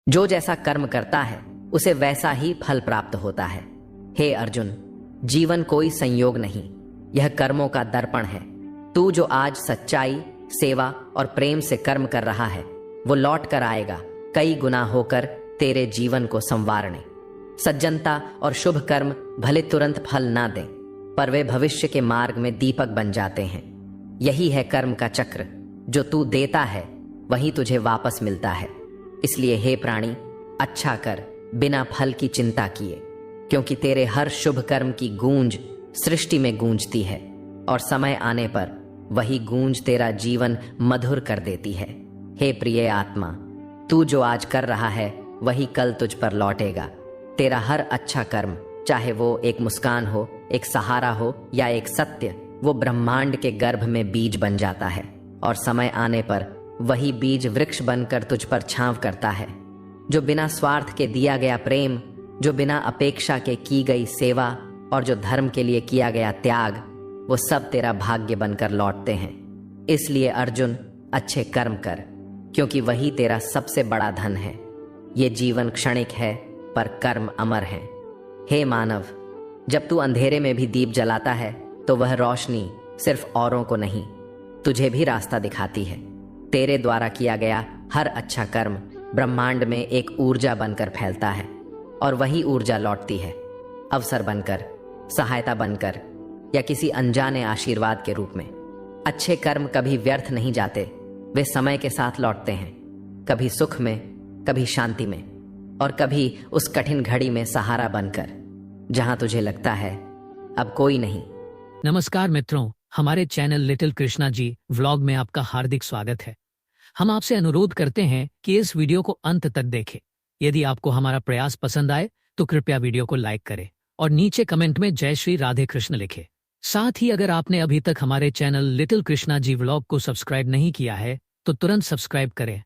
जो जैसा कर्म करता है उसे वैसा ही फल प्राप्त होता है। हे अर्जुन, जीवन कोई संयोग नहीं, यह कर्मों का दर्पण है। तू जो आज सच्चाई, सेवा और प्रेम से कर्म कर रहा है वो लौट कर आएगा कई गुना होकर तेरे जीवन को संवारने। सज्जनता और शुभ कर्म भले तुरंत फल ना दें, पर वे भविष्य के मार्ग में दीपक बन जाते हैं। यही है कर्म का चक्र, जो तू देता है वही तुझे वापस मिलता है। इसलिए हे प्राणी, अच्छा कर बिना फल की चिंता किए, क्योंकि तेरे हर शुभ कर्म की गूंज सृष्टि में गूंजती है और समय आने पर वही गूंज तेरा जीवन मधुर कर देती है। हे प्रिय आत्मा, तू जो आज कर रहा है वही कल तुझ पर लौटेगा। तेरा हर अच्छा कर्म, चाहे वो एक मुस्कान हो, एक सहारा हो या एक सत्य, वो ब्रह्मांड के गर्भ में बीज बन जाता है और समय आने पर वही बीज वृक्ष बनकर तुझ पर छांव करता है। जो बिना स्वार्थ के दिया गया प्रेम, जो बिना अपेक्षा के की गई सेवा और जो धर्म के लिए किया गया त्याग, वो सब तेरा भाग्य बनकर लौटते हैं। इसलिए अर्जुन, अच्छे कर्म कर, क्योंकि वही तेरा सबसे बड़ा धन है। ये जीवन क्षणिक है पर कर्म अमर है। हे मानव, जब तू अंधेरे में भी दीप जलाता है तो वह रोशनी सिर्फ औरों को नहीं, तुझे भी रास्ता दिखाती है। तेरे द्वारा किया गया हर अच्छा कर्म ब्रह्मांड में एक ऊर्जा बनकर फैलता है और वही ऊर्जा लौटती है, अवसर बनकर, सहायता बनकर या किसी अनजाने आशीर्वाद के रूप में। अच्छे कर्म कभी व्यर्थ नहीं जाते, वे समय के साथ लौटते हैं, कभी सुख में, कभी शांति में और कभी उस कठिन घड़ी में सहारा बनकर, जहां तुझे लगता है अब कोई नहीं। नमस्कार मित्रों, हमारे channel little Krishna ji vlog में आपका हार्दिक स्वागत है। हम आपसे अनुरोध करते हैं कि इस वीडियो को अंत तक देखें। यदि आपको हमारा प्रयास पसंद आए तो कृपया वीडियो को लाइक करें और नीचे कमेंट में जय श्री राधे कृष्ण लिखें। साथ ही अगर आपने अभी तक हमारे channel little Krishna ji vlog को सब्सक्राइब नहीं किया है तो तुरंत सब्सक्राइब करें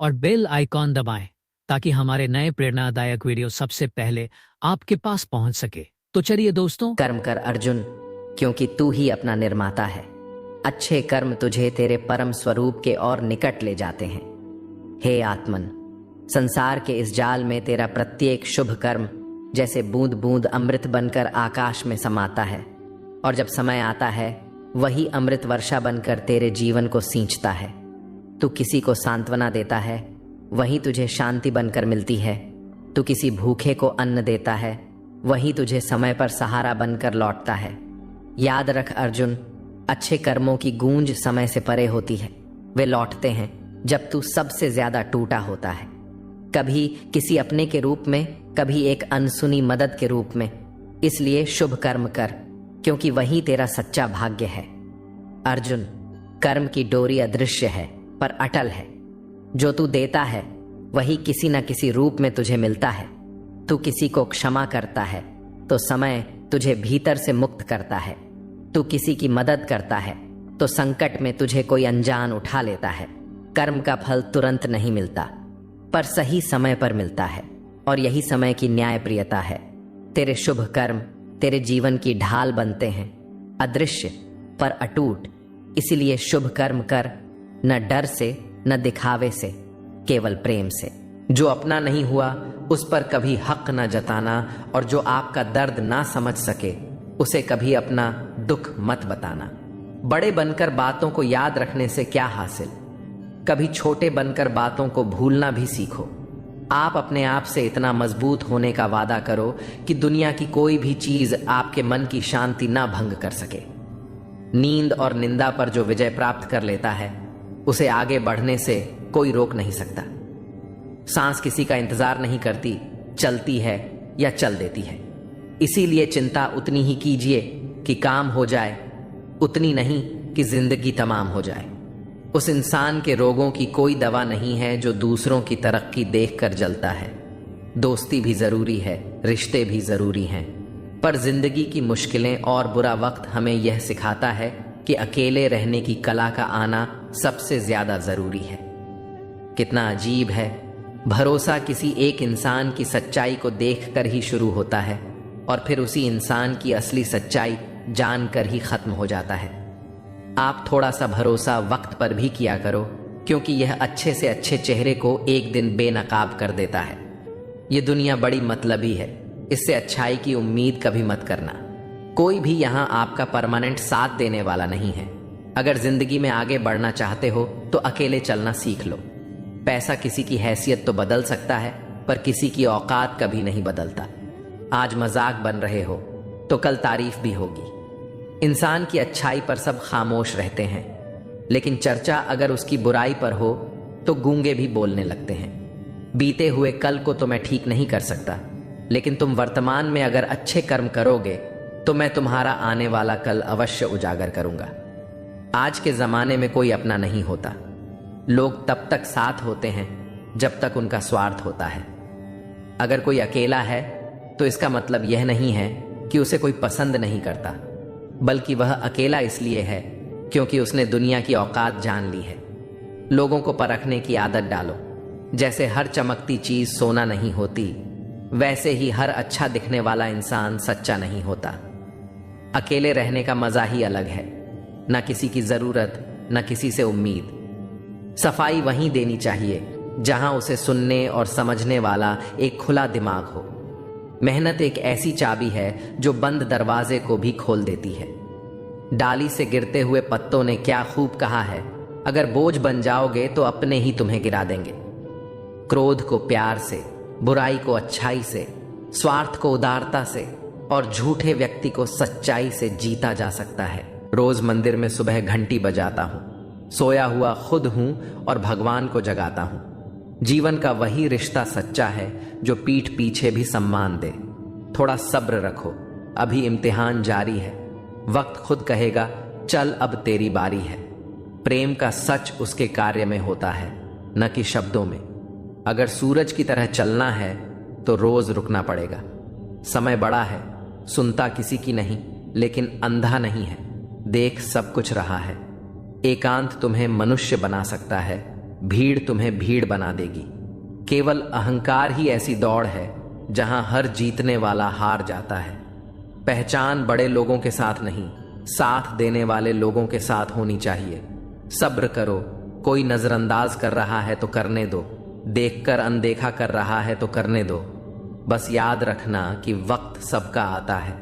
और बेल आइकॉन दबाएं, ताकि हमारे नए प्रेरणादायक वीडियो सबसे पहले आपके पास पहुंच सके। तो चलिए दोस्तों, कर्म कर अर्जुन, क्योंकि तू ही अपना निर्माता है। अच्छे कर्म तुझे तेरे परम स्वरूप के और निकट ले जाते हैं। हे आत्मन, संसार के इस जाल में तेरा प्रत्येक शुभ कर्म जैसे बूंद बूंद अमृत बनकर आकाश में समाता है और जब समय आता है वही अमृत वर्षा बनकर तेरे जीवन को सींचता है। तू किसी को सांत्वना देता है, वही तुझे शांति बनकर मिलती है। तू किसी भूखे को अन्न देता है, वही तुझे समय पर सहारा बनकर लौटता है। याद रख अर्जुन, अच्छे कर्मों की गूंज समय से परे होती है। वे लौटते हैं जब तू सबसे ज्यादा टूटा होता है, कभी किसी अपने के रूप में, कभी एक अनसुनी मदद के रूप में। इसलिए शुभ कर्म कर, क्योंकि वही तेरा सच्चा भाग्य है। अर्जुन, कर्म की डोरी अदृश्य है पर अटल है। जो तू देता है वही किसी न किसी रूप में तुझे मिलता है। तू किसी को क्षमा करता है तो समय तुझे भीतर से मुक्त करता है। तू किसी की मदद करता है तो संकट में तुझे कोई अनजान उठा लेता है। कर्म का फल तुरंत नहीं मिलता, पर सही समय पर मिलता है और यही समय की न्यायप्रियता है। तेरे शुभ कर्म तेरे जीवन की ढाल बनते हैं, अदृश्य पर अटूट। इसीलिए शुभ कर्म कर, न डर से न दिखावे से, केवल प्रेम से। जो अपना नहीं हुआ उस पर कभी हक न जताना और जो आपका दर्द ना समझ सके उसे कभी अपना दुख मत बताना। बड़े बनकर बातों को याद रखने से क्या हासिल, कभी छोटे बनकर बातों को भूलना भी सीखो। आप अपने आप से इतना मजबूत होने का वादा करो कि दुनिया की कोई भी चीज आपके मन की शांति ना भंग कर सके। नींद और निंदा पर जो विजय प्राप्त कर लेता है उसे आगे बढ़ने से कोई रोक नहीं सकता। सांस किसी का इंतजार नहीं करती, चलती है या चल देती है। इसीलिए चिंता उतनी ही कीजिए कि काम हो जाए, उतनी नहीं कि जिंदगी तमाम हो जाए। उस इंसान के रोगों की कोई दवा नहीं है जो दूसरों की तरक्की देखकर जलता है। दोस्ती भी जरूरी है, रिश्ते भी जरूरी हैं, पर जिंदगी की मुश्किलें और बुरा वक्त हमें यह सिखाता है कि अकेले रहने की कला का आना सबसे ज्यादा जरूरी है। कितना अजीब है, भरोसा किसी एक इंसान की सच्चाई को देखकर ही शुरू होता है और फिर उसी इंसान की असली सच्चाई जानकर ही खत्म हो जाता है। आप थोड़ा सा भरोसा वक्त पर भी किया करो, क्योंकि यह अच्छे से अच्छे चेहरे को एक दिन बेनकाब कर देता है। ये दुनिया बड़ी मतलबी है, इससे अच्छाई की उम्मीद कभी मत करना। कोई भी यहां आपका परमानेंट साथ देने वाला नहीं है। अगर जिंदगी में आगे बढ़ना चाहते हो तो अकेले चलना सीख लो। पैसा किसी की हैसियत तो बदल सकता है, पर किसी की औकात कभी नहीं बदलता। आज मजाक बन रहे हो तो कल तारीफ भी होगी। इंसान की अच्छाई पर सब खामोश रहते हैं, लेकिन चर्चा अगर उसकी बुराई पर हो तो गूंगे भी बोलने लगते हैं। बीते हुए कल को तो मैं ठीक नहीं कर सकता, लेकिन तुम वर्तमान में अगर अच्छे कर्म करोगे तो मैं तुम्हारा आने वाला कल अवश्य उजागर करूंगा। आज के जमाने में कोई अपना नहीं होता। लोग तब तक साथ होते हैं जब तक उनका स्वार्थ होता है। अगर कोई अकेला है तो इसका मतलब यह नहीं है कि उसे कोई पसंद नहीं करता, बल्कि वह अकेला इसलिए है क्योंकि उसने दुनिया की औकात जान ली है। लोगों को परखने की आदत डालो। जैसे हर चमकती चीज सोना नहीं होती, वैसे ही हर अच्छा दिखने वाला इंसान सच्चा नहीं होता। अकेले रहने का मजा ही अलग है। न किसी की जरूरत, न किसी से उम्मीद। सफाई वहीं देनी चाहिए जहां उसे सुनने और समझने वाला एक खुला दिमाग हो। मेहनत एक ऐसी चाबी है जो बंद दरवाजे को भी खोल देती है। डाली से गिरते हुए पत्तों ने क्या खूब कहा है, अगर बोझ बन जाओगे तो अपने ही तुम्हें गिरा देंगे। क्रोध को प्यार से, बुराई को अच्छाई से, स्वार्थ को उदारता से और झूठे व्यक्ति को सच्चाई से जीता जा सकता है। रोज मंदिर में सुबह घंटी बजाता हूं, सोया हुआ खुद हूं और भगवान को जगाता हूं। जीवन का वही रिश्ता सच्चा है जो पीठ पीछे भी सम्मान दे। थोड़ा सब्र रखो, अभी इम्तिहान जारी है। वक्त खुद कहेगा चल अब तेरी बारी है। प्रेम का सच उसके कार्य में होता है, न कि शब्दों में। अगर सूरज की तरह चलना है तो रोज रुकना पड़ेगा। समय बड़ा है, सुनता किसी की नहीं, लेकिन अंधा नहीं है, देख सब कुछ रहा है। एकांत तुम्हें मनुष्य बना सकता है, भीड़ तुम्हें भीड़ बना देगी। केवल अहंकार ही ऐसी दौड़ है जहां हर जीतने वाला हार जाता है। पहचान बड़े लोगों के साथ नहीं, साथ देने वाले लोगों के साथ होनी चाहिए। सब्र करो, कोई नजरअंदाज कर रहा है तो करने दो, देखकर अनदेखा कर रहा है तो करने दो। बस याद रखना कि वक्त सबका आता है।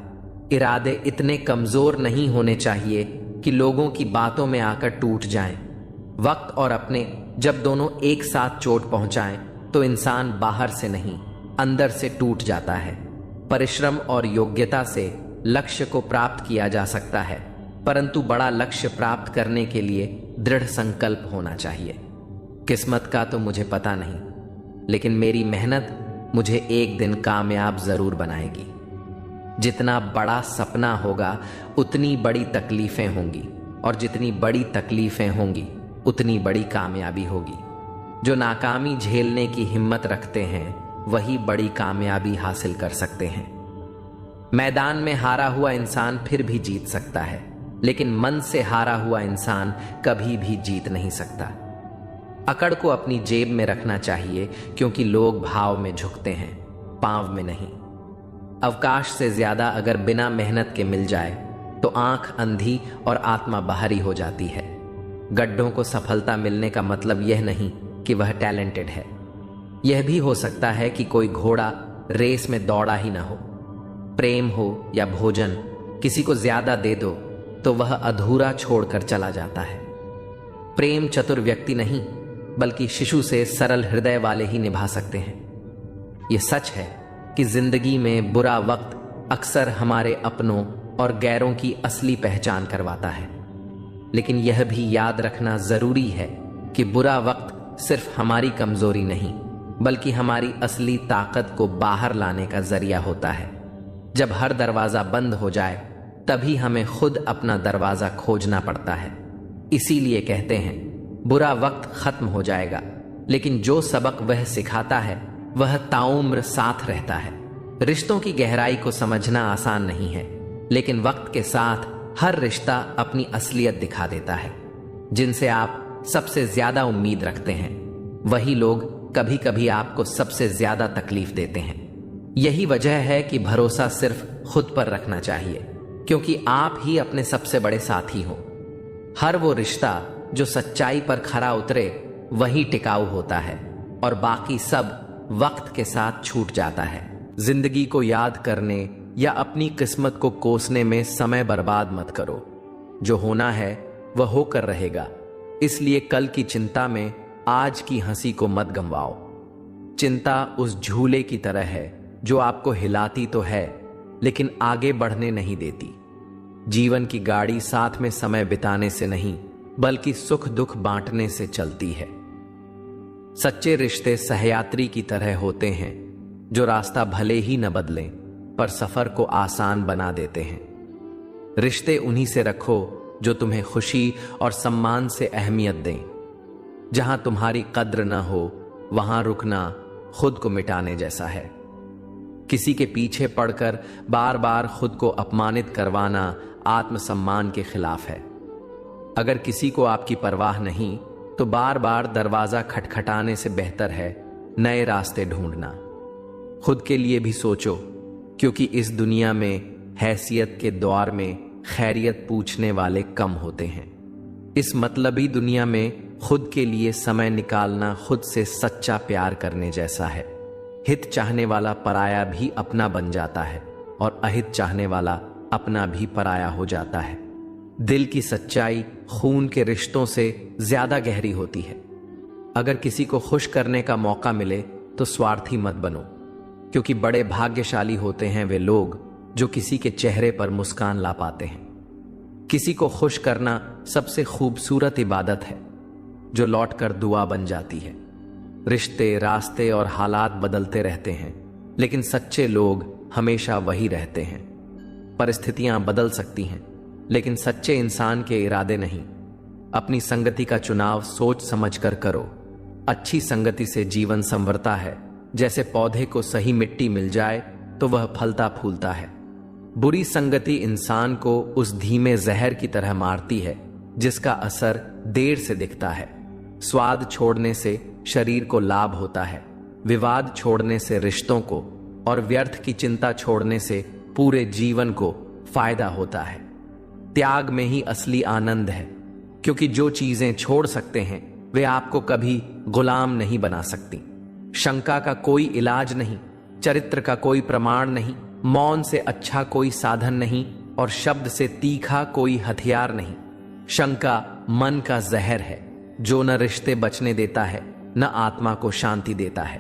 इरादे इतने कमजोर नहीं होने चाहिए कि लोगों की बातों में आकर टूट जाएं। वक्त और अपने जब दोनों एक साथ चोट पहुंचाएं तो इंसान बाहर से नहीं, अंदर से टूट जाता है। परिश्रम और योग्यता से लक्ष्य को प्राप्त किया जा सकता है, परंतु बड़ा लक्ष्य प्राप्त करने के लिए दृढ़ संकल्प होना चाहिए। किस्मत का तो मुझे पता नहीं, लेकिन मेरी मेहनत मुझे एक दिन कामयाब जरूर बनाएगी। जितना बड़ा सपना होगा उतनी बड़ी तकलीफें होंगी, और जितनी बड़ी तकलीफें होंगी उतनी बड़ी कामयाबी होगी। जो नाकामी झेलने की हिम्मत रखते हैं वही बड़ी कामयाबी हासिल कर सकते हैं। मैदान में हारा हुआ इंसान फिर भी जीत सकता है, लेकिन मन से हारा हुआ इंसान कभी भी जीत नहीं सकता। अकड़ को अपनी जेब में रखना चाहिए, क्योंकि लोग भाव में झुकते हैं, पांव में नहीं। अवकाश से ज्यादा अगर बिना मेहनत के मिल जाए तो आंख अंधी और आत्मा बाहरी हो जाती है। गड्ढों को सफलता मिलने का मतलब यह नहीं कि वह टैलेंटेड है। यह भी हो सकता है कि कोई घोड़ा रेस में दौड़ा ही ना हो। प्रेम हो या भोजन, किसी को ज्यादा दे दो तो वह अधूरा छोड़कर चला जाता है। प्रेम चतुर व्यक्ति नहीं, बल्कि शिशु से सरल हृदय वाले ही निभा सकते हैं। यह सच है कि जिंदगी में बुरा वक्त अक्सर हमारे अपनों और गैरों की असली पहचान करवाता है, लेकिन यह भी याद रखना जरूरी है कि बुरा वक्त सिर्फ हमारी कमजोरी नहीं, बल्कि हमारी असली ताकत को बाहर लाने का जरिया होता है। जब हर दरवाजा बंद हो जाए तभी हमें खुद अपना दरवाजा खोजना पड़ता है। इसीलिए कहते हैं बुरा वक्त खत्म हो जाएगा, लेकिन जो सबक वह सिखाता है वह ताउम्र साथ रहता है। रिश्तों की गहराई को समझना आसान नहीं है, लेकिन वक्त के साथ हर रिश्ता अपनी असलियत दिखा देता है। जिनसे आप सबसे ज्यादा उम्मीद रखते हैं वही लोग कभी कभी आपको सबसे ज्यादा तकलीफ देते हैं। यही वजह है कि भरोसा सिर्फ खुद पर रखना चाहिए, क्योंकि आप ही अपने सबसे बड़े साथी हो। हर वो रिश्ता जो सच्चाई पर खरा उतरे वही टिकाऊ होता है और बाकी सब वक्त के साथ छूट जाता है। जिंदगी को याद करने या अपनी किस्मत को कोसने में समय बर्बाद मत करो। जो होना है वह होकर रहेगा, इसलिए कल की चिंता में आज की हंसी को मत गंवाओ। चिंता उस झूले की तरह है जो आपको हिलाती तो है लेकिन आगे बढ़ने नहीं देती। जीवन की गाड़ी साथ में समय बिताने से नहीं बल्कि सुख दुख बांटने से चलती है। सच्चे रिश्ते सहयात्री की तरह होते हैं जो रास्ता भले ही न बदलें पर सफर को आसान बना देते हैं। रिश्ते उन्हीं से रखो जो तुम्हें खुशी और सम्मान से अहमियत दें। जहां तुम्हारी कद्र न हो वहां रुकना खुद को मिटाने जैसा है। किसी के पीछे पड़कर बार बार खुद को अपमानित करवाना आत्मसम्मान के खिलाफ है। अगर किसी को आपकी परवाह नहीं तो बार बार दरवाजा खटखटाने से बेहतर है नए रास्ते ढूंढना। खुद के लिए भी सोचो, क्योंकि इस दुनिया में हैसियत के द्वार में खैरियत पूछने वाले कम होते हैं। इस मतलबी दुनिया में खुद के लिए समय निकालना खुद से सच्चा प्यार करने जैसा है। हित चाहने वाला पराया भी अपना बन जाता है और अहित चाहने वाला अपना भी पराया हो जाता है। दिल की सच्चाई खून के रिश्तों से ज्यादा गहरी होती है। अगर किसी को खुश करने का मौका मिले तो स्वार्थी मत बनो, क्योंकि बड़े भाग्यशाली होते हैं वे लोग जो किसी के चेहरे पर मुस्कान ला पाते हैं। किसी को खुश करना सबसे खूबसूरत इबादत है जो लौटकर दुआ बन जाती है। रिश्ते, रास्ते और हालात बदलते रहते हैं, लेकिन सच्चे लोग हमेशा वही रहते हैं। परिस्थितियां बदल सकती हैं, लेकिन सच्चे इंसान के इरादे नहीं। अपनी संगति का चुनाव सोच समझकर करो। अच्छी संगति से जीवन संवरता है। जैसे पौधे को सही मिट्टी मिल जाए तो वह फलता फूलता है। बुरी संगति इंसान को उस धीमे जहर की तरह मारती है जिसका असर देर से दिखता है। स्वाद छोड़ने से शरीर को लाभ होता है, विवाद छोड़ने से रिश्तों को और व्यर्थ की चिंता छोड़ने से पूरे जीवन को फायदा होता है। त्याग में ही असली आनंद है, क्योंकि जो चीजें छोड़ सकते हैं वे आपको कभी गुलाम नहीं बना सकती। शंका का कोई इलाज नहीं, चरित्र का कोई प्रमाण नहीं, मौन से अच्छा कोई साधन नहीं और शब्द से तीखा कोई हथियार नहीं। शंका मन का जहर है जो न रिश्ते बचने देता है न आत्मा को शांति देता है।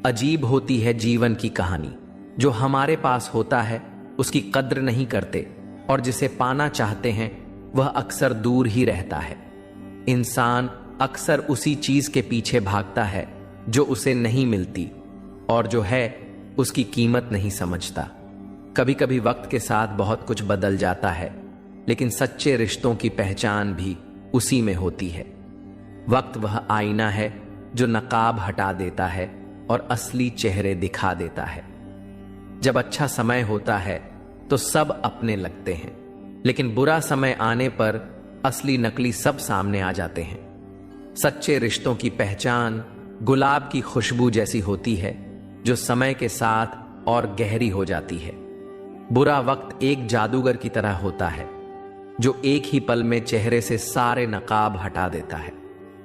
अजीब होती है जीवन की कहानी। जो हमारे पास होता है उसकी कद्र नहीं करते और जिसे पाना चाहते हैं वह अक्सर दूर ही रहता है। इंसान अक्सर उसी चीज के पीछे भागता है जो उसे नहीं मिलती और जो है उसकी कीमत नहीं समझता। कभी कभी वक्त के साथ बहुत कुछ बदल जाता है, लेकिन सच्चे रिश्तों की पहचान भी उसी में होती है। वक्त वह आईना है जो नकाब हटा देता है और असली चेहरे दिखा देता है। जब अच्छा समय होता है तो सब अपने लगते हैं, लेकिन बुरा समय आने पर असली नकली सब सामने आ जाते हैं। सच्चे रिश्तों की पहचान गुलाब की खुशबू जैसी होती है जो समय के साथ और गहरी हो जाती है। बुरा वक्त एक जादूगर की तरह होता है जो एक ही पल में चेहरे से सारे नकाब हटा देता है।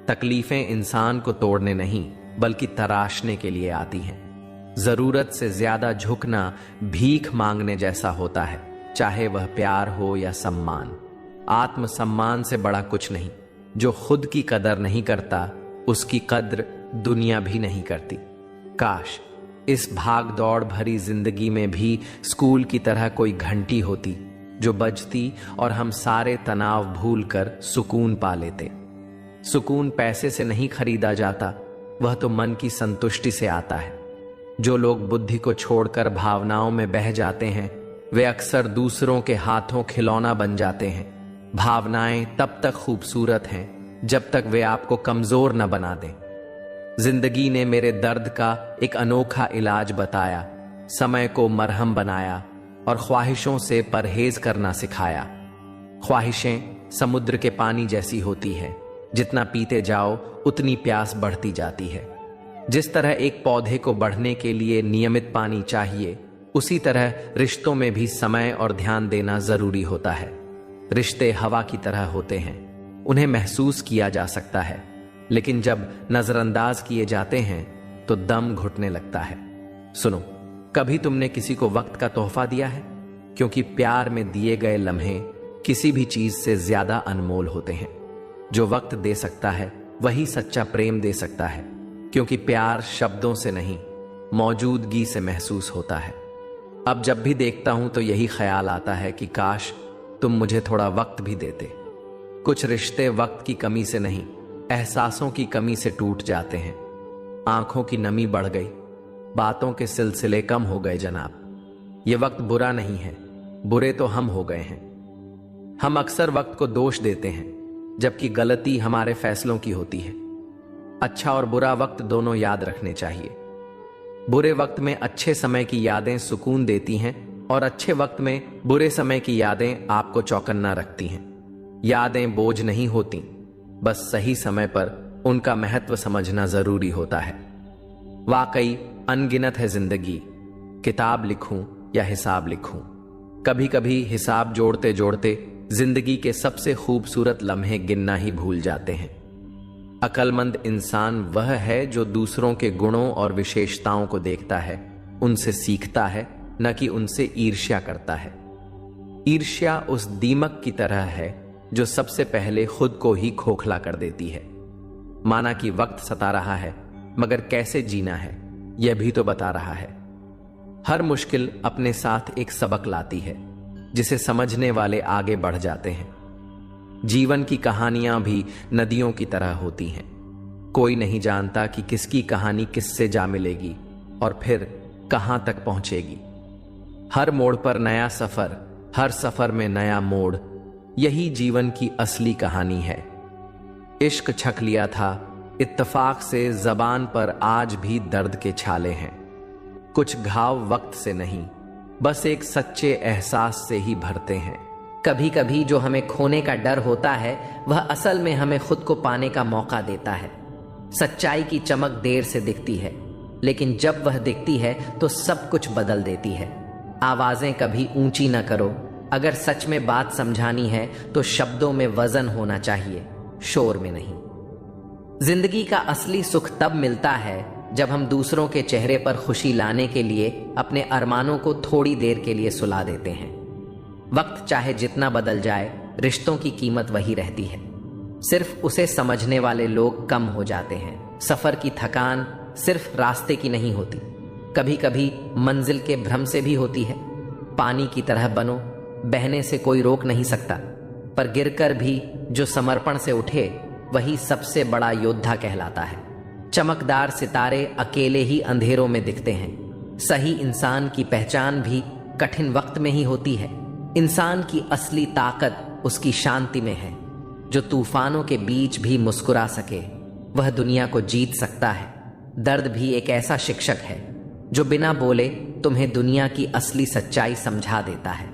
तकलीफें इंसान को तोड़ने नहीं बल्कि तराशने के लिए आती हैं। जरूरत से ज्यादा झुकना भीख मांगने जैसा होता है, चाहे वह प्यार हो या सम्मान। आत्मसम्मान से बड़ा कुछ नहीं। जो खुद की कदर नहीं करता उसकी कद्र दुनिया भी नहीं करती। काश इस भाग दौड़ भरी जिंदगी में भी स्कूल की तरह कोई घंटी होती जो बजती और हम सारे तनाव भूलकर सुकून पा लेते। सुकून पैसे से नहीं खरीदा जाता, वह तो मन की संतुष्टि से आता है। जो लोग बुद्धि को छोड़कर भावनाओं में बह जाते हैं वे अक्सर दूसरों के हाथों खिलौना बन जाते हैं। भावनाएं तब तक खूबसूरत हैं जब तक वे आपको कमजोर न बना दें। जिंदगी ने मेरे दर्द का एक अनोखा इलाज बताया, समय को मरहम बनाया और ख्वाहिशों से परहेज करना सिखाया। ख्वाहिशें समुद्र के पानी जैसी होती हैं, जितना पीते जाओ उतनी प्यास बढ़ती जाती है। जिस तरह एक पौधे को बढ़ने के लिए नियमित पानी चाहिए, उसी तरह रिश्तों में भी समय और ध्यान देना जरूरी होता है। रिश्ते हवा की तरह होते हैं, उन्हें महसूस किया जा सकता है, लेकिन जब नजरअंदाज किए जाते हैं तो दम घुटने लगता है। सुनो, कभी तुमने किसी को वक्त का तोहफा दिया है? क्योंकि प्यार में दिए गए लम्हे किसी भी चीज से ज्यादा अनमोल होते हैं। जो वक्त दे सकता है वही सच्चा प्रेम दे सकता है, क्योंकि प्यार शब्दों से नहीं, मौजूदगी से महसूस होता है। अब जब भी देखता हूं तो यही ख्याल आता है कि काश तुम मुझे थोड़ा वक्त भी देते। कुछ रिश्ते वक्त की कमी से नहीं, एहसासों की कमी से टूट जाते हैं। आंखों की नमी बढ़ गई, बातों के सिलसिले कम हो गए जनाब। ये वक्त बुरा नहीं है, बुरे तो हम हो गए हैं। हम अक्सर वक्त को दोष देते हैं, जबकि गलती हमारे फैसलों की होती है। अच्छा और बुरा वक्त दोनों याद रखने चाहिए। बुरे वक्त में अच्छे समय की यादें सुकून देती हैं और अच्छे वक्त में बुरे समय की यादें आपको चौकन्ना रखती हैं। यादें बोझ नहीं होती, बस सही समय पर उनका महत्व समझना जरूरी होता है। वाकई अनगिनत है जिंदगी, किताब लिखूं या हिसाब लिखूं। कभी कभी हिसाब जोड़ते जोड़ते जिंदगी के सबसे खूबसूरत लम्हे गिनना ही भूल जाते हैं। अक्लमंद इंसान वह है जो दूसरों के गुणों और विशेषताओं को देखता है, उनसे सीखता है, न कि उनसे ईर्ष्या करता है। ईर्ष्या उस दीमक की तरह है जो सबसे पहले खुद को ही खोखला कर देती है। माना कि वक्त सता रहा है, मगर कैसे जीना है यह भी तो बता रहा है। हर मुश्किल अपने साथ एक सबक लाती है, जिसे समझने वाले आगे बढ़ जाते हैं। जीवन की कहानियां भी नदियों की तरह होती हैं। कोई नहीं जानता कि किसकी कहानी किससे जा मिलेगी और फिर कहां तक पहुंचेगी। हर मोड़ पर नया सफर, हर सफर में नया मोड़, यही जीवन की असली कहानी है। इश्क छक लिया था, इत्तेफाक से जबान पर आज भी दर्द के छाले हैं। कुछ घाव वक्त से नहीं, बस एक सच्चे एहसास से ही भरते हैं। कभी कभी जो हमें खोने का डर होता है वह असल में हमें खुद को पाने का मौका देता है। सच्चाई की चमक देर से दिखती है, लेकिन जब वह दिखती है तो सब कुछ बदल देती है। आवाजें कभी ऊंची न करो। अगर सच में बात समझानी है तो शब्दों में वजन होना चाहिए, शोर में नहीं। जिंदगी का असली सुख तब मिलता है जब हम दूसरों के चेहरे पर खुशी लाने के लिए अपने अरमानों को थोड़ी देर के लिए सुला देते हैं। वक्त चाहे जितना बदल जाए, रिश्तों की कीमत वही रहती है। सिर्फ उसे समझने वाले लोग कम हो जाते हैं। सफर की थकान सिर्फ रास्ते की नहीं होती, कभी कभी मंजिल के भ्रम से भी होती है। पानी की तरह बनो, बहने से कोई रोक नहीं सकता, पर गिरकर भी जो समर्पण से उठे वही सबसे बड़ा योद्धा कहलाता है। चमकदार सितारे अकेले ही अंधेरों में दिखते हैं। सही इंसान की पहचान भी कठिन वक्त में ही होती है। इंसान की असली ताकत उसकी शांति में है। जो तूफानों के बीच भी मुस्कुरा सके वह दुनिया को जीत सकता है। दर्द भी एक ऐसा शिक्षक है जो बिना बोले तुम्हें दुनिया की असली सच्चाई समझा देता है।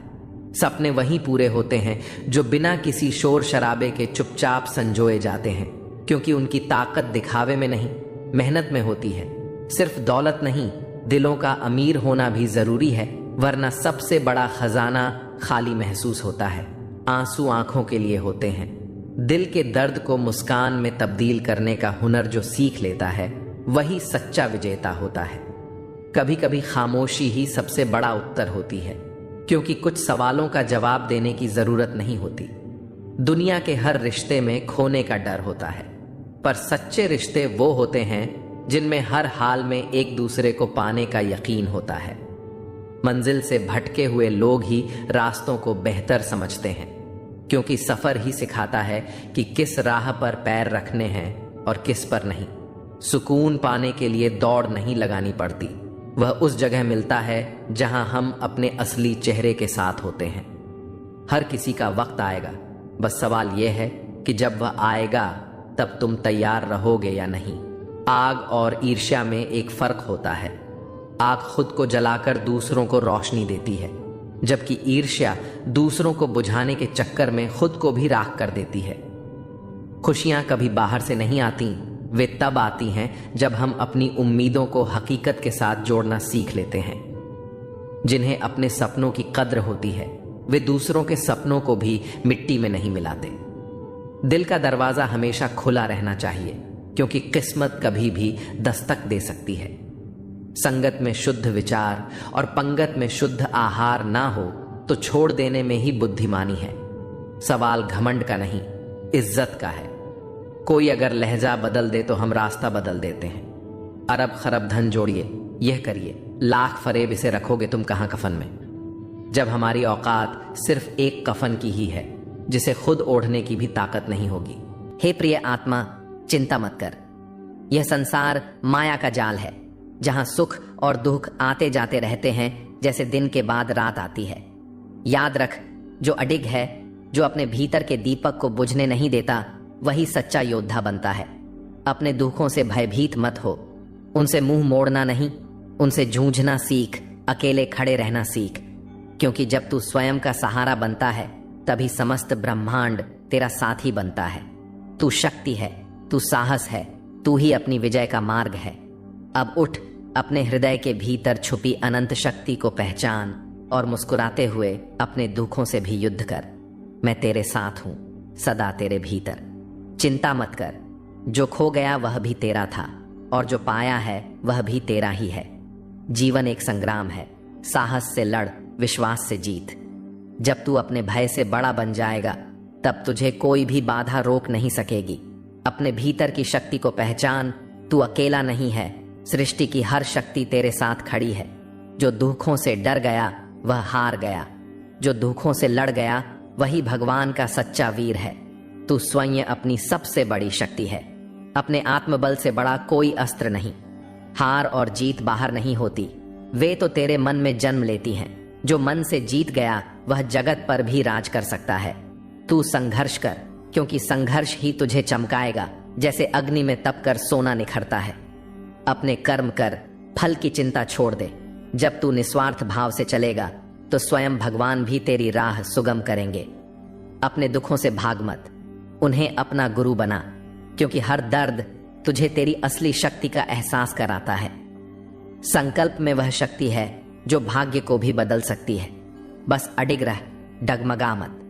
सपने वही पूरे होते हैं जो बिना किसी शोर शराबे के चुपचाप संजोए जाते हैं, क्योंकि उनकी ताकत दिखावे में नहीं, मेहनत में होती है। सिर्फ दौलत नहीं, दिलों का अमीर होना भी जरूरी है, वरना सबसे बड़ा खजाना खाली महसूस होता है। आंसू आंखों के लिए होते हैं। दिल के दर्द को मुस्कान में तब्दील करने का हुनर जो सीख लेता है वही सच्चा विजेता होता है। कभी कभी खामोशी ही सबसे बड़ा उत्तर होती है, क्योंकि कुछ सवालों का जवाब देने की जरूरत नहीं होती। दुनिया के हर रिश्ते में खोने का डर होता है, पर सच्चे रिश्ते वो होते हैं जिनमें हर हाल में एक दूसरे को पाने का यकीन होता है। मंजिल से भटके हुए लोग ही रास्तों को बेहतर समझते हैं, क्योंकि सफर ही सिखाता है कि किस राह पर पैर रखने हैं और किस पर नहीं। सुकून पाने के लिए दौड़ नहीं लगानी पड़ती, वह उस जगह मिलता है जहां हम अपने असली चेहरे के साथ होते हैं। हर किसी का वक्त आएगा, बस सवाल यह है कि जब वह आएगा तब तुम तैयार रहोगे या नहीं। आग और ईर्ष्या में एक फर्क होता है। आग खुद को जलाकर दूसरों को रोशनी देती है, जबकि ईर्ष्या दूसरों को बुझाने के चक्कर में खुद को भी राख कर देती है। खुशियां कभी बाहर से नहीं आती, वे तब आती हैं जब हम अपनी उम्मीदों को हकीकत के साथ जोड़ना सीख लेते हैं। जिन्हें अपने सपनों की कद्र होती है वे दूसरों के सपनों को भी मिट्टी में नहीं मिलाते। दिल का दरवाजा हमेशा खुला रहना चाहिए, क्योंकि किस्मत कभी भी दस्तक दे सकती है। संगत में शुद्ध विचार और पंगत में शुद्ध आहार ना हो तो छोड़ देने में ही बुद्धिमानी है। सवाल घमंड का नहीं, इज्जत का है। कोई अगर लहजा बदल दे तो हम रास्ता बदल देते हैं। अरब खरब धन जोड़िए, यह करिए, लाख फरेब इसे रखोगे तुम कहां कफन में। जब हमारी औकात सिर्फ एक कफन की ही है जिसे खुद ओढ़ने की भी ताकत नहीं होगी। हे प्रिय आत्मा, चिंता मत कर। यह संसार माया का जाल है जहां सुख और दुख आते जाते रहते हैं जैसे दिन के बाद रात आती है। याद रख, जो अडिग है, जो अपने भीतर के दीपक को बुझने नहीं देता, वही सच्चा योद्धा बनता है। अपने दुखों से भयभीत मत हो, उनसे मुंह मोड़ना नहीं, उनसे जूझना सीख, अकेले खड़े रहना सीख। क्योंकि जब तू स्वयं का सहारा बनता है तभी समस्त ब्रह्मांड तेरा साथी बनता है। तू शक्ति है, तू साहस है, तू ही अपनी विजय का मार्ग है। अब उठ, अपने हृदय के भीतर छुपी अनंत शक्ति को पहचान और मुस्कुराते हुए अपने दुखों से भी युद्ध कर। मैं तेरे साथ हूं, सदा तेरे भीतर। चिंता मत कर, जो खो गया वह भी तेरा था और जो पाया है वह भी तेरा ही है। जीवन एक संग्राम है, साहस से लड़, विश्वास से जीत। जब तू अपने भय से बड़ा बन जाएगा तब तुझे कोई भी बाधा रोक नहीं सकेगी। अपने भीतर की शक्ति को पहचान, तू अकेला नहीं है, सृष्टि की हर शक्ति तेरे साथ खड़ी है। जो दुखों से डर गया वह हार गया, जो दुखों से लड़ गया वही भगवान का सच्चा वीर है। तू स्वयं अपनी सबसे बड़ी शक्ति है। अपने आत्मबल से बड़ा कोई अस्त्र नहीं। हार और जीत बाहर नहीं होती, वे तो तेरे मन में जन्म लेती हैं। जो मन से जीत गया वह जगत पर भी राज कर सकता है। तू संघर्ष कर, क्योंकि संघर्ष ही तुझे चमकाएगा, जैसे अग्नि में तप कर सोना निखरता है। अपने कर्म कर, फल की चिंता छोड़ दे। जब तू निस्वार्थ भाव से चलेगा तो स्वयं भगवान भी तेरी राह सुगम करेंगे। अपने दुखों से भाग मत, उन्हें अपना गुरु बना, क्योंकि हर दर्द तुझे तेरी असली शक्ति का एहसास कराता है। संकल्प में वह शक्ति है जो भाग्य को भी बदल सकती है। बस अडिग रह, डगमगा मत।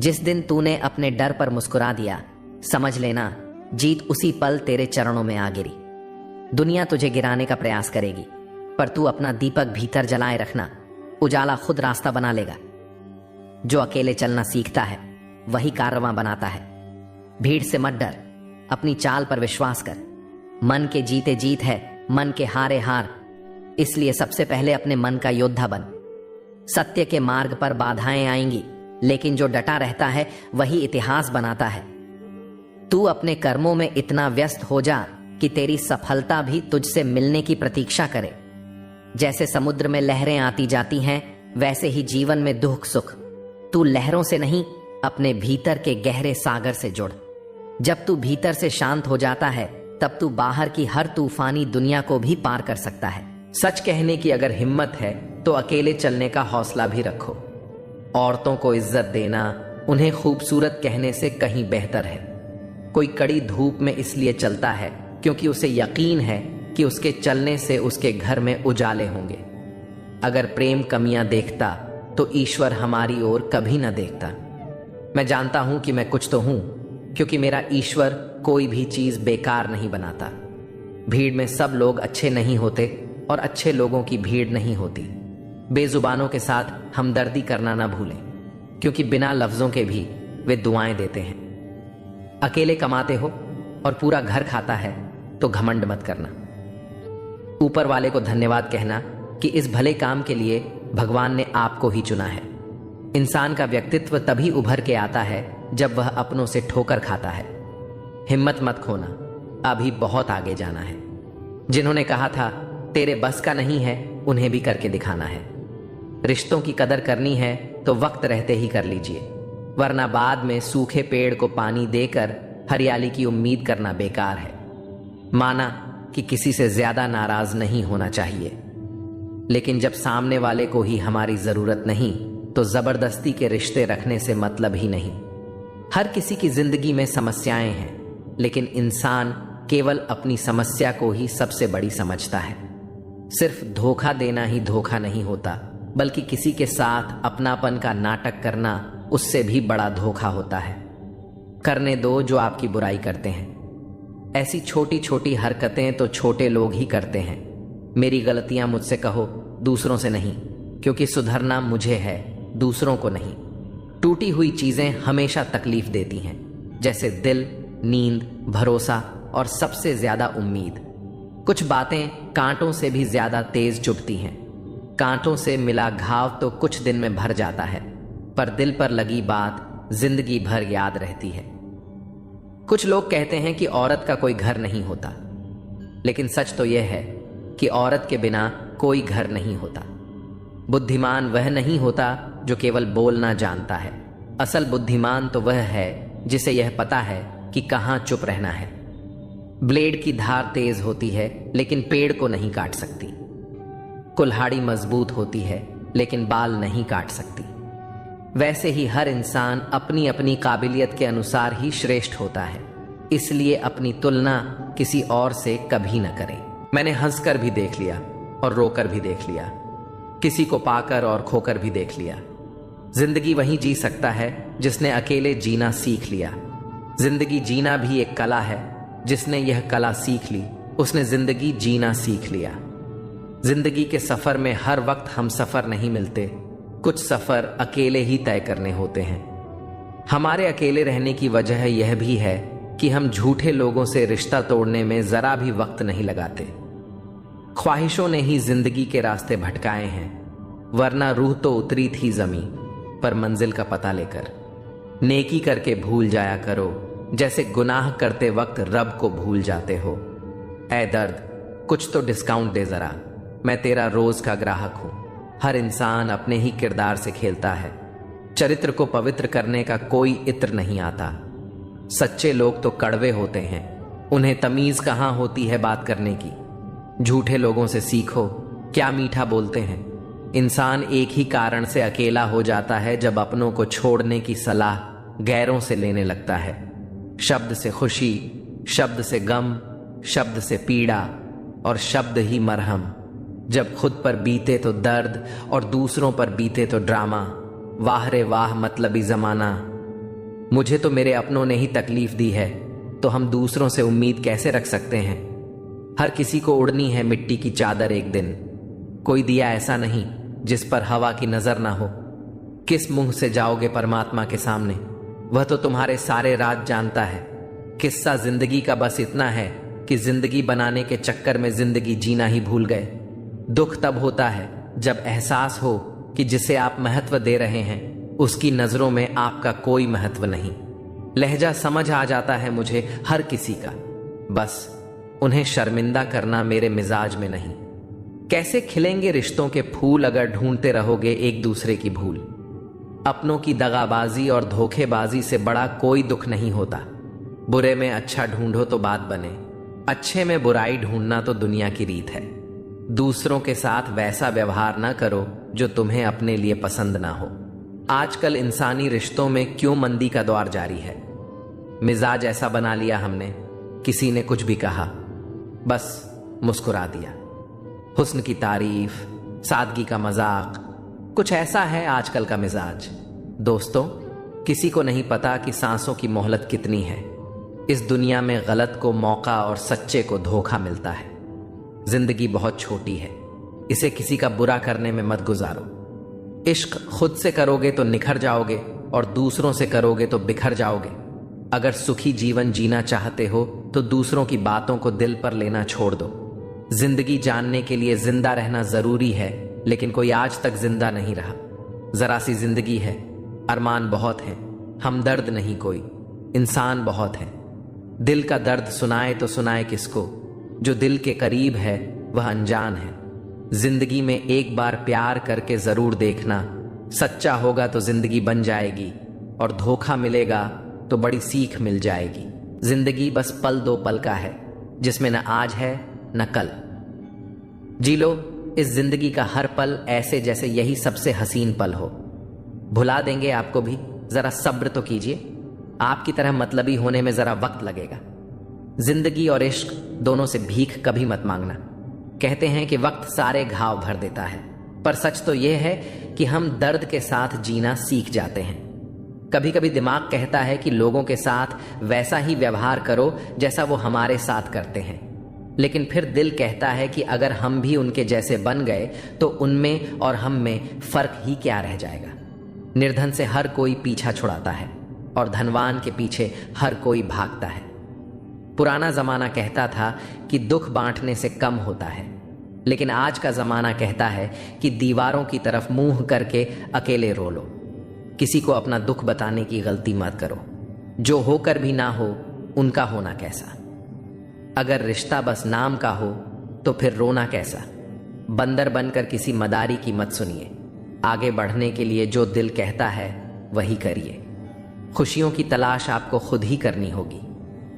जिस दिन तूने अपने डर पर मुस्कुरा दिया, समझ लेना जीत उसी पल तेरे चरणों में आ गिरी। दुनिया तुझे गिराने का प्रयास करेगी, पर तू अपना दीपक भीतर जलाए रखना, उजाला खुद रास्ता बना लेगा। जो अकेले चलना सीखता है वही कारवां बनाता है। भीड़ से मत डर, अपनी चाल पर विश्वास कर। मन के जीते जीत है, मन के हारे हार। इसलिए सबसे पहले अपने मन का योद्धा बन। सत्य के मार्ग पर बाधाएं आएंगी, लेकिन जो डटा रहता है वही इतिहास बनाता है। तू अपने कर्मों में इतना व्यस्त हो जा कि तेरी सफलता भी तुझसे मिलने की प्रतीक्षा करे। जैसे समुद्र में लहरें आती जाती हैं, वैसे ही जीवन में दुख सुख। तू लहरों से नहीं, अपने भीतर के गहरे सागर से जुड़। जब तू भीतर से शांत हो जाता है तब तू बाहर की हर तूफानी दुनिया को भी पार कर सकता है। सच कहने की अगर हिम्मत है तो अकेले चलने का हौसला भी रखो। औरतों को इज्जत देना उन्हें खूबसूरत कहने से कहीं बेहतर है। कोई कड़ी धूप में इसलिए चलता है क्योंकि उसे यकीन है कि उसके चलने से उसके घर में उजाले होंगे। अगर प्रेम कमियां देखता तो ईश्वर हमारी ओर कभी न देखता। मैं जानता हूं कि मैं कुछ तो हूं, क्योंकि मेरा ईश्वर कोई भी चीज बेकार नहीं बनाता। भीड़ में सब लोग अच्छे नहीं होते और अच्छे लोगों की भीड़ नहीं होती। बेजुबानों के साथ हमदर्दी करना ना भूलें, क्योंकि बिना लफ्जों के भी वे दुआएं देते हैं। अकेले कमाते हो और पूरा घर खाता है तो घमंड मत करना। ऊपर वाले को धन्यवाद कहना कि इस भले काम के लिए भगवान ने आपको ही चुना है। इंसान का व्यक्तित्व तभी उभर के आता है जब वह अपनों से ठोकर खाता है। हिम्मत मत खोना, अभी बहुत आगे जाना है। जिन्होंने कहा था तेरे बस का नहीं है, उन्हें भी करके दिखाना है। रिश्तों की कदर करनी है तो वक्त रहते ही कर लीजिए, वरना बाद में सूखे पेड़ को पानी देकर हरियाली की उम्मीद करना बेकार है। माना कि किसी से ज्यादा नाराज नहीं होना चाहिए, लेकिन जब सामने वाले को ही हमारी जरूरत नहीं तो जबरदस्ती के रिश्ते रखने से मतलब ही नहीं। हर किसी की जिंदगी में समस्याएं हैं, लेकिन इंसान केवल अपनी समस्या को ही सबसे बड़ी समझता है। सिर्फ धोखा देना ही धोखा नहीं होता, बल्कि किसी के साथ अपनापन का नाटक करना उससे भी बड़ा धोखा होता है। करने दो जो आपकी बुराई करते हैं। ऐसी छोटी छोटी हरकतें तो छोटे लोग ही करते हैं। मेरी गलतियां मुझसे कहो, दूसरों से नहीं, क्योंकि सुधरना मुझे है, दूसरों को नहीं। टूटी हुई चीजें हमेशा तकलीफ देती हैं, जैसे दिल, नींद, भरोसा और सबसे ज्यादा उम्मीद। कुछ बातें कांटों से भी ज्यादा तेज चुभती हैं। कांटों से मिला घाव तो कुछ दिन में भर जाता है, पर दिल पर लगी बात जिंदगी भर याद रहती है। कुछ लोग कहते हैं कि औरत का कोई घर नहीं होता, लेकिन सच तो यह है कि औरत के बिना कोई घर नहीं होता। बुद्धिमान वह नहीं होता जो केवल बोलना जानता है। असल बुद्धिमान तो वह है जिसे यह पता है कि कहां चुप रहना है। ब्लेड की धार तेज होती है, लेकिन पेड़ को नहीं काट सकती। कुल्हाड़ी मजबूत होती है, लेकिन बाल नहीं काट सकती। वैसे ही हर इंसान अपनी अपनी काबिलियत के अनुसार ही श्रेष्ठ होता है, इसलिए अपनी तुलना किसी और से कभी न करें। मैंने हंसकर भी देख लिया और रोकर भी देख लिया, किसी को पाकर और खोकर भी देख लिया। जिंदगी वही जी सकता है जिसने अकेले जीना सीख लिया। जिंदगी जीना भी एक कला है, जिसने यह कला सीख ली उसने जिंदगी जीना सीख लिया। जिंदगी के सफर में हर वक्त हम सफर नहीं मिलते, कुछ सफर अकेले ही तय करने होते हैं। हमारे अकेले रहने की वजह यह भी है कि हम झूठे लोगों से रिश्ता तोड़ने में जरा भी वक्त नहीं लगाते। ख्वाहिशों ने ही जिंदगी के रास्ते भटकाए हैं, वरना रूह तो उतरी थी जमीन पर मंजिल का पता लेकर। नेकी करके भूल जाया करो, जैसे गुनाह करते वक्त रब को भूल जाते हो। ऐ दर्द, कुछ तो डिस्काउंट दे जरा, मैं तेरा रोज का ग्राहक हूं। हर इंसान अपने ही किरदार से खेलता है। चरित्र को पवित्र करने का कोई इत्र नहीं आता। सच्चे लोग तो कड़वे होते हैं, उन्हें तमीज कहां होती है बात करने की। झूठे लोगों से सीखो, क्या मीठा बोलते हैं। इंसान एक ही कारण से अकेला हो जाता है, जब अपनों को छोड़ने की सलाह गैरों से लेने लगता है। शब्द से खुशी, शब्द से गम, शब्द से पीड़ा और शब्द ही मरहम। जब खुद पर बीते तो दर्द और दूसरों पर बीते तो ड्रामा। वाह रे वाह मतलबी जमाना। मुझे तो मेरे अपनों ने ही तकलीफ दी है, तो हम दूसरों से उम्मीद कैसे रख सकते हैं। हर किसी को उड़नी है मिट्टी की चादर एक दिन। कोई दिया ऐसा नहीं जिस पर हवा की नजर ना हो। किस मुंह से जाओगे परमात्मा के सामने, वह तो तुम्हारे सारे राज जानता है। किस्सा जिंदगी का बस इतना है कि जिंदगी बनाने के चक्कर में जिंदगी जीना ही भूल गए। दुख तब होता है जब एहसास हो कि जिसे आप महत्व दे रहे हैं उसकी नजरों में आपका कोई महत्व नहीं। लहजा समझ आ जाता है मुझे हर किसी का, बस उन्हें शर्मिंदा करना मेरे मिजाज में नहीं। कैसे खिलेंगे रिश्तों के फूल अगर ढूंढते रहोगे एक दूसरे की भूल। अपनों की दगाबाजी और धोखेबाजी से बड़ा कोई दुख नहीं होता। बुरे में अच्छा ढूंढो तो बात बने, अच्छे में बुराई ढूंढना तो दुनिया की रीत है। दूसरों के साथ वैसा व्यवहार ना करो जो तुम्हें अपने लिए पसंद ना हो। आजकल इंसानी रिश्तों में क्यों मंदी का दौर जारी है। मिजाज ऐसा बना लिया हमने, किसी ने कुछ भी कहा बस मुस्कुरा दिया। हुस्न की तारीफ, सादगी का मजाक, कुछ ऐसा है आजकल का मिजाज। दोस्तों, किसी को नहीं पता कि सांसों की मोहलत कितनी है। इस दुनिया में गलत को मौका और सच्चे को धोखा मिलता है। जिंदगी बहुत छोटी है, इसे किसी का बुरा करने में मत गुजारो। इश्क खुद से करोगे तो निखर जाओगे और दूसरों से करोगे तो बिखर जाओगे। अगर सुखी जीवन जीना चाहते हो तो दूसरों की बातों को दिल पर लेना छोड़ दो। जिंदगी जानने के लिए जिंदा रहना जरूरी है, लेकिन कोई आज तक जिंदा नहीं रहा। जरा सी जिंदगी है, अरमान बहुत है, हमदर्द नहीं कोई, इंसान बहुत है। दिल का दर्द सुनाए तो सुनाए किसको, जो दिल के करीब है वह अनजान है। जिंदगी में एक बार प्यार करके जरूर देखना, सच्चा होगा तो जिंदगी बन जाएगी और धोखा मिलेगा तो बड़ी सीख मिल जाएगी। जिंदगी बस पल दो पल का है, जिसमें न आज है न कल। जी लो इस जिंदगी का हर पल ऐसे जैसे यही सबसे हसीन पल हो। भुला देंगे आपको भी, जरा सब्र तो कीजिए। आपकी तरह मतलबी होने में जरा वक्त लगेगा। जिंदगी और इश्क दोनों से भीख कभी मत मांगना। कहते हैं कि वक्त सारे घाव भर देता है, पर सच तो यह है कि हम दर्द के साथ जीना सीख जाते हैं। कभी कभी दिमाग कहता है कि लोगों के साथ वैसा ही व्यवहार करो जैसा वो हमारे साथ करते हैं, लेकिन फिर दिल कहता है कि अगर हम भी उनके जैसे बन गए तो उनमें और हम में फर्क ही क्या रह जाएगा। निर्धन से हर कोई पीछा छुड़ाता है और धनवान के पीछे हर कोई भागता है। पुराना जमाना कहता था कि दुख बांटने से कम होता है, लेकिन आज का जमाना कहता है कि दीवारों की तरफ मुंह करके अकेले रो लो। किसी को अपना दुख बताने की गलती मत करो, जो होकर भी ना हो उनका होना कैसा। अगर रिश्ता बस नाम का हो तो फिर रोना कैसा। बंदर बनकर किसी मदारी की मत सुनिए। आगे बढ़ने के लिए जो दिल कहता है वही करिए। खुशियों की तलाश आपको खुद ही करनी होगी,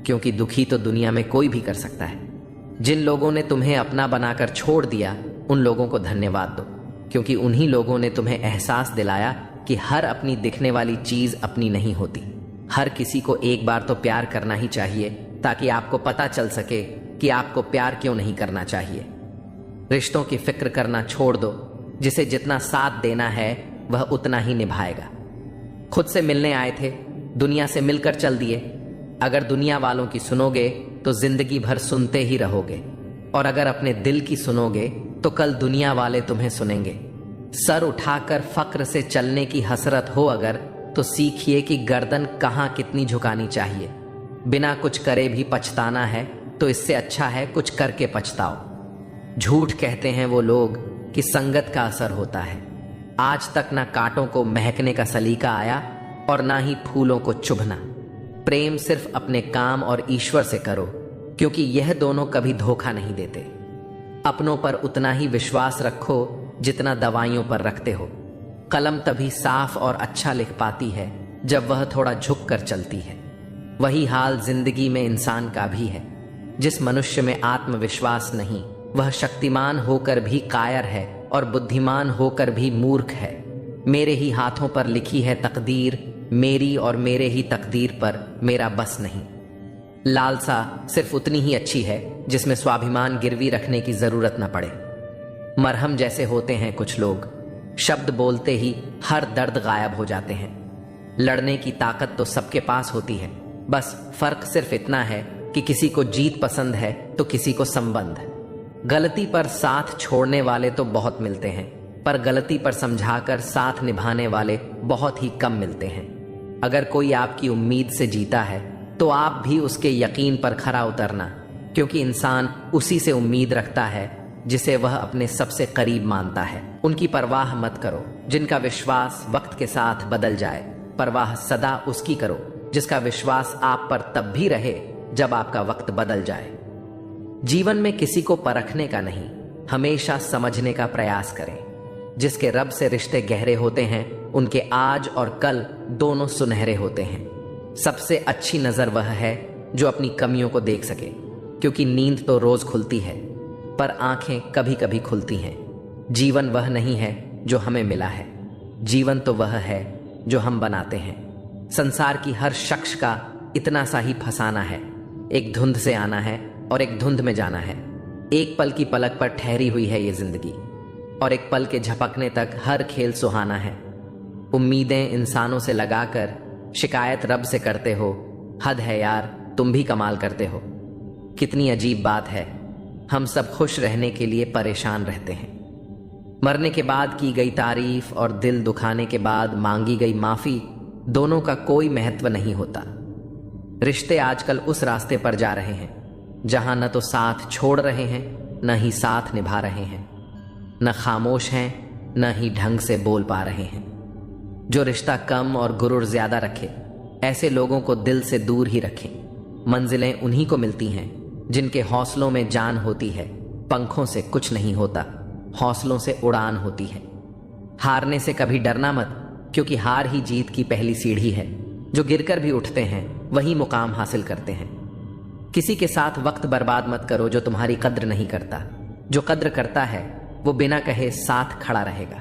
क्योंकि दुखी तो दुनिया में कोई भी कर सकता है। जिन लोगों ने तुम्हें अपना बनाकर छोड़ दिया उन लोगों को धन्यवाद दो, क्योंकि उन्हीं लोगों ने तुम्हें एहसास दिलाया कि हर अपनी दिखने वाली चीज अपनी नहीं होती। हर किसी को एक बार तो प्यार करना ही चाहिए, ताकि आपको पता चल सके कि आपको प्यार क्यों नहीं करना चाहिए। रिश्तों की फिक्र करना छोड़ दो। जिसे जितना साथ देना है वह उतना ही निभाएगा। खुद से मिलने आए थे, दुनिया से मिलकर चल दिए। अगर दुनिया वालों की सुनोगे तो जिंदगी भर सुनते ही रहोगे, और अगर अपने दिल की सुनोगे तो कल दुनिया वाले तुम्हें सुनेंगे। सर उठाकर फक्र से चलने की हसरत हो अगर, तो सीखिए कि गर्दन कहाँ कितनी झुकानी चाहिए। बिना कुछ करे भी पछताना है तो इससे अच्छा है कुछ करके पछताओ। झूठ कहते हैं वो लोग कि संगत का असर होता है। आज तक ना कांटों को महकने का सलीका आया और ना ही फूलों को चुभना। प्रेम सिर्फ अपने काम और ईश्वर से करो, क्योंकि यह दोनों कभी धोखा नहीं देते। अपनों पर उतना ही विश्वास रखो जितना दवाइयों पर रखते हो। कलम तभी साफ और अच्छा लिख पाती है जब वह थोड़ा झुक कर चलती है। वही हाल जिंदगी में इंसान का भी है। जिस मनुष्य में आत्मविश्वास नहीं वह शक्तिमान होकर भी कायर है और बुद्धिमान होकर भी मूर्ख है। मेरे ही हाथों पर लिखी है तकदीर, मेरी और मेरे ही तकदीर पर मेरा बस नहीं। लालसा सिर्फ उतनी ही अच्छी है जिसमें स्वाभिमान गिरवी रखने की जरूरत न पड़े। मरहम जैसे होते हैं कुछ लोग, शब्द बोलते ही हर दर्द गायब हो जाते हैं। लड़ने की ताकत तो सबके पास होती है, बस फर्क सिर्फ इतना है कि किसी को जीत पसंद है तो किसी को संबंध। गलती पर साथ छोड़ने वाले तो बहुत मिलते हैं, पर गलती पर समझाकर साथ निभाने वाले बहुत ही कम मिलते हैं। अगर कोई आपकी उम्मीद से जीता है तो आप भी उसके यकीन पर खरा उतरना, क्योंकि इंसान उसी से उम्मीद रखता है जिसे वह अपने सबसे करीब मानता है। उनकी परवाह मत करो जिनका विश्वास वक्त के साथ बदल जाए। परवाह सदा उसकी करो जिसका विश्वास आप पर तब भी रहे जब आपका वक्त बदल जाए। जीवन में किसी को परखने का नहीं, हमेशा समझने का प्रयास करें। जिसके रब से रिश्ते गहरे होते हैं उनके आज और कल दोनों सुनहरे होते हैं। सबसे अच्छी नजर वह है जो अपनी कमियों को देख सके, क्योंकि नींद तो रोज खुलती है पर आंखें कभी कभी खुलती हैं। जीवन वह नहीं है जो हमें मिला है, जीवन तो वह है जो हम बनाते हैं। संसार की हर शख्स का इतना सा ही फसाना है, एक धुंध से आना है और एक धुंध में जाना है। एक पल की पलक पर ठहरी हुई है ये जिंदगी, और एक पल के झपकने तक हर खेल सुहाना है। उम्मीदें इंसानों से लगाकर शिकायत रब से करते हो। हद है यार, तुम भी कमाल करते हो। कितनी अजीब बात है, हम सब खुश रहने के लिए परेशान रहते हैं। मरने के बाद की गई तारीफ और दिल दुखाने के बाद मांगी गई माफी, दोनों का कोई महत्व नहीं होता। रिश्ते आजकल उस रास्ते पर जा रहे हैं जहां न तो साथ छोड़ रहे हैं न ही साथ निभा रहे हैं, न खामोश हैं न ही ढंग से बोल पा रहे हैं। जो रिश्ता कम और गुरूर ज्यादा रखे, ऐसे लोगों को दिल से दूर ही रखें। मंजिलें उन्हीं को मिलती हैं जिनके हौसलों में जान होती है। पंखों से कुछ नहीं होता, हौसलों से उड़ान होती है। हारने से कभी डरना मत, क्योंकि हार ही जीत की पहली सीढ़ी है। जो गिरकर भी उठते हैं वही मुकाम हासिल करते हैं। किसी के साथ वक्त बर्बाद मत करो जो तुम्हारी कद्र नहीं करता। जो कद्र करता है वो बिना कहे साथ खड़ा रहेगा।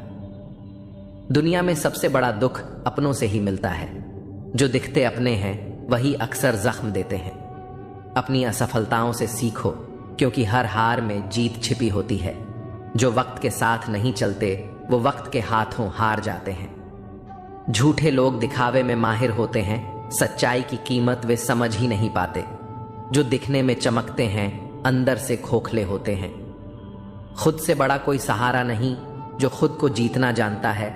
दुनिया में सबसे बड़ा दुख अपनों से ही मिलता है। जो दिखते अपने हैं वही अक्सर जख्म देते हैं। अपनी असफलताओं से सीखो, क्योंकि हर हार में जीत छिपी होती है। जो वक्त के साथ नहीं चलते वो वक्त के हाथों हार जाते हैं। झूठे लोग दिखावे में माहिर होते हैं, सच्चाई की कीमत वे समझ ही नहीं पाते। जो दिखने में चमकते हैं अंदर से खोखले होते हैं। खुद से बड़ा कोई सहारा नहीं जो खुद को जीतना जानता है।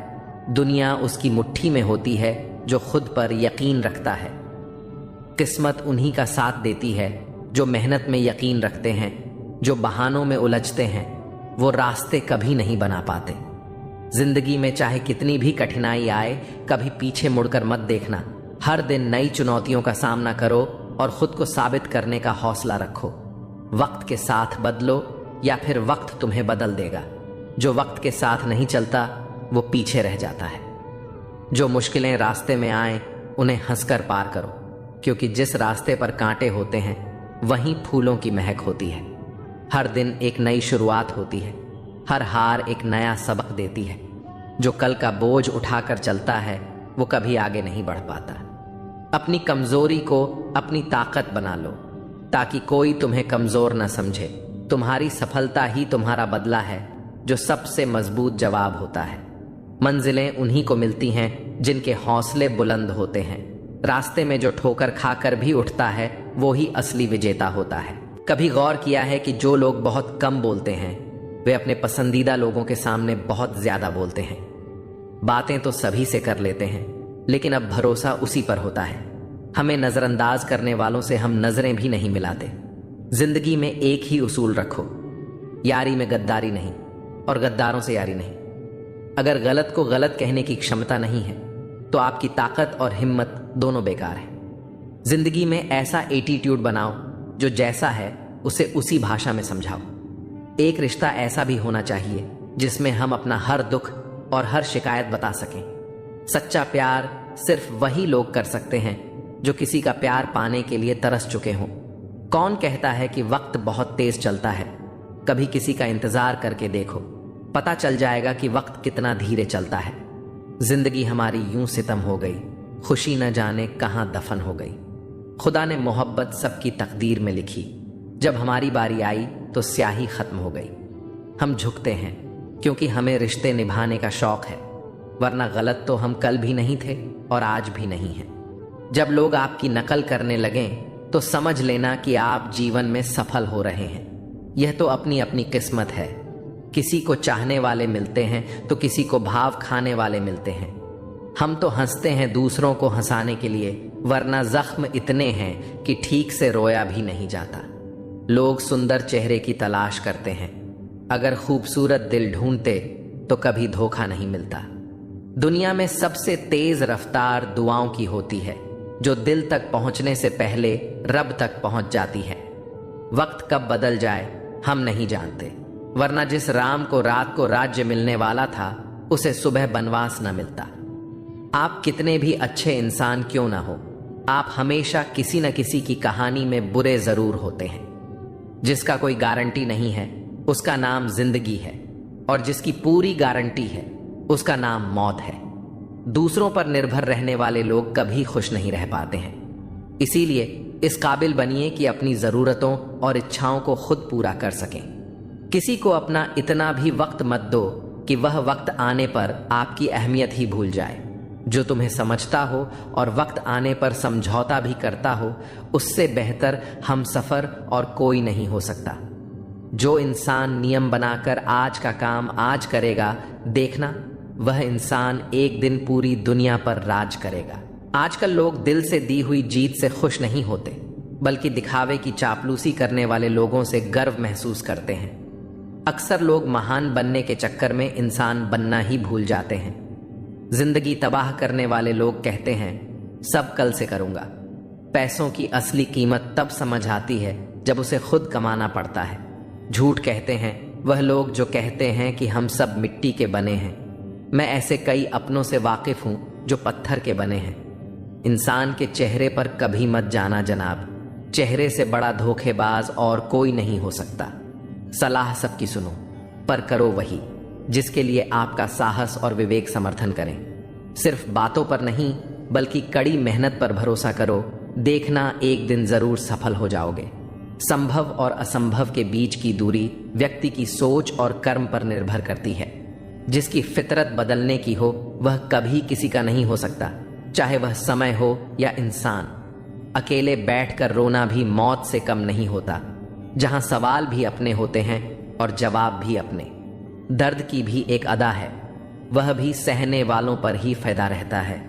दुनिया उसकी मुट्ठी में होती है जो खुद पर यकीन रखता है। किस्मत उन्हीं का साथ देती है जो मेहनत में यकीन रखते हैं। जो बहानों में उलझते हैं वो रास्ते कभी नहीं बना पाते। जिंदगी में चाहे कितनी भी कठिनाई आए, कभी पीछे मुड़कर मत देखना। हर दिन नई चुनौतियों का सामना करो और खुद को साबित करने का हौसला रखो। वक्त के साथ बदलो या फिर वक्त तुम्हें बदल देगा। जो वक्त के साथ नहीं चलता वो पीछे रह जाता है। जो मुश्किलें रास्ते में आए उन्हें हंसकर पार करो, क्योंकि जिस रास्ते पर कांटे होते हैं वहीं फूलों की महक होती है। हर दिन एक नई शुरुआत होती है। हर हार एक नया सबक देती है। जो कल का बोझ उठाकर चलता है वो कभी आगे नहीं बढ़ पाता। अपनी कमजोरी को अपनी ताकत बना लो ताकि कोई तुम्हें कमजोर न समझे। तुम्हारी सफलता ही तुम्हारा बदला है जो सबसे मजबूत जवाब होता है। मंजिलें उन्हीं को मिलती हैं जिनके हौसले बुलंद होते हैं। रास्ते में जो ठोकर खाकर भी उठता है वो ही असली विजेता होता है। कभी गौर किया है कि जो लोग बहुत कम बोलते हैं वे अपने पसंदीदा लोगों के सामने बहुत ज्यादा बोलते हैं। बातें तो सभी से कर लेते हैं, लेकिन अब भरोसा उसी पर होता है। हमें नजरअंदाज करने वालों से हम नजरें भी नहीं मिलाते। जिंदगी में एक ही उसूल रखो, यारी में गद्दारी नहीं और गद्दारों से यारी नहीं। अगर गलत को गलत कहने की क्षमता नहीं है तो आपकी ताकत और हिम्मत दोनों बेकार है। जिंदगी में ऐसा एटीट्यूड बनाओ जो जैसा है उसे उसी भाषा में समझाओ। एक रिश्ता ऐसा भी होना चाहिए जिसमें हम अपना हर दुख और हर शिकायत बता सकें। सच्चा प्यार सिर्फ वही लोग कर सकते हैं जो किसी का प्यार पाने के लिए तरस चुके हों। कौन कहता है कि वक्त बहुत तेज चलता है? कभी किसी का इंतजार करके देखो, पता चल जाएगा कि वक्त कितना धीरे चलता है। जिंदगी हमारी यूं सितम हो गई, खुशी न जाने कहां दफन हो गई। खुदा ने मोहब्बत सबकी तकदीर में लिखी, जब हमारी बारी आई तो स्याही खत्म हो गई। हम झुकते हैं क्योंकि हमें रिश्ते निभाने का शौक है, वरना गलत तो हम कल भी नहीं थे और आज भी नहीं हैं। जब लोग आपकी नकल करने लगें तो समझ लेना कि आप जीवन में सफल हो रहे हैं। यह तो अपनी अपनी किस्मत है। किसी को चाहने वाले मिलते हैं तो किसी को भाव खाने वाले मिलते हैं। हम तो हंसते हैं दूसरों को हंसाने के लिए, वरना जख्म इतने हैं कि ठीक से रोया भी नहीं जाता। लोग सुंदर चेहरे की तलाश करते हैं, अगर खूबसूरत दिल ढूंढते तो कभी धोखा नहीं मिलता। दुनिया में सबसे तेज रफ्तार दुआओं की होती है, जो दिल तक पहुंचने से पहले रब तक पहुंच जाती है। वक्त कब बदल जाए हम नहीं जानते, वरना जिस राम को रात को राज्य मिलने वाला था उसे सुबह बनवास न मिलता। आप कितने भी अच्छे इंसान क्यों ना हो, आप हमेशा किसी न किसी की कहानी में बुरे जरूर होते हैं। जिसका कोई गारंटी नहीं है उसका नाम जिंदगी है, और जिसकी पूरी गारंटी है उसका नाम मौत है। दूसरों पर निर्भर रहने वाले लोग कभी खुश नहीं रह पाते हैं। इसीलिए इस काबिल बनिए कि अपनी जरूरतों और इच्छाओं को खुद पूरा कर सकें। किसी को अपना इतना भी वक्त मत दो कि वह वक्त आने पर आपकी अहमियत ही भूल जाए। जो तुम्हें समझता हो और वक्त आने पर समझौता भी करता हो, उससे बेहतर हम सफर और कोई नहीं हो सकता। जो इंसान नियम बनाकर आज का काम आज करेगा, देखना वह इंसान एक दिन पूरी दुनिया पर राज करेगा। आजकल लोग दिल से दी हुई जीत से खुश नहीं होते, बल्कि दिखावे की चापलूसी करने वाले लोगों से गर्व महसूस करते हैं। अक्सर लोग महान बनने के चक्कर में इंसान बनना ही भूल जाते हैं। जिंदगी तबाह करने वाले लोग कहते हैं सब कल से करूंगा। पैसों की असली कीमत तब समझ आती है जब उसे खुद कमाना पड़ता है। झूठ कहते हैं वह लोग जो कहते हैं कि हम सब मिट्टी के बने हैं। मैं ऐसे कई अपनों से वाकिफ हूं जो पत्थर के बने हैं। इंसान के चेहरे पर कभी मत जाना जनाब, चेहरे से बड़ा धोखेबाज और कोई नहीं हो सकता। सलाह सबकी सुनो, पर करो वही जिसके लिए आपका साहस और विवेक समर्थन करें। सिर्फ बातों पर नहीं बल्कि कड़ी मेहनत पर भरोसा करो, देखना एक दिन जरूर सफल हो जाओगे। संभव और असंभव के बीच की दूरी व्यक्ति की सोच और कर्म पर निर्भर करती है। जिसकी फितरत बदलने की हो वह कभी किसी का नहीं हो सकता, चाहे वह समय हो या इंसान। अकेले बैठकर रोना भी मौत से कम नहीं होता, जहां सवाल भी अपने होते हैं और जवाब भी अपने। दर्द की भी एक अदा है, वह भी सहने वालों पर ही फायदा रहता है।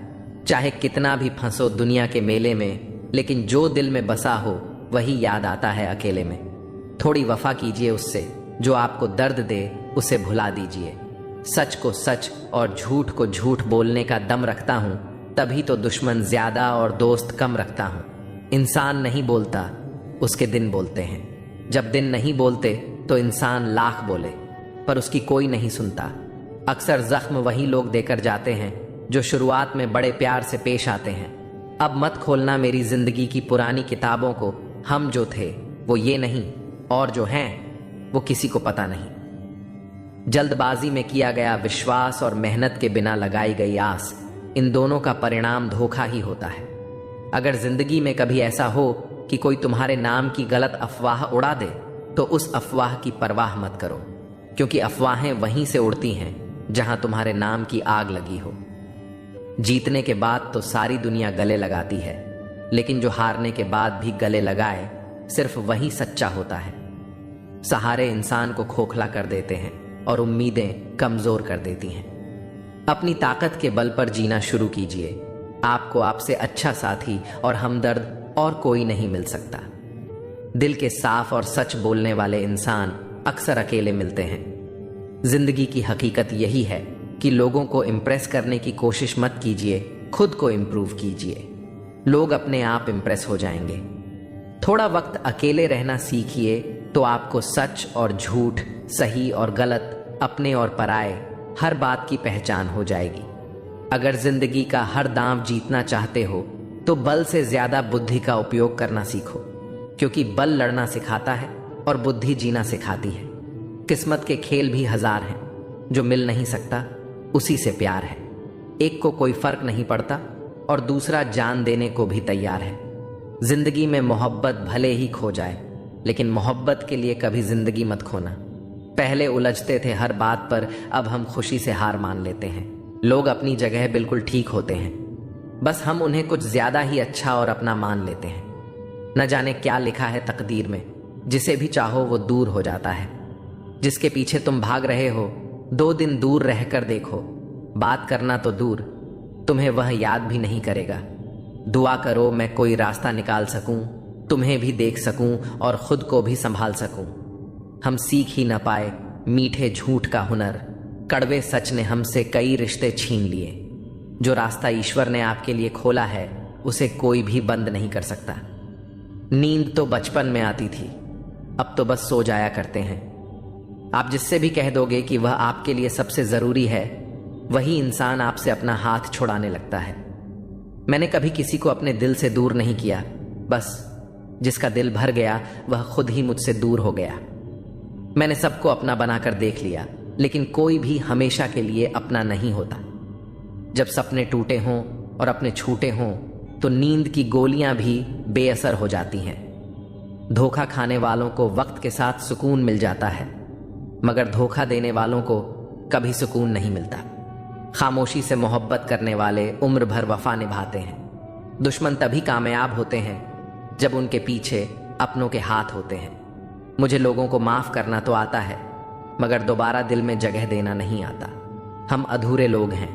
चाहे कितना भी फंसो दुनिया के मेले में, लेकिन जो दिल में बसा हो वही याद आता है अकेले में। थोड़ी वफा कीजिए उससे, जो आपको दर्द दे उसे भुला दीजिए। सच को सच और झूठ को झूठ बोलने का दम रखता हूं, तभी तो दुश्मन ज्यादा और दोस्त कम रखता हूं। इंसान नहीं बोलता, उसके दिन बोलते हैं। जब दिन नहीं बोलते तो इंसान लाख बोले, पर उसकी कोई नहीं सुनता। अक्सर जख्म वही लोग देकर जाते हैं जो शुरुआत में बड़े प्यार से पेश आते हैं। अब मत खोलना मेरी जिंदगी की पुरानी किताबों को, हम जो थे वो ये नहीं, और जो हैं वो किसी को पता नहीं। जल्दबाजी में किया गया विश्वास और मेहनत के बिना लगाई गई आस, इन दोनों का परिणाम धोखा ही होता है। अगर जिंदगी में कभी ऐसा हो कि कोई तुम्हारे नाम की गलत अफवाह उड़ा दे, तो उस अफवाह की परवाह मत करो, क्योंकि अफवाहें वहीं से उड़ती हैं जहां तुम्हारे नाम की आग लगी हो। जीतने के बाद तो सारी दुनिया गले लगाती है, लेकिन जो हारने के बाद भी गले लगाए, सिर्फ वही सच्चा होता है। सहारे इंसान को खोखला कर देते हैं और उम्मीदें कमजोर कर देती हैं। अपनी ताकत के बल पर जीना शुरू कीजिए। आपको आपसे अच्छा साथी और हमदर्द और कोई नहीं मिल सकता। दिल के साफ और सच बोलने वाले इंसान अक्सर अकेले मिलते हैं। जिंदगी की हकीकत यही है कि लोगों को इम्प्रेस करने की कोशिश मत कीजिए, खुद को इम्प्रूव कीजिए। लोग अपने आप इम्प्रेस हो जाएंगे। थोड़ा वक्त अकेले रहना सीखिए तो आपको सच और झूठ, सही और गलत, अपने और पराये, हर बात की पहचान हो जाएगी। अगर जिंदगी का हर दांव जीतना चाहते हो तो बल से ज्यादा बुद्धि का उपयोग करना सीखो, क्योंकि बल लड़ना सिखाता है और बुद्धि जीना सिखाती है। किस्मत के खेल भी हजार हैं, जो मिल नहीं सकता उसी से प्यार है। एक को कोई फर्क नहीं पड़ता और दूसरा जान देने को भी तैयार है। जिंदगी में मोहब्बत भले ही खो जाए, लेकिन मोहब्बत के लिए कभी जिंदगी मत खोना। पहले उलझते थे हर बात पर, अब हम खुशी से हार मान लेते हैं। लोग अपनी जगह बिल्कुल ठीक होते हैं, बस हम उन्हें कुछ ज्यादा ही अच्छा और अपना मान लेते हैं। न जाने क्या लिखा है तकदीर में, जिसे भी चाहो वो दूर हो जाता है। जिसके पीछे तुम भाग रहे हो, 2 दिन दूर रहकर देखो। बात करना तो दूर, तुम्हें वह याद भी नहीं करेगा। दुआ करो मैं कोई रास्ता निकाल सकूं, तुम्हें भी देख सकूं और खुद को भी संभाल सकूं। हम सीख ही न पाए मीठे झूठ का हुनर, कड़वे सच ने हमसे कई रिश्ते छीन लिए। जो रास्ता ईश्वर ने आपके लिए खोला है, उसे कोई भी बंद नहीं कर सकता। नींद तो बचपन में आती थी, अब तो बस सो जाया करते हैं। आप जिससे भी कह दोगे कि वह आपके लिए सबसे जरूरी है, वही इंसान आपसे अपना हाथ छुड़ाने लगता है। मैंने कभी किसी को अपने दिल से दूर नहीं किया, बस जिसका दिल भर गया वह खुद ही मुझसे दूर हो गया। मैंने सबको अपना बनाकर देख लिया, लेकिन कोई भी हमेशा के लिए अपना नहीं होता। जब सपने टूटे हों और अपने छूटे हों, तो नींद की गोलियां भी बेअसर हो जाती हैं। धोखा खाने वालों को वक्त के साथ सुकून मिल जाता है, मगर धोखा देने वालों को कभी सुकून नहीं मिलता। खामोशी से मोहब्बत करने वाले उम्र भर वफा निभाते हैं। दुश्मन तभी कामयाब होते हैं जब उनके पीछे अपनों के हाथ होते हैं। मुझे लोगों को माफ करना तो आता है, मगर दोबारा दिल में जगह देना नहीं आता। हम अधूरे लोग हैं,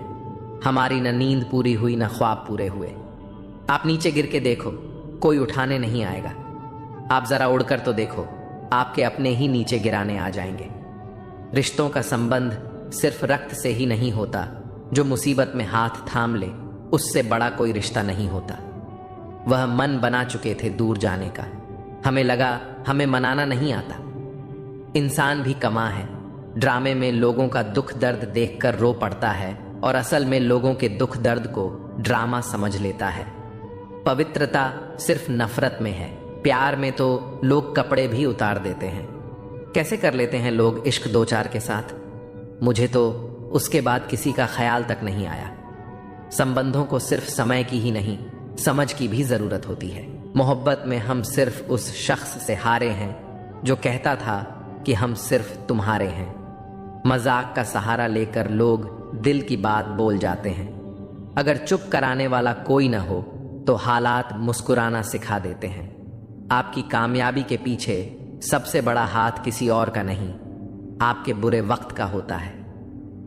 हमारी न नींद पूरी हुई न ख्वाब पूरे हुए। आप नीचे गिर के देखो, कोई उठाने नहीं आएगा। आप जरा उड़कर तो देखो, आपके अपने ही नीचे गिराने आ जाएंगे। रिश्तों का संबंध सिर्फ रक्त से ही नहीं होता, जो मुसीबत में हाथ थाम ले उससे बड़ा कोई रिश्ता नहीं होता। वह मन बना चुके थे दूर जाने का, हमें लगा हमें मनाना नहीं आता। इंसान भी कमा है, ड्रामे में लोगों का दुख दर्द देखकर रो पड़ता है और असल में लोगों के दुख दर्द को ड्रामा समझ लेता है। पवित्रता सिर्फ नफरत में है, प्यार में तो लोग कपड़े भी उतार देते हैं। कैसे कर लेते हैं लोग इश्क 2-4 के साथ, मुझे तो उसके बाद किसी का ख्याल तक नहीं आया। संबंधों को सिर्फ समय की ही नहीं, समझ की भी जरूरत होती है। मोहब्बत में हम सिर्फ उस शख्स से हारे हैं जो कहता था कि हम सिर्फ तुम्हारे हैं। मजाक का सहारा लेकर लोग दिल की बात बोल जाते हैं। अगर चुप कराने वाला कोई न हो तो हालात मुस्कुराना सिखा देते हैं। आपकी कामयाबी के पीछे सबसे बड़ा हाथ किसी और का नहीं, आपके बुरे वक्त का होता है।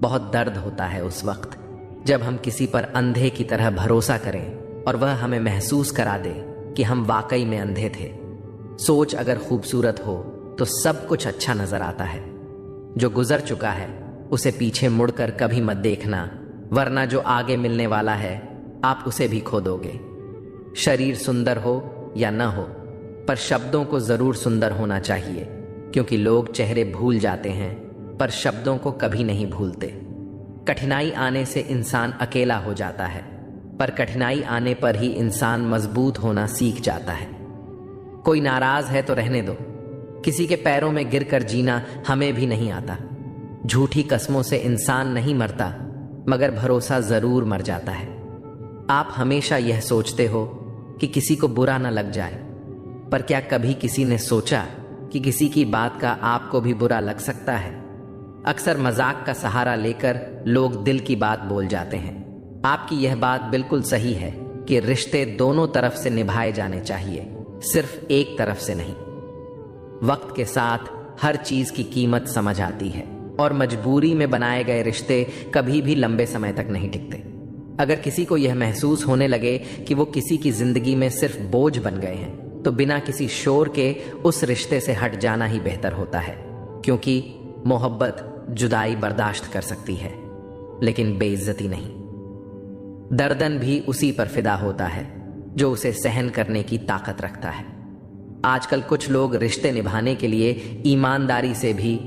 बहुत दर्द होता है उस वक्त जब हम किसी पर अंधे की तरह भरोसा करें और वह हमें महसूस करा दे कि हम वाकई में अंधे थे। सोच अगर खूबसूरत हो तो सब कुछ अच्छा नजर आता है। जो गुजर चुका है उसे पीछे मुड़कर कभी मत देखना, वरना जो आगे मिलने वाला है आप उसे भी खो दोगे। शरीर सुंदर हो या न हो, पर शब्दों को जरूर सुंदर होना चाहिए, क्योंकि लोग चेहरे भूल जाते हैं पर शब्दों को कभी नहीं भूलते। कठिनाई आने से इंसान अकेला हो जाता है, पर कठिनाई आने पर ही इंसान मजबूत होना सीख जाता है। कोई नाराज है तो रहने दो, किसी के पैरों में गिरकर जीना हमें भी नहीं आता। झूठी कस्मों से इंसान नहीं मरता, मगर भरोसा जरूर मर जाता है। आप हमेशा यह सोचते हो कि किसी को बुरा न लग जाए, पर क्या कभी किसी ने सोचा कि किसी की बात का आपको भी बुरा लग सकता है? अक्सर मजाक का सहारा लेकर लोग दिल की बात बोल जाते हैं। आपकी यह बात बिल्कुल सही है कि रिश्ते दोनों तरफ से निभाए जाने चाहिए, सिर्फ एक तरफ से नहीं। वक्त के साथ हर चीज की कीमत समझ आती है और मजबूरी में बनाए गए रिश्ते कभी भी लंबे समय तक नहीं टिकते। अगर किसी को यह महसूस होने लगे कि वो किसी की जिंदगी में सिर्फ बोझ बन गए हैं, तो बिना किसी शोर के उस रिश्ते से हट जाना ही बेहतर होता है, क्योंकि मोहब्बत जुदाई बर्दाश्त कर सकती है लेकिन बेइज्जती नहीं। दर्दन भी उसी पर फिदा होता है जो उसे सहन करने की ताकत रखता है। आजकल कुछ लोग रिश्ते निभाने के लिए ईमानदारी से भी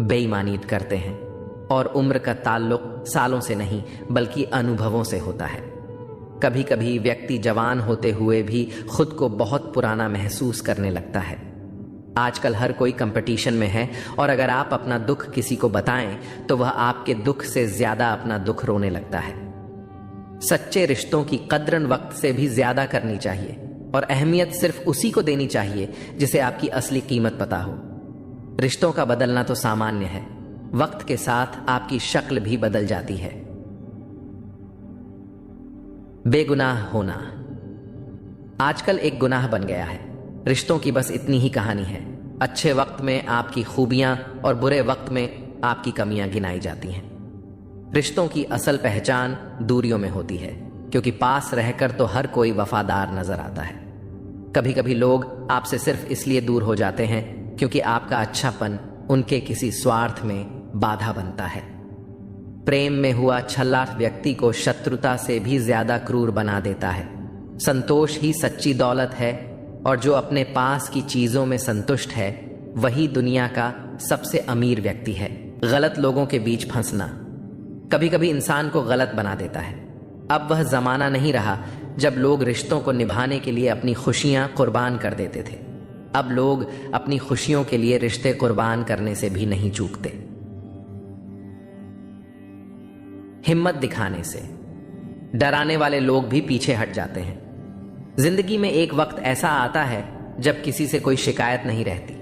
बेईमानी करते हैं, और उम्र का ताल्लुक सालों से नहीं बल्कि अनुभवों से होता है। कभी कभी व्यक्ति जवान होते हुए भी खुद को बहुत पुराना महसूस करने लगता है। आजकल हर कोई कंपटीशन में है, और अगर आप अपना दुख किसी को बताएं तो वह आपके दुख से ज्यादा अपना दुख रोने लगता है। सच्चे रिश्तों की कद्र वक्त से भी ज्यादा करनी चाहिए, और अहमियत सिर्फ उसी को देनी चाहिए जिसे आपकी असली कीमत पता हो। रिश्तों का बदलना तो सामान्य है, वक्त के साथ आपकी शक्ल भी बदल जाती है। बेगुनाह होना आजकल एक गुनाह बन गया है। रिश्तों की बस इतनी ही कहानी है। अच्छे वक्त में आपकी खूबियां और बुरे वक्त में आपकी कमियां गिनाई जाती हैं। रिश्तों की असल पहचान दूरियों में होती है, क्योंकि पास रहकर तो हर कोई वफादार नजर आता है। कभी कभी लोग आपसे सिर्फ इसलिए दूर हो जाते हैं क्योंकि आपका अच्छापन उनके किसी स्वार्थ में बाधा बनता है। प्रेम में हुआ छल्ला व्यक्ति को शत्रुता से भी ज्यादा क्रूर बना देता है। संतोष ही सच्ची दौलत है, और जो अपने पास की चीजों में संतुष्ट है वही दुनिया का सबसे अमीर व्यक्ति है। गलत लोगों के बीच फंसना कभी कभी इंसान को गलत बना देता है। अब वह जमाना नहीं रहा जब लोग रिश्तों को निभाने के लिए अपनी खुशियां कुर्बान कर देते थे। अब लोग अपनी खुशियों के लिए रिश्ते कुर्बान करने से भी नहीं चूकते। हिम्मत दिखाने से डराने वाले लोग भी पीछे हट जाते हैं। जिंदगी में एक वक्त ऐसा आता है जब किसी से कोई शिकायत नहीं रहती।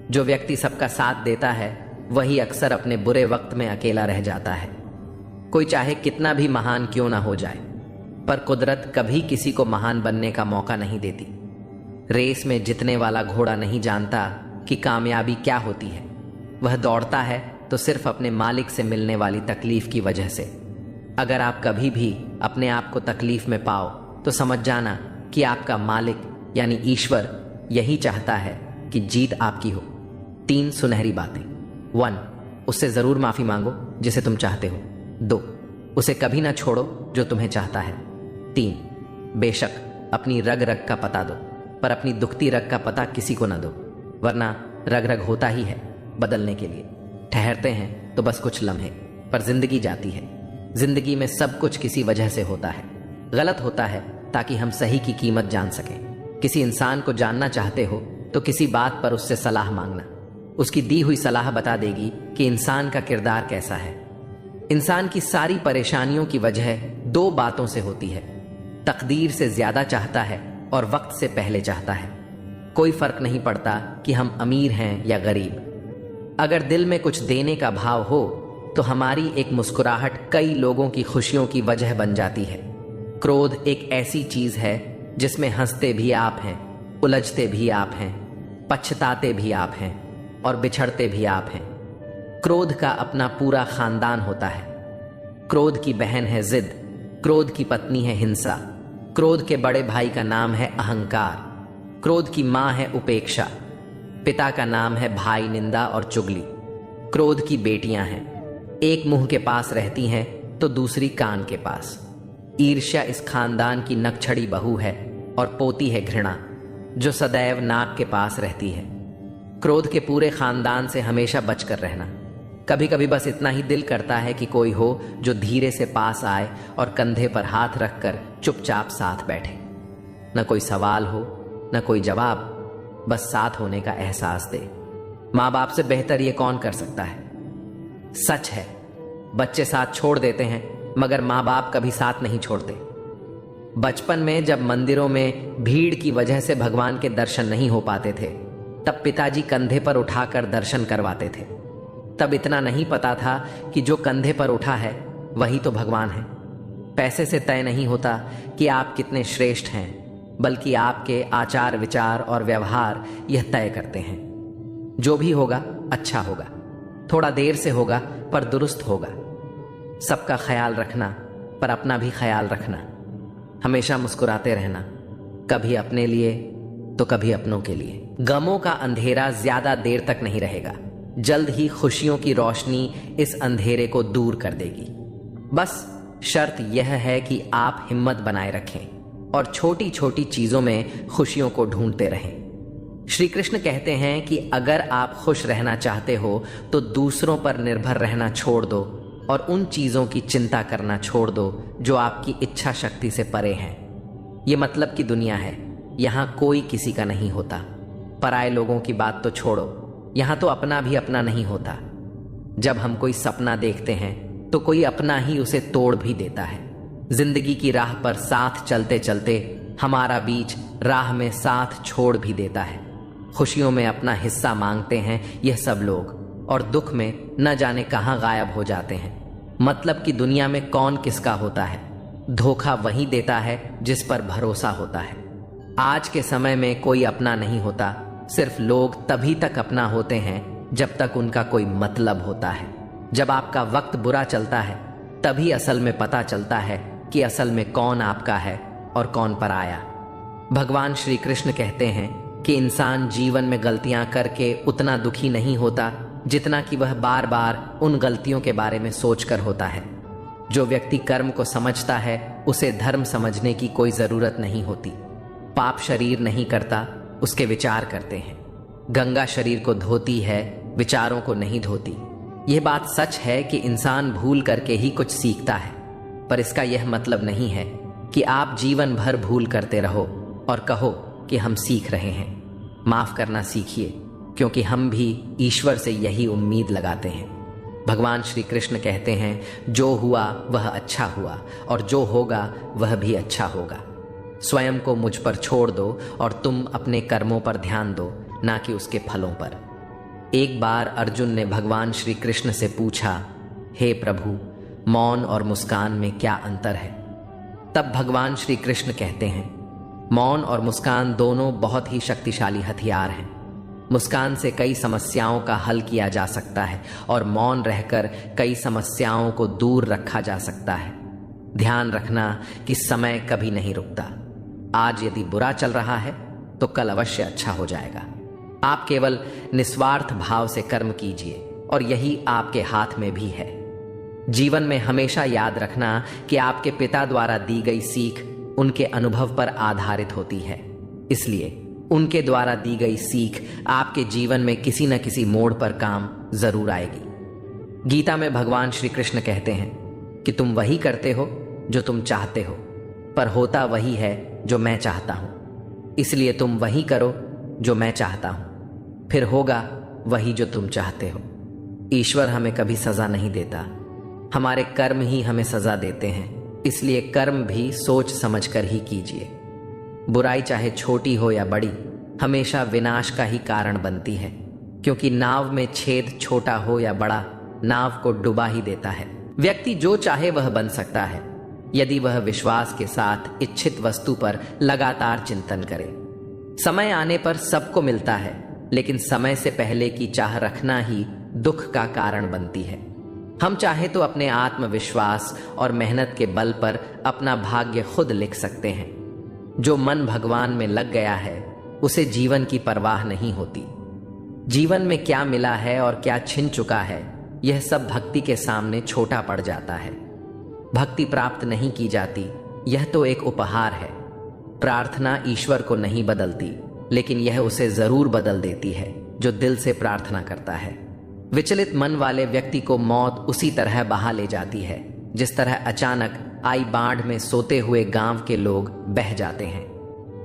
जो व्यक्ति सबका साथ देता है वही अक्सर अपने बुरे वक्त में अकेला रह जाता है। कोई चाहे कितना भी महान क्यों ना हो जाए, पर कुदरत कभी किसी को महान बनने का मौका नहीं देती। रेस में जीतने वाला घोड़ा नहीं जानता कि कामयाबी क्या होती है। वह दौड़ता है तो सिर्फ अपने मालिक से मिलने वाली तकलीफ की वजह से। अगर आप कभी भी अपने आप को तकलीफ में पाओ तो समझ जाना कि आपका मालिक यानी ईश्वर यही चाहता है कि जीत आपकी हो। 3 सुनहरी बातें। 1. उससे जरूर माफी मांगो जिसे तुम चाहते हो। 2. उसे कभी ना छोड़ो जो तुम्हें चाहता है। 3. बेशक अपनी रग रग का पता दो, पर अपनी दुखती रग का पता किसी को ना दो, वरना रग रग होता ही है बदलने के लिए। ठहरते हैं तो बस कुछ लम्हे, पर जिंदगी जाती है। जिंदगी में सब कुछ किसी वजह से होता है। गलत होता है ताकि हम सही की कीमत जान सकें। किसी इंसान को जानना चाहते हो तो किसी बात पर उससे सलाह मांगना। उसकी दी हुई सलाह बता देगी कि इंसान का किरदार कैसा है। इंसान की सारी परेशानियों की वजह 2 बातों से होती है। तकदीर से ज्यादा चाहता है और वक्त से पहले चाहता है। कोई फर्क नहीं पड़ता कि हम अमीर हैं या गरीब। अगर दिल में कुछ देने का भाव हो तो हमारी एक मुस्कुराहट कई लोगों की खुशियों की वजह बन जाती है। क्रोध एक ऐसी चीज है जिसमें हंसते भी आप हैं, उलझते भी आप हैं, पछताते भी आप हैं और बिछड़ते भी आप हैं। क्रोध का अपना पूरा खानदान होता है। क्रोध की बहन है जिद, क्रोध की पत्नी है हिंसा, क्रोध के बड़े भाई का नाम है अहंकार, क्रोध की मां है उपेक्षा, पिता का नाम है भाई निंदा और चुगली। क्रोध की बेटियां हैं, एक मुंह के पास रहती हैं तो दूसरी कान के पास। ईर्ष्या इस खानदान की नकछड़ी बहू है और पोती है घृणा, जो सदैव नाक के पास रहती है। क्रोध के पूरे खानदान से हमेशा बचकर रहना। कभी कभी बस इतना ही दिल करता है कि कोई हो जो धीरे से पास आए और कंधे पर हाथ रखकर चुपचाप साथ बैठे। न कोई सवाल हो न कोई जवाब, बस साथ होने का एहसास दे। माँ बाप से बेहतर ये कौन कर सकता है। सच है, बच्चे साथ छोड़ देते हैं मगर माँ बाप कभी साथ नहीं छोड़ते। बचपन में जब मंदिरों में भीड़ की वजह से भगवान के दर्शन नहीं हो पाते थे, तब पिताजी कंधे पर उठाकर दर्शन करवाते थे। तब इतना नहीं पता था कि जो कंधे पर उठा है वही तो भगवान है। पैसे से तय नहीं होता कि आप कितने श्रेष्ठ हैं, बल्कि आपके आचार विचार और व्यवहार यह तय करते हैं। जो भी होगा अच्छा होगा, थोड़ा देर से होगा पर दुरुस्त होगा। सबका ख्याल रखना पर अपना भी ख्याल रखना। हमेशा मुस्कुराते रहना, कभी अपने लिए तो कभी अपनों के लिए। गमों का अंधेरा ज्यादा देर तक नहीं रहेगा, जल्द ही खुशियों की रोशनी इस अंधेरे को दूर कर देगी। बस शर्त यह है कि आप हिम्मत बनाए रखें और छोटी छोटी चीजों में खुशियों को ढूंढते रहें। श्री कृष्ण कहते हैं कि अगर आप खुश रहना चाहते हो तो दूसरों पर निर्भर रहना छोड़ दो और उन चीजों की चिंता करना छोड़ दो जो आपकी इच्छा शक्ति से परे हैं। ये मतलब की दुनिया है, यहां कोई किसी का नहीं होता। पराये लोगों की बात तो छोड़ो, यहां तो अपना भी अपना नहीं होता। जब हम कोई सपना देखते हैं तो कोई अपना ही उसे तोड़ भी देता है। जिंदगी की राह पर साथ चलते चलते हमारा बीच राह में साथ छोड़ भी देता है। खुशियों में अपना हिस्सा मांगते हैं यह सब लोग और दुख में न जाने कहां गायब हो जाते हैं। मतलब कि दुनिया में कौन किसका होता है, धोखा वही देता है जिस पर भरोसा होता है। आज के समय में कोई अपना नहीं होता, सिर्फ लोग तभी तक अपना होते हैं जब तक उनका कोई मतलब होता है। जब आपका वक्त बुरा चलता है तभी असल में पता चलता है कि असल में कौन आपका है और कौन पराया। भगवान श्री कृष्ण कहते हैं कि इंसान जीवन में गलतियां करके उतना दुखी नहीं होता जितना कि वह बार बार उन गलतियों के बारे में सोचकर होता है। जो व्यक्ति कर्म को समझता है उसे धर्म समझने की कोई जरूरत नहीं होती। पाप शरीर नहीं करता, उसके विचार करते हैं। गंगा शरीर को धोती है, विचारों को नहीं धोती। यह बात सच है कि इंसान भूल करके ही कुछ सीखता है, पर इसका यह मतलब नहीं है कि आप जीवन भर भूल करते रहो और कहो कि हम सीख रहे हैं। माफ करना सीखिए, क्योंकि हम भी ईश्वर से यही उम्मीद लगाते हैं। भगवान श्री कृष्ण कहते हैं, जो हुआ वह अच्छा हुआ और जो होगा वह भी अच्छा होगा। स्वयं को मुझ पर छोड़ दो और तुम अपने कर्मों पर ध्यान दो, ना कि उसके फलों पर। एक बार अर्जुन ने भगवान श्री कृष्ण से पूछा, हे प्रभु, मौन और मुस्कान में क्या अंतर है? तब भगवान श्री कृष्ण कहते हैं, मौन और मुस्कान दोनों बहुत ही शक्तिशाली हथियार हैं। मुस्कान से कई समस्याओं का हल किया जा सकता है और मौन रहकर कई समस्याओं को दूर रखा जा सकता है। ध्यान रखना कि समय कभी नहीं रुकता। आज यदि बुरा चल रहा है तो कल अवश्य अच्छा हो जाएगा। आप केवल निस्वार्थ भाव से कर्म कीजिए और यही आपके हाथ में भी है। जीवन में हमेशा याद रखना कि आपके पिता द्वारा दी गई सीख उनके अनुभव पर आधारित होती है, इसलिए उनके द्वारा दी गई सीख आपके जीवन में किसी न किसी मोड़ पर काम जरूर आएगी। गीता में भगवान श्री कृष्ण कहते हैं कि तुम वही करते हो जो तुम चाहते हो, पर होता वही है जो मैं चाहता हूं। इसलिए तुम वही करो जो मैं चाहता हूं, फिर होगा वही जो तुम चाहते हो। ईश्वर हमें कभी सजा नहीं देता, हमारे कर्म ही हमें सजा देते हैं। इसलिए कर्म भी सोच समझकर ही कीजिए। बुराई चाहे छोटी हो या बड़ी, हमेशा विनाश का ही कारण बनती है, क्योंकि नाव में छेद छोटा हो या बड़ा, नाव को डुबा ही देता है। व्यक्ति जो चाहे वह बन सकता है यदि वह विश्वास के साथ इच्छित वस्तु पर लगातार चिंतन करे। समय आने पर सबको मिलता है, लेकिन समय से पहले की चाह रखना ही दुख का कारण बनती है। हम चाहे तो अपने आत्मविश्वास और मेहनत के बल पर अपना भाग्य खुद लिख सकते हैं। जो मन भगवान में लग गया है उसे जीवन की परवाह नहीं होती। जीवन में क्या मिला है और क्या छिन चुका है, यह सब भक्ति के सामने छोटा पड़ जाता है। भक्ति प्राप्त नहीं की जाती, यह तो एक उपहार है। प्रार्थना ईश्वर को नहीं बदलती, लेकिन यह उसे जरूर बदल देती है जो दिल से प्रार्थना करता है। विचलित मन वाले व्यक्ति को मौत उसी तरह बहा ले जाती है जिस तरह अचानक आई बाढ़ में सोते हुए गांव के लोग बह जाते हैं।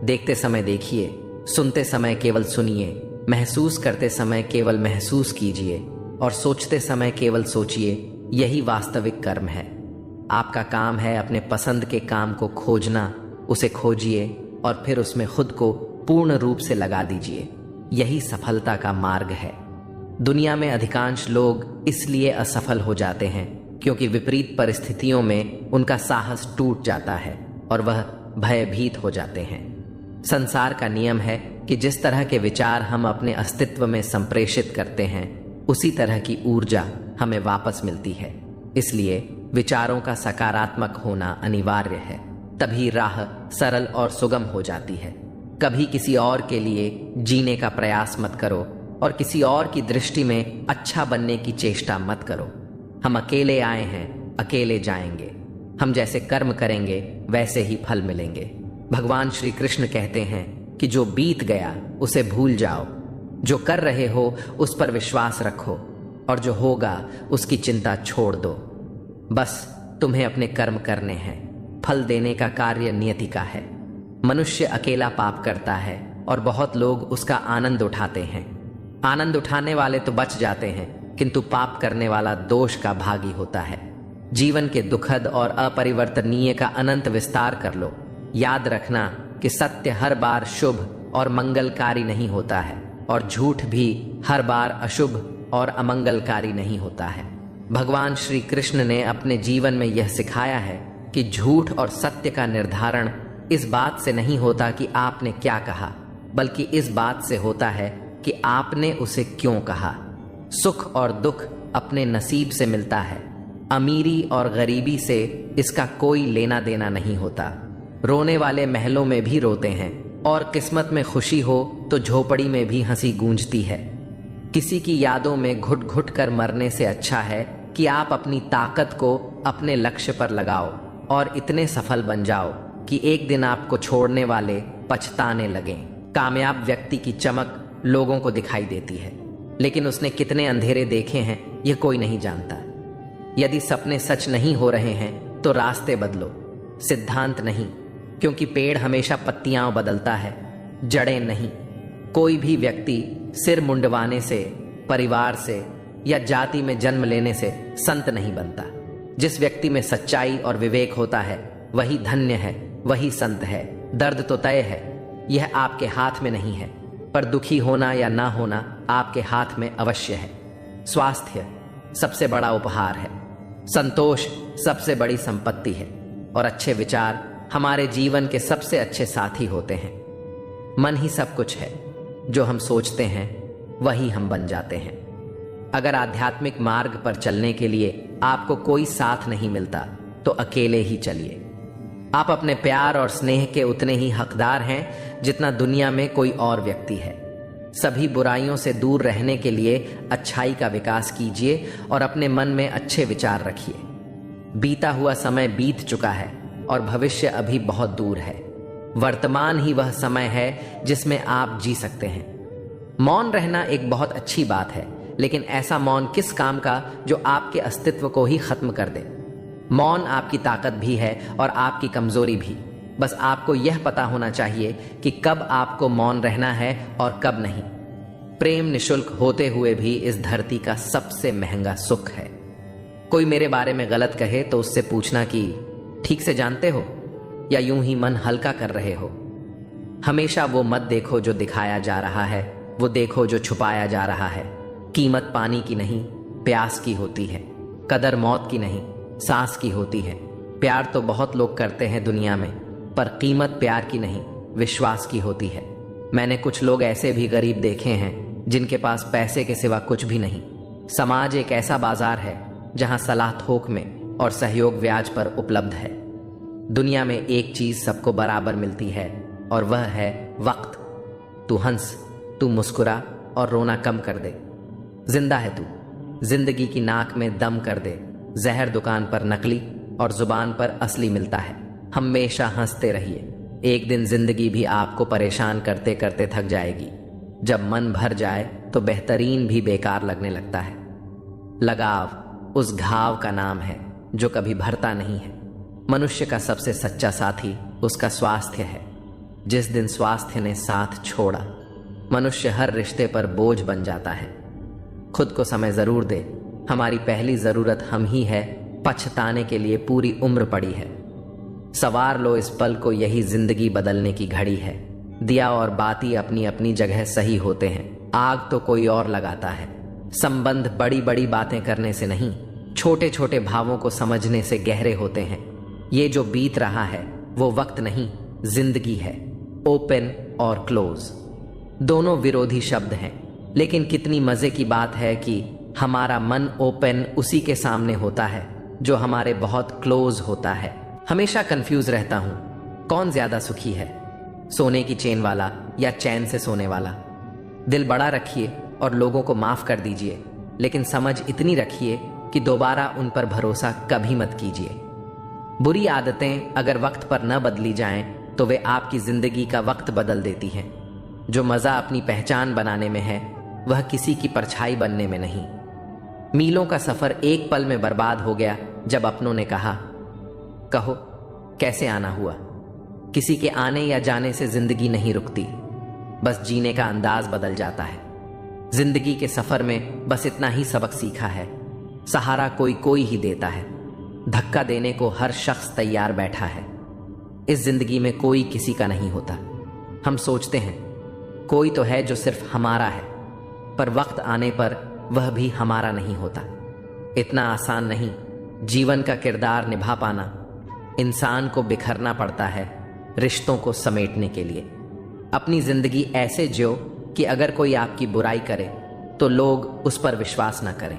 देखते समय देखिए, सुनते समय केवल सुनिए, महसूस करते समय केवल महसूस कीजिए और सोचते समय केवल सोचिए। यही वास्तविक कर्म है। आपका काम है अपने पसंद के काम को खोजना, उसे खोजिए और फिर उसमें खुद को पूर्ण रूप से लगा दीजिए। यही सफलता का मार्ग है। दुनिया में अधिकांश लोग इसलिए असफल हो जाते हैं क्योंकि विपरीत परिस्थितियों में उनका साहस टूट जाता है और वह भयभीत हो जाते हैं। संसार का नियम है कि जिस तरह के विचार हम अपने अस्तित्व में संप्रेषित करते हैं उसी तरह की ऊर्जा हमें वापस मिलती है। इसलिए विचारों का सकारात्मक होना अनिवार्य है, तभी राह सरल और सुगम हो जाती है। कभी किसी और के लिए जीने का प्रयास मत करो और किसी और की दृष्टि में अच्छा बनने की चेष्टा मत करो। हम अकेले आए हैं, अकेले जाएंगे। हम जैसे कर्म करेंगे वैसे ही फल मिलेंगे। भगवान श्री कृष्ण कहते हैं कि जो बीत गया उसे भूल जाओ, जो कर रहे हो उस पर विश्वास रखो और जो होगा उसकी चिंता छोड़ दो। बस तुम्हें अपने कर्म करने हैं, फल देने का कार्य नियति का है। मनुष्य अकेला पाप करता है और बहुत लोग उसका आनंद उठाते हैं। आनंद उठाने वाले तो बच जाते हैं, किंतु पाप करने वाला दोष का भागी होता है। जीवन के दुखद और अपरिवर्तनीय का अनंत विस्तार कर लो। याद रखना कि सत्य हर बार शुभ और मंगलकारी नहीं होता है और झूठ भी हर बार अशुभ और अमंगलकारी नहीं होता है। भगवान श्री कृष्ण ने अपने जीवन में यह सिखाया है कि झूठ और सत्य का निर्धारण इस बात से नहीं होता कि आपने क्या कहा, बल्कि इस बात से होता है कि आपने उसे क्यों कहा। सुख और दुख अपने नसीब से मिलता है। अमीरी और गरीबी से इसका कोई लेना देना नहीं होता। रोने वाले महलों में भी रोते हैं और किस्मत में खुशी हो तो झोपड़ी में भी हंसी गूंजती है। किसी की यादों में घुट घुट कर मरने से अच्छा है कि आप अपनी ताकत को अपने लक्ष्य पर लगाओ और इतने सफल बन जाओ कि एक दिन आपको छोड़ने वाले पछताने लगें। कामयाब व्यक्ति की चमक लोगों को दिखाई देती है, लेकिन उसने कितने अंधेरे देखे हैं यह कोई नहीं जानता। यदि सपने सच नहीं हो रहे हैं तो रास्ते बदलो, सिद्धांत नहीं, क्योंकि पेड़ हमेशा पत्तियां बदलता है, जड़ें नहीं। कोई भी व्यक्ति सिर मुंडवाने से, परिवार से या जाति में जन्म लेने से संत नहीं बनता। जिस व्यक्ति में सच्चाई और विवेक होता है वही धन्य है, वही संत है। दर्द तो तय है, यह आपके हाथ में नहीं है, पर दुखी होना या ना होना आपके हाथ में अवश्य है। स्वास्थ्य सबसे बड़ा उपहार है, संतोष सबसे बड़ी संपत्ति है और अच्छे विचार हमारे जीवन के सबसे अच्छे साथी होते हैं। मन ही सब कुछ है, जो हम सोचते हैं वही हम बन जाते हैं। अगर आध्यात्मिक मार्ग पर चलने के लिए आपको कोई साथ नहीं मिलता तो अकेले ही चलिए। आप अपने प्यार और स्नेह के उतने ही हकदार हैं जितना दुनिया में कोई और व्यक्ति है। सभी बुराइयों से दूर रहने के लिए अच्छाई का विकास कीजिए और अपने मन में अच्छे विचार रखिए। बीता हुआ समय बीत चुका है और भविष्य अभी बहुत दूर है। वर्तमान ही वह समय है जिसमें आप जी सकते हैं। मौन रहना एक बहुत अच्छी बात है, लेकिन ऐसा मौन किस काम का जो आपके अस्तित्व को ही खत्म कर दे। मौन आपकी ताकत भी है और आपकी कमजोरी भी। बस आपको यह पता होना चाहिए कि कब आपको मौन रहना है और कब नहीं। प्रेम निशुल्क होते हुए भी इस धरती का सबसे महंगा सुख है। कोई मेरे बारे में गलत कहे तो उससे पूछना कि ठीक से जानते हो या यूं ही मन हल्का कर रहे हो। हमेशा वो मत देखो जो दिखाया जा रहा है, वो देखो जो छुपाया जा रहा है। कीमत पानी की नहीं, प्यास की होती है। कदर मौत की नहीं, सांस की होती है। प्यार तो बहुत लोग करते हैं दुनिया में, पर कीमत प्यार की नहीं, विश्वास की होती है। मैंने कुछ लोग ऐसे भी गरीब देखे हैं जिनके पास पैसे के सिवा कुछ भी नहीं। समाज एक ऐसा बाजार है जहां सलाह थोक में और सहयोग ब्याज पर उपलब्ध है। दुनिया में एक चीज सबको बराबर मिलती है और वह है वक्त। तू हंस, तू मुस्कुरा और रोना कम कर दे। जिंदा है तू, जिंदगी की नाक में दम कर दे। जहर दुकान पर नकली और जुबान पर असली मिलता है। हमेशा हंसते रहिए, एक दिन जिंदगी भी आपको परेशान करते करते थक जाएगी। जब मन भर जाए तो बेहतरीन भी बेकार लगने लगता है। लगाव उस घाव का नाम है जो कभी भरता नहीं है। मनुष्य का सबसे सच्चा साथी उसका स्वास्थ्य है। जिस दिन स्वास्थ्य ने साथ छोड़ा, मनुष्य हर रिश्ते पर बोझ बन जाता है। खुद को समय जरूर दे, हमारी पहली जरूरत हम ही है, पछताने के लिए पूरी उम्र पड़ी है। सवार लो इस पल को, यही जिंदगी बदलने की घड़ी है। दिया और बाती अपनी अपनी जगह सही होते हैं, आग तो कोई और लगाता है। संबंध बड़ी बड़ी बातें करने से नहीं, छोटे छोटे भावों को समझने से गहरे होते हैं। ये जो बीत रहा है वो वक्त नहीं, जिंदगी है। ओपन और क्लोज दोनों विरोधी शब्द हैं, लेकिन कितनी मजे की बात है कि हमारा मन ओपन उसी के सामने होता है जो हमारे बहुत क्लोज होता है। हमेशा कंफ्यूज रहता हूं, कौन ज्यादा सुखी है, सोने की चेन वाला या चैन से सोने वाला। दिल बड़ा रखिए और लोगों को माफ कर दीजिए, लेकिन समझ इतनी रखिए कि दोबारा उन पर भरोसा कभी मत कीजिए। बुरी आदतें अगर वक्त पर न बदली जाएं तो वे आपकी जिंदगी का वक्त बदल देती हैं। जो मजा अपनी पहचान बनाने में है वह किसी की परछाई बनने में नहीं। मीलों का सफर एक पल में बर्बाद हो गया जब अपनों ने कहा, कहो कैसे आना हुआ। किसी के आने या जाने से जिंदगी नहीं रुकती, बस जीने का अंदाज बदल जाता है। जिंदगी के सफर में बस इतना ही सबक सीखा है, सहारा कोई कोई ही देता है। धक्का देने को हर शख्स तैयार बैठा है। इस जिंदगी में कोई किसी का नहीं होता। हम सोचते हैं कोई तो है जो सिर्फ हमारा है, पर वक्त आने पर वह भी हमारा नहीं होता। इतना आसान नहीं जीवन का किरदार निभा पाना। इंसान को बिखरना पड़ता है रिश्तों को समेटने के लिए। अपनी जिंदगी ऐसे जियो कि अगर कोई आपकी बुराई करे तो लोग उस पर विश्वास न करें।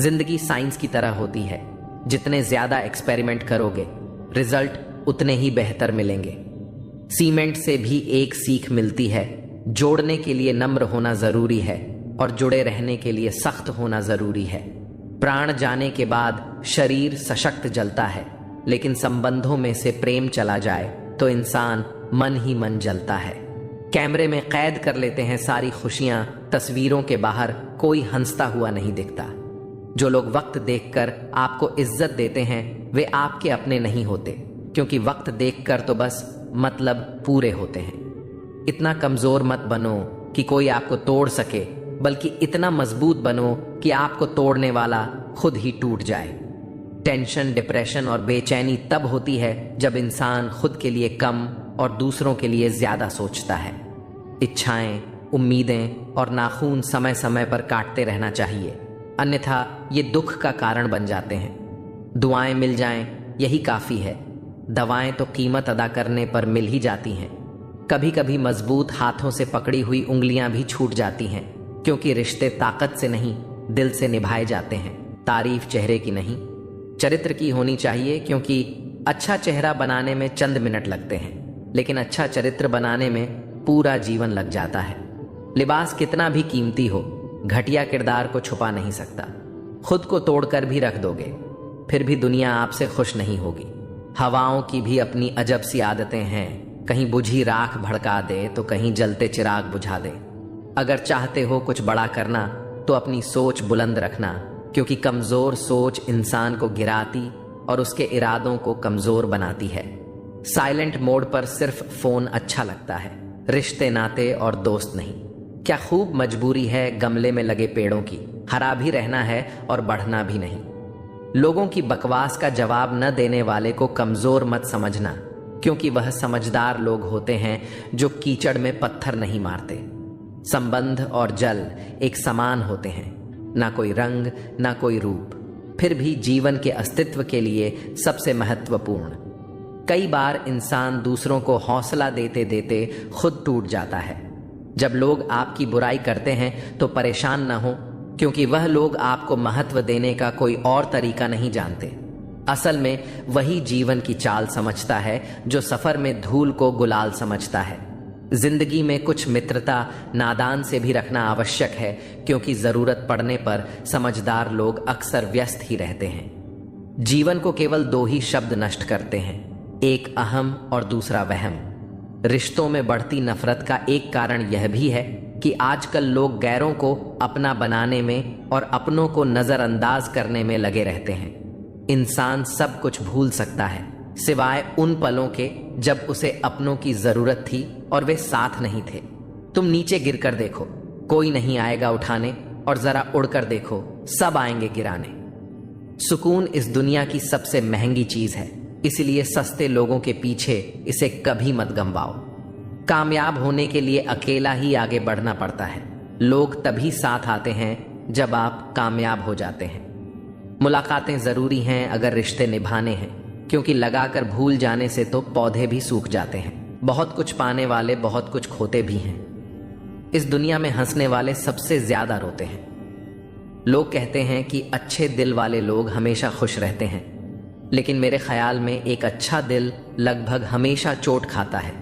जिंदगी साइंस की तरह होती है, जितने ज्यादा एक्सपेरिमेंट करोगे रिजल्ट उतने ही बेहतर मिलेंगे। सीमेंट से भी एक सीख मिलती है, जोड़ने के लिए नम्र होना जरूरी है और जुड़े रहने के लिए सख्त होना जरूरी है। प्राण जाने के बाद शरीर सशक्त जलता है, लेकिन संबंधों में से प्रेम चला जाए तो इंसान मन ही मन जलता है। कैमरे में कैद कर लेते हैं सारी खुशियां, तस्वीरों के बाहर कोई हंसता हुआ नहीं दिखता। जो लोग वक्त देखकर आपको इज्जत देते हैं वे आपके अपने नहीं होते, क्योंकि वक्त देखकर तो बस मतलब पूरे होते हैं। इतना कमजोर मत बनो कि कोई आपको तोड़ सके, बल्कि इतना मजबूत बनो कि आपको तोड़ने वाला खुद ही टूट जाए। टेंशन, डिप्रेशन और बेचैनी तब होती है जब इंसान खुद के लिए कम और दूसरों के लिए ज्यादा सोचता है। इच्छाएं, उम्मीदें और नाखून समय समय पर काटते रहना चाहिए, अन्यथा ये दुख का कारण बन जाते हैं। दुआएं मिल जाएं यही काफी है, दवाएं तो कीमत अदा करने पर मिल ही जाती हैं। कभी कभी मजबूत हाथों से पकड़ी हुई उंगलियां भी छूट जाती हैं, क्योंकि रिश्ते ताकत से नहीं दिल से निभाए जाते हैं। तारीफ चेहरे की नहीं चरित्र की होनी चाहिए, क्योंकि अच्छा चेहरा बनाने में चंद मिनट लगते हैं, लेकिन अच्छा चरित्र बनाने में पूरा जीवन लग जाता है। लिबास कितना भी कीमती हो, घटिया किरदार को छुपा नहीं सकता। खुद को तोड़कर भी रख दोगे, फिर भी दुनिया आपसे खुश नहीं होगी। हवाओं की भी अपनी अजब सी आदतें हैं, कहीं बुझी राख भड़का दे तो कहीं जलते चिराग बुझा दे। अगर चाहते हो कुछ बड़ा करना तो अपनी सोच बुलंद रखना, क्योंकि कमजोर सोच इंसान को गिराती और उसके इरादों को कमजोर बनाती है। साइलेंट मोड पर सिर्फ फोन अच्छा लगता है, रिश्ते नाते और दोस्त नहीं। क्या खूब मजबूरी है गमले में लगे पेड़ों की, हरा भी रहना है और बढ़ना भी नहीं। लोगों की बकवास का जवाब न देने वाले को कमजोर मत समझना, क्योंकि वह समझदार लोग होते हैं जो कीचड़ में पत्थर नहीं मारते। संबंध और जल एक समान होते हैं, ना कोई रंग ना कोई रूप, फिर भी जीवन के अस्तित्व के लिए सबसे महत्वपूर्ण। कई बार इंसान दूसरों को हौसला देते देते खुद टूट जाता है। जब लोग आपकी बुराई करते हैं तो परेशान न हो, क्योंकि वह लोग आपको महत्व देने का कोई और तरीका नहीं जानते। असल में वही जीवन की चाल समझता है जो सफर में धूल को गुलाल समझता है। जिंदगी में कुछ मित्रता नादान से भी रखना आवश्यक है, क्योंकि जरूरत पड़ने पर समझदार लोग अक्सर व्यस्त ही रहते हैं। जीवन को केवल दो ही शब्द नष्ट करते हैं, एक अहम और दूसरा वहम। रिश्तों में बढ़ती नफरत का एक कारण यह भी है कि आजकल लोग गैरों को अपना बनाने में और अपनों को नजरअंदाज करने में लगे रहते हैं। इंसान सब कुछ भूल सकता है सिवाय उन पलों के जब उसे अपनों की जरूरत थी और वे साथ नहीं थे। तुम नीचे गिरकर देखो, कोई नहीं आएगा उठाने, और जरा उड़कर देखो, सब आएंगे गिराने। सुकून इस दुनिया की सबसे महंगी चीज है, इसलिए सस्ते लोगों के पीछे इसे कभी मत गंवाओ। कामयाब होने के लिए अकेला ही आगे बढ़ना पड़ता है। लोग तभी साथ आते हैं जब आप कामयाब हो जाते हैं। मुलाकातें जरूरी हैं अगर रिश्ते निभाने हैं, क्योंकि लगाकर भूल जाने से तो पौधे भी सूख जाते हैं। बहुत कुछ पाने वाले बहुत कुछ खोते भी हैं। इस दुनिया में हंसने वाले सबसे ज्यादा रोते हैं। लोग कहते हैं कि अच्छे दिल वाले लोग हमेशा खुश रहते हैं, लेकिन मेरे ख्याल में एक अच्छा दिल लगभग हमेशा चोट खाता है,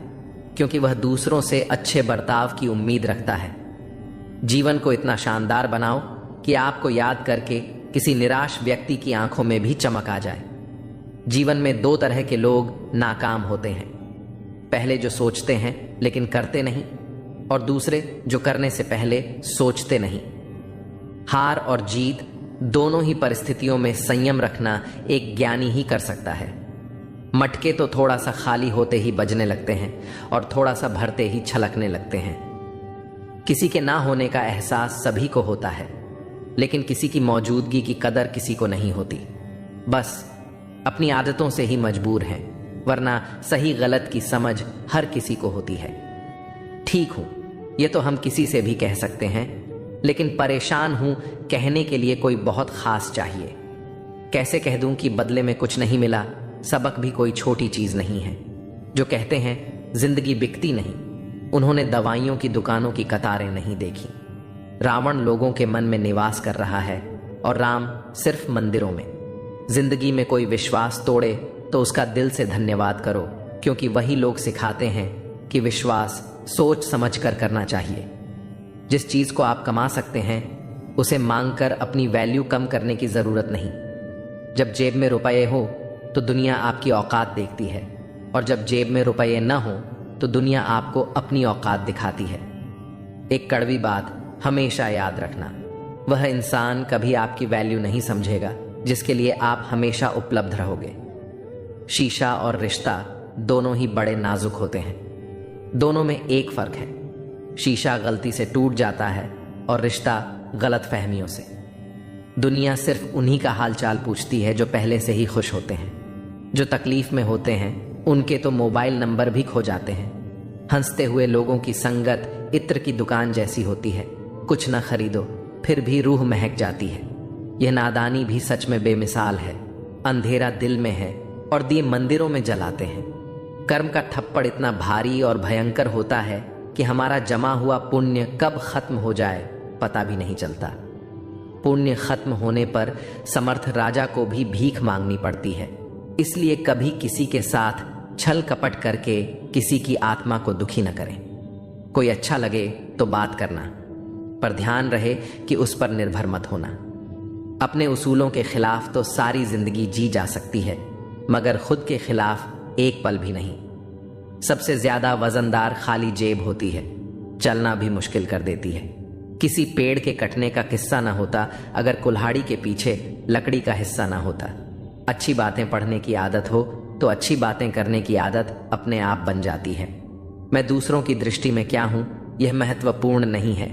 क्योंकि वह दूसरों से अच्छे बर्ताव की उम्मीद रखता है। जीवन को इतना शानदार बनाओ कि आपको याद करके किसी निराश व्यक्ति की आंखों में भी चमक आ जाए। जीवन में दो तरह के लोग नाकाम होते हैं, पहले जो सोचते हैं लेकिन करते नहीं, और दूसरे जो करने से पहले सोचते नहीं। हार और जीत दोनों ही परिस्थितियों में संयम रखना एक ज्ञानी ही कर सकता है। मटके तो थोड़ा सा खाली होते ही बजने लगते हैं और थोड़ा सा भरते ही छलकने लगते हैं। किसी के ना होने का एहसास सभी को होता है, लेकिन किसी की मौजूदगी की कदर किसी को नहीं होती। बस अपनी आदतों से ही मजबूर हैं, वरना सही गलत की समझ हर किसी को होती है। ठीक हूं, ये तो हम किसी से भी कह सकते हैं, लेकिन परेशान हूं कहने के लिए कोई बहुत खास चाहिए। कैसे कह दूं कि बदले में कुछ नहीं मिला? सबक भी कोई छोटी चीज नहीं है। जो कहते हैं जिंदगी बिकती नहीं, उन्होंने दवाइयों की दुकानों की कतारें नहीं देखी। रावण लोगों के मन में निवास कर रहा है और राम सिर्फ मंदिरों में। जिंदगी में कोई विश्वास तोड़े तो उसका दिल से धन्यवाद करो, क्योंकि वही लोग सिखाते हैं कि विश्वास सोच समझ कर करना चाहिए। जिस चीज को आप कमा सकते हैं उसे मांगकर अपनी वैल्यू कम करने की जरूरत नहीं। जब जेब में रुपये हो तो दुनिया आपकी औकात देखती है, और जब जेब में रुपये न हो तो दुनिया आपको अपनी औकात दिखाती है। एक कड़वी बात हमेशा याद रखना, वह इंसान कभी आपकी वैल्यू नहीं समझेगा जिसके लिए आप हमेशा उपलब्ध रहोगे। शीशा और रिश्ता दोनों ही बड़े नाजुक होते हैं। दोनों में एक फर्क है, शीशा गलती से टूट जाता है और रिश्ता गलत फहमियों से। दुनिया सिर्फ उन्हीं का हालचाल पूछती है जो पहले से ही खुश होते हैं। जो तकलीफ में होते हैं उनके तो मोबाइल नंबर भी खो जाते हैं। हंसते हुए लोगों की संगत इत्र की दुकान जैसी होती है, कुछ न खरीदो फिर भी रूह महक जाती है। यह नादानी भी सच में बेमिसाल है। अंधेरा दिल में है और दिए मंदिरों में जलाते हैं। कर्म का थप्पड़ इतना भारी और भयंकर होता है कि हमारा जमा हुआ पुण्य कब खत्म हो जाए पता भी नहीं चलता। पुण्य खत्म होने पर समर्थ राजा को भी भीख मांगनी पड़ती है। इसलिए कभी किसी के साथ छल कपट करके किसी की आत्मा को दुखी न करें। कोई अच्छा लगे तो बात करना, पर ध्यान रहे कि उस पर निर्भर मत होना। अपने उसूलों के खिलाफ तो सारी जिंदगी जी जा सकती है, मगर खुद के खिलाफ एक पल भी नहीं। सबसे ज्यादा वजनदार खाली जेब होती है, चलना भी मुश्किल कर देती है। किसी पेड़ के कटने का किस्सा ना होता अगर कुल्हाड़ी के पीछे लकड़ी का हिस्सा ना होता। अच्छी बातें पढ़ने की आदत हो तो अच्छी बातें करने की आदत अपने आप बन जाती है। मैं दूसरों की दृष्टि में क्या हूं यह महत्वपूर्ण नहीं है।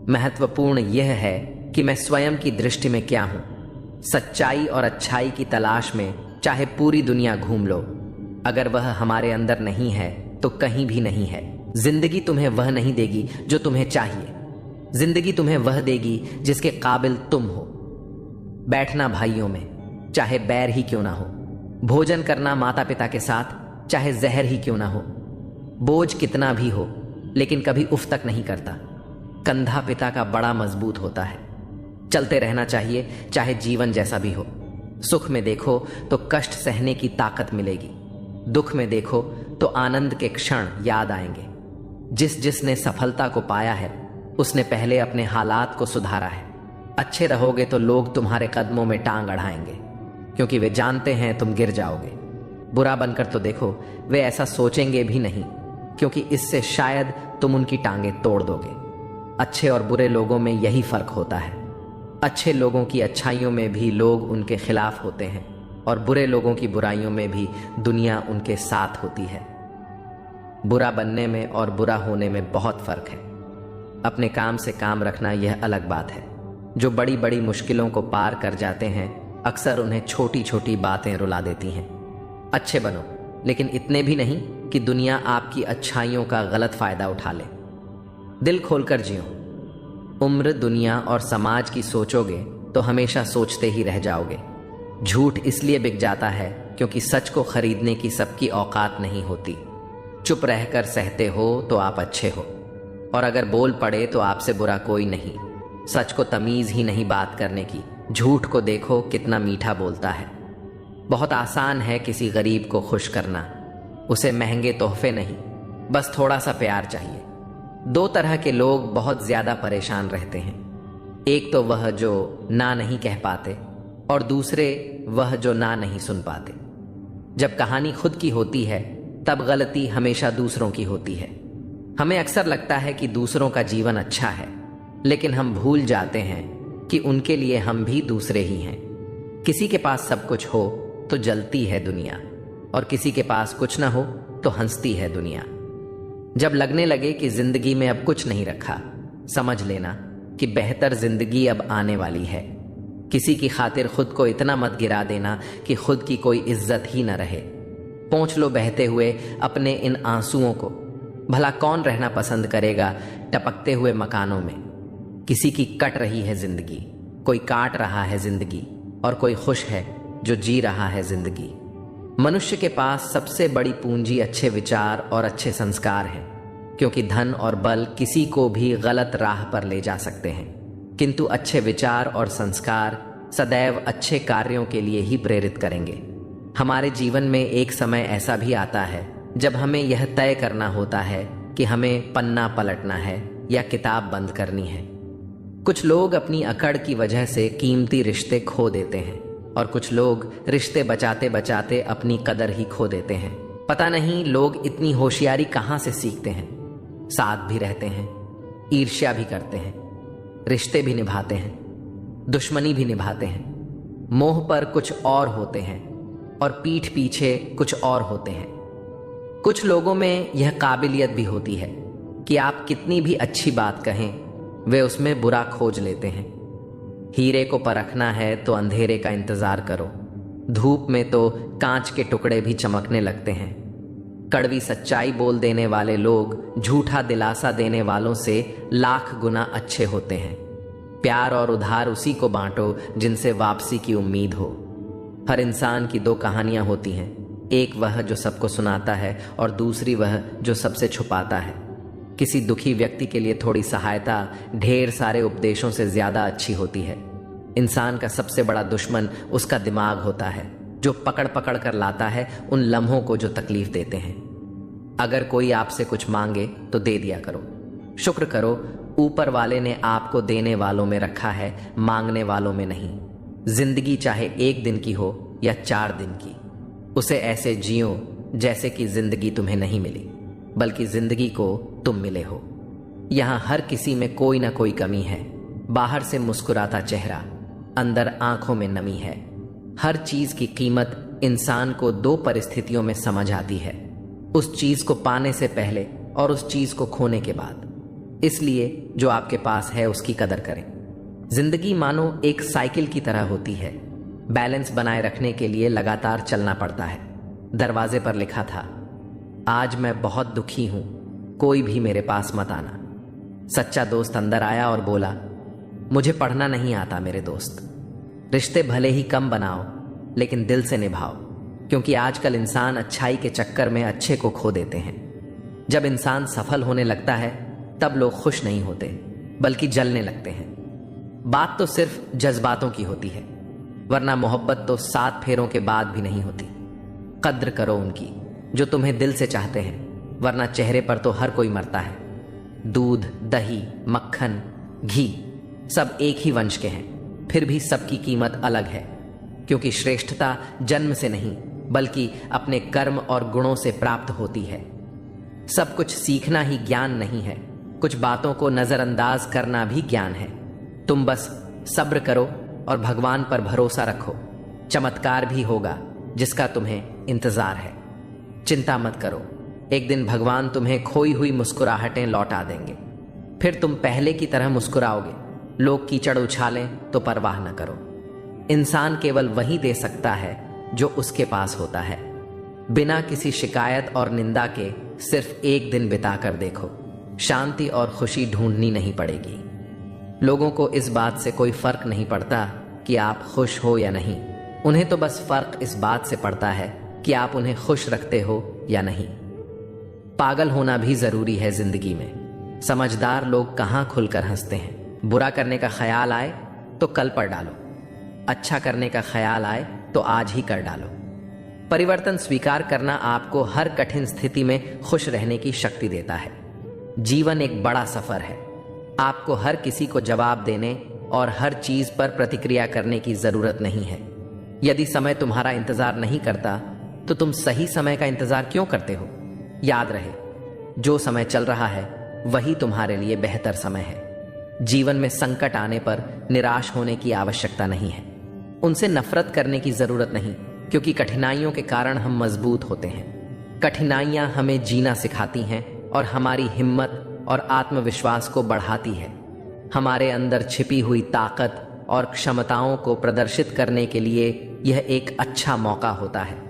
महत्वपूर्ण यह है कि मैं स्वयं की दृष्टि में क्या हूं। सच्चाई और अच्छाई की तलाश में चाहे पूरी दुनिया घूम लो, अगर वह हमारे अंदर नहीं है तो कहीं भी नहीं है। जिंदगी तुम्हें वह नहीं देगी जो तुम्हें चाहिए, जिंदगी तुम्हें वह देगी जिसके काबिल तुम हो। बैठना भाइयों में, चाहे बैर ही क्यों ना हो। भोजन करना माता पिता के साथ, चाहे जहर ही क्यों ना हो। बोझ कितना भी हो, लेकिन कभी उफ तक नहीं करता। कंधा पिता का बड़ा मजबूत होता है। चलते रहना चाहिए, चाहे जीवन जैसा भी हो। सुख में देखो तो कष्ट सहने की ताकत मिलेगी, दुख में देखो तो आनंद के क्षण याद आएंगे। जिसने सफलता को पाया है उसने पहले अपने हालात को सुधारा है। अच्छे रहोगे तो लोग तुम्हारे कदमों में टांग अड़ाएंगे, क्योंकि वे जानते हैं तुम गिर जाओगे। बुरा बनकर तो देखो, वे ऐसा सोचेंगे भी नहीं, क्योंकि इससे शायद तुम उनकी टांगें तोड़ दोगे। अच्छे और बुरे लोगों में यही फर्क होता है। अच्छे लोगों की अच्छाइयों में भी लोग उनके खिलाफ होते हैं, और बुरे लोगों की बुराइयों में भी दुनिया उनके साथ होती है। बुरा बनने में और बुरा होने में बहुत फर्क है। अपने काम से काम रखना यह अलग बात है। जो बड़ी बड़ी मुश्किलों को पार कर जाते हैं, अक्सर उन्हें छोटी छोटी बातें रुला देती हैं। अच्छे बनो, लेकिन इतने भी नहीं कि दुनिया आपकी अच्छाइयों का गलत फायदा उठा ले। दिल खोलकर जियो। उम्र, दुनिया और समाज की सोचोगे तो हमेशा सोचते ही रह जाओगे। झूठ इसलिए बिक जाता है क्योंकि सच को खरीदने की सबकी औकात नहीं होती। चुप रहकर सहते हो तो आप अच्छे हो, और अगर बोल पड़े तो आपसे बुरा कोई नहीं। सच को तमीज ही नहीं बात करने की। झूठ को देखो कितना मीठा बोलता है। बहुत आसान है किसी गरीब को खुश करना। उसे महंगे तोहफे नहीं, बस थोड़ा सा प्यार चाहिए। दो तरह के लोग बहुत ज्यादा परेशान रहते हैं। एक तो वह जो ना नहीं कह पाते, और दूसरे वह जो ना नहीं सुन पाते। जब कहानी खुद की होती है तब गलती हमेशा दूसरों की होती है। हमें अक्सर लगता है कि दूसरों का जीवन अच्छा है, लेकिन हम भूल जाते हैं कि उनके लिए हम भी दूसरे ही हैं। किसी के पास सब कुछ हो तो जलती है दुनिया, और किसी के पास कुछ ना हो तो हंसती है दुनिया। जब लगने लगे कि जिंदगी में अब कुछ नहीं रखा, समझ लेना कि बेहतर जिंदगी अब आने वाली है। किसी की खातिर खुद को इतना मत गिरा देना कि खुद की कोई इज्जत ही न रहे। पोंछ लो बहते हुए अपने इन आंसुओं को। भला कौन रहना पसंद करेगा टपकते हुए मकानों में। किसी की कट रही है जिंदगी, कोई काट रहा है जिंदगी, और कोई खुश है जो जी रहा है जिंदगी। मनुष्य के पास सबसे बड़ी पूंजी अच्छे विचार और अच्छे संस्कार हैं, क्योंकि धन और बल किसी को भी गलत राह पर ले जा सकते हैं, किंतु अच्छे विचार और संस्कार सदैव अच्छे कार्यों के लिए ही प्रेरित करेंगे। हमारे जीवन में एक समय ऐसा भी आता है जब हमें यह तय करना होता है कि हमें पन्ना पलटना है या किताब बंद करनी है। कुछ लोग अपनी अकड़ की वजह से कीमती रिश्ते खो देते हैं, और कुछ लोग रिश्ते बचाते बचाते अपनी कदर ही खो देते हैं। पता नहीं लोग इतनी होशियारी कहाँ से सीखते हैं। साथ भी रहते हैं, ईर्ष्या भी करते हैं, रिश्ते भी निभाते हैं, दुश्मनी भी निभाते हैं। मोह पर कुछ और होते हैं और पीठ पीछे कुछ और होते हैं। कुछ लोगों में यह काबिलियत भी होती है कि आप कितनी भी अच्छी बात कहें, वे उसमें बुरा खोज लेते हैं। हीरे को परखना है तो अंधेरे का इंतजार करो। धूप में तो कांच के टुकड़े भी चमकने लगते हैं। कड़वी सच्चाई बोल देने वाले लोग झूठा दिलासा देने वालों से लाख गुना अच्छे होते हैं। प्यार और उधार उसी को बांटो जिनसे वापसी की उम्मीद हो। हर इंसान की दो कहानियां होती हैं, एक वह जो सबको सुनाता है और दूसरी वह जो सबसे छुपाता है। किसी दुखी व्यक्ति के लिए थोड़ी सहायता ढेर सारे उपदेशों से ज्यादा अच्छी होती है। इंसान का सबसे बड़ा दुश्मन उसका दिमाग होता है, जो पकड़ पकड़ कर लाता है उन लम्हों को जो तकलीफ देते हैं। अगर कोई आपसे कुछ मांगे तो दे दिया करो। शुक्र करो, ऊपर वाले ने आपको देने वालों में रखा है, मांगने वालों में नहीं। जिंदगी चाहे 1 दिन की हो या 4 दिन की, उसे ऐसे जियो जैसे कि जिंदगी तुम्हें नहीं मिली, बल्कि जिंदगी को तुम मिले हो। यहां हर किसी में कोई ना कोई कमी है। बाहर से मुस्कुराता चेहरा, अंदर आंखों में नमी है। हर चीज की कीमत इंसान को 2 परिस्थितियों में समझ आती है, उस चीज को पाने से पहले और उस चीज को खोने के बाद। इसलिए जो आपके पास है उसकी कदर करें। जिंदगी मानो एक साइकिल की तरह होती है। बैलेंस बनाए रखने के लिए लगातार चलना पड़ता है। दरवाजे पर लिखा था, आज मैं बहुत दुखी हूं, कोई भी मेरे पास मत आना। सच्चा दोस्त अंदर आया और बोला, मुझे पढ़ना नहीं आता मेरे दोस्त। रिश्ते भले ही कम बनाओ लेकिन दिल से निभाओ, क्योंकि आजकल इंसान अच्छाई के चक्कर में अच्छे को खो देते हैं। जब इंसान सफल होने लगता है तब लोग खुश नहीं होते बल्कि जलने लगते हैं। बात तो सिर्फ जज्बातों की होती है, वरना मोहब्बत तो 7 फेरों के बाद भी नहीं होती। कद्र करो उनकी जो तुम्हें दिल से चाहते हैं, वरना चेहरे पर तो हर कोई मरता है। दूध, दही, मक्खन, घी सब एक ही वंश के हैं, फिर भी सबकी कीमत अलग है, क्योंकि श्रेष्ठता जन्म से नहीं बल्कि अपने कर्म और गुणों से प्राप्त होती है। सब कुछ सीखना ही ज्ञान नहीं है, कुछ बातों को नजरअंदाज करना भी ज्ञान है। तुम बस सब्र करो और भगवान पर भरोसा रखो, चमत्कार भी होगा जिसका तुम्हें इंतजार है। चिंता मत करो, एक दिन भगवान तुम्हें खोई हुई मुस्कुराहटें लौटा देंगे, फिर तुम पहले की तरह मुस्कुराओगे। लोग कीचड़ उछालें तो परवाह न करो। इंसान केवल वही दे सकता है जो उसके पास होता है। बिना किसी शिकायत और निंदा के सिर्फ एक दिन बिता कर देखो, शांति और खुशी ढूंढनी नहीं पड़ेगी। लोगों को इस बात से कोई फर्क नहीं पड़ता कि आप खुश हो या नहीं, उन्हें तो बस फर्क इस बात से पड़ता है कि आप उन्हें खुश रखते हो या नहीं। पागल होना भी जरूरी है जिंदगी में। समझदार लोग कहां खुलकर हंसते हैं। बुरा करने का ख्याल आए तो कल पर डालो, अच्छा करने का ख्याल आए तो आज ही कर डालो। परिवर्तन स्वीकार करना आपको हर कठिन स्थिति में खुश रहने की शक्ति देता है। जीवन एक बड़ा सफर है, आपको हर किसी को जवाब देने और हर चीज पर प्रतिक्रिया करने की जरूरत नहीं है। यदि समय तुम्हारा इंतजार नहीं करता तो तुम सही समय का इंतजार क्यों करते हो? याद रहे, जो समय चल रहा है वही तुम्हारे लिए बेहतर समय है। जीवन में संकट आने पर निराश होने की आवश्यकता नहीं है, उनसे नफरत करने की जरूरत नहीं, क्योंकि कठिनाइयों के कारण हम मजबूत होते हैं। कठिनाइयां हमें जीना सिखाती हैं और हमारी हिम्मत और आत्मविश्वास को बढ़ाती है। हमारे अंदर छिपी हुई ताकत और क्षमताओं को प्रदर्शित करने के लिए यह एक अच्छा मौका होता है।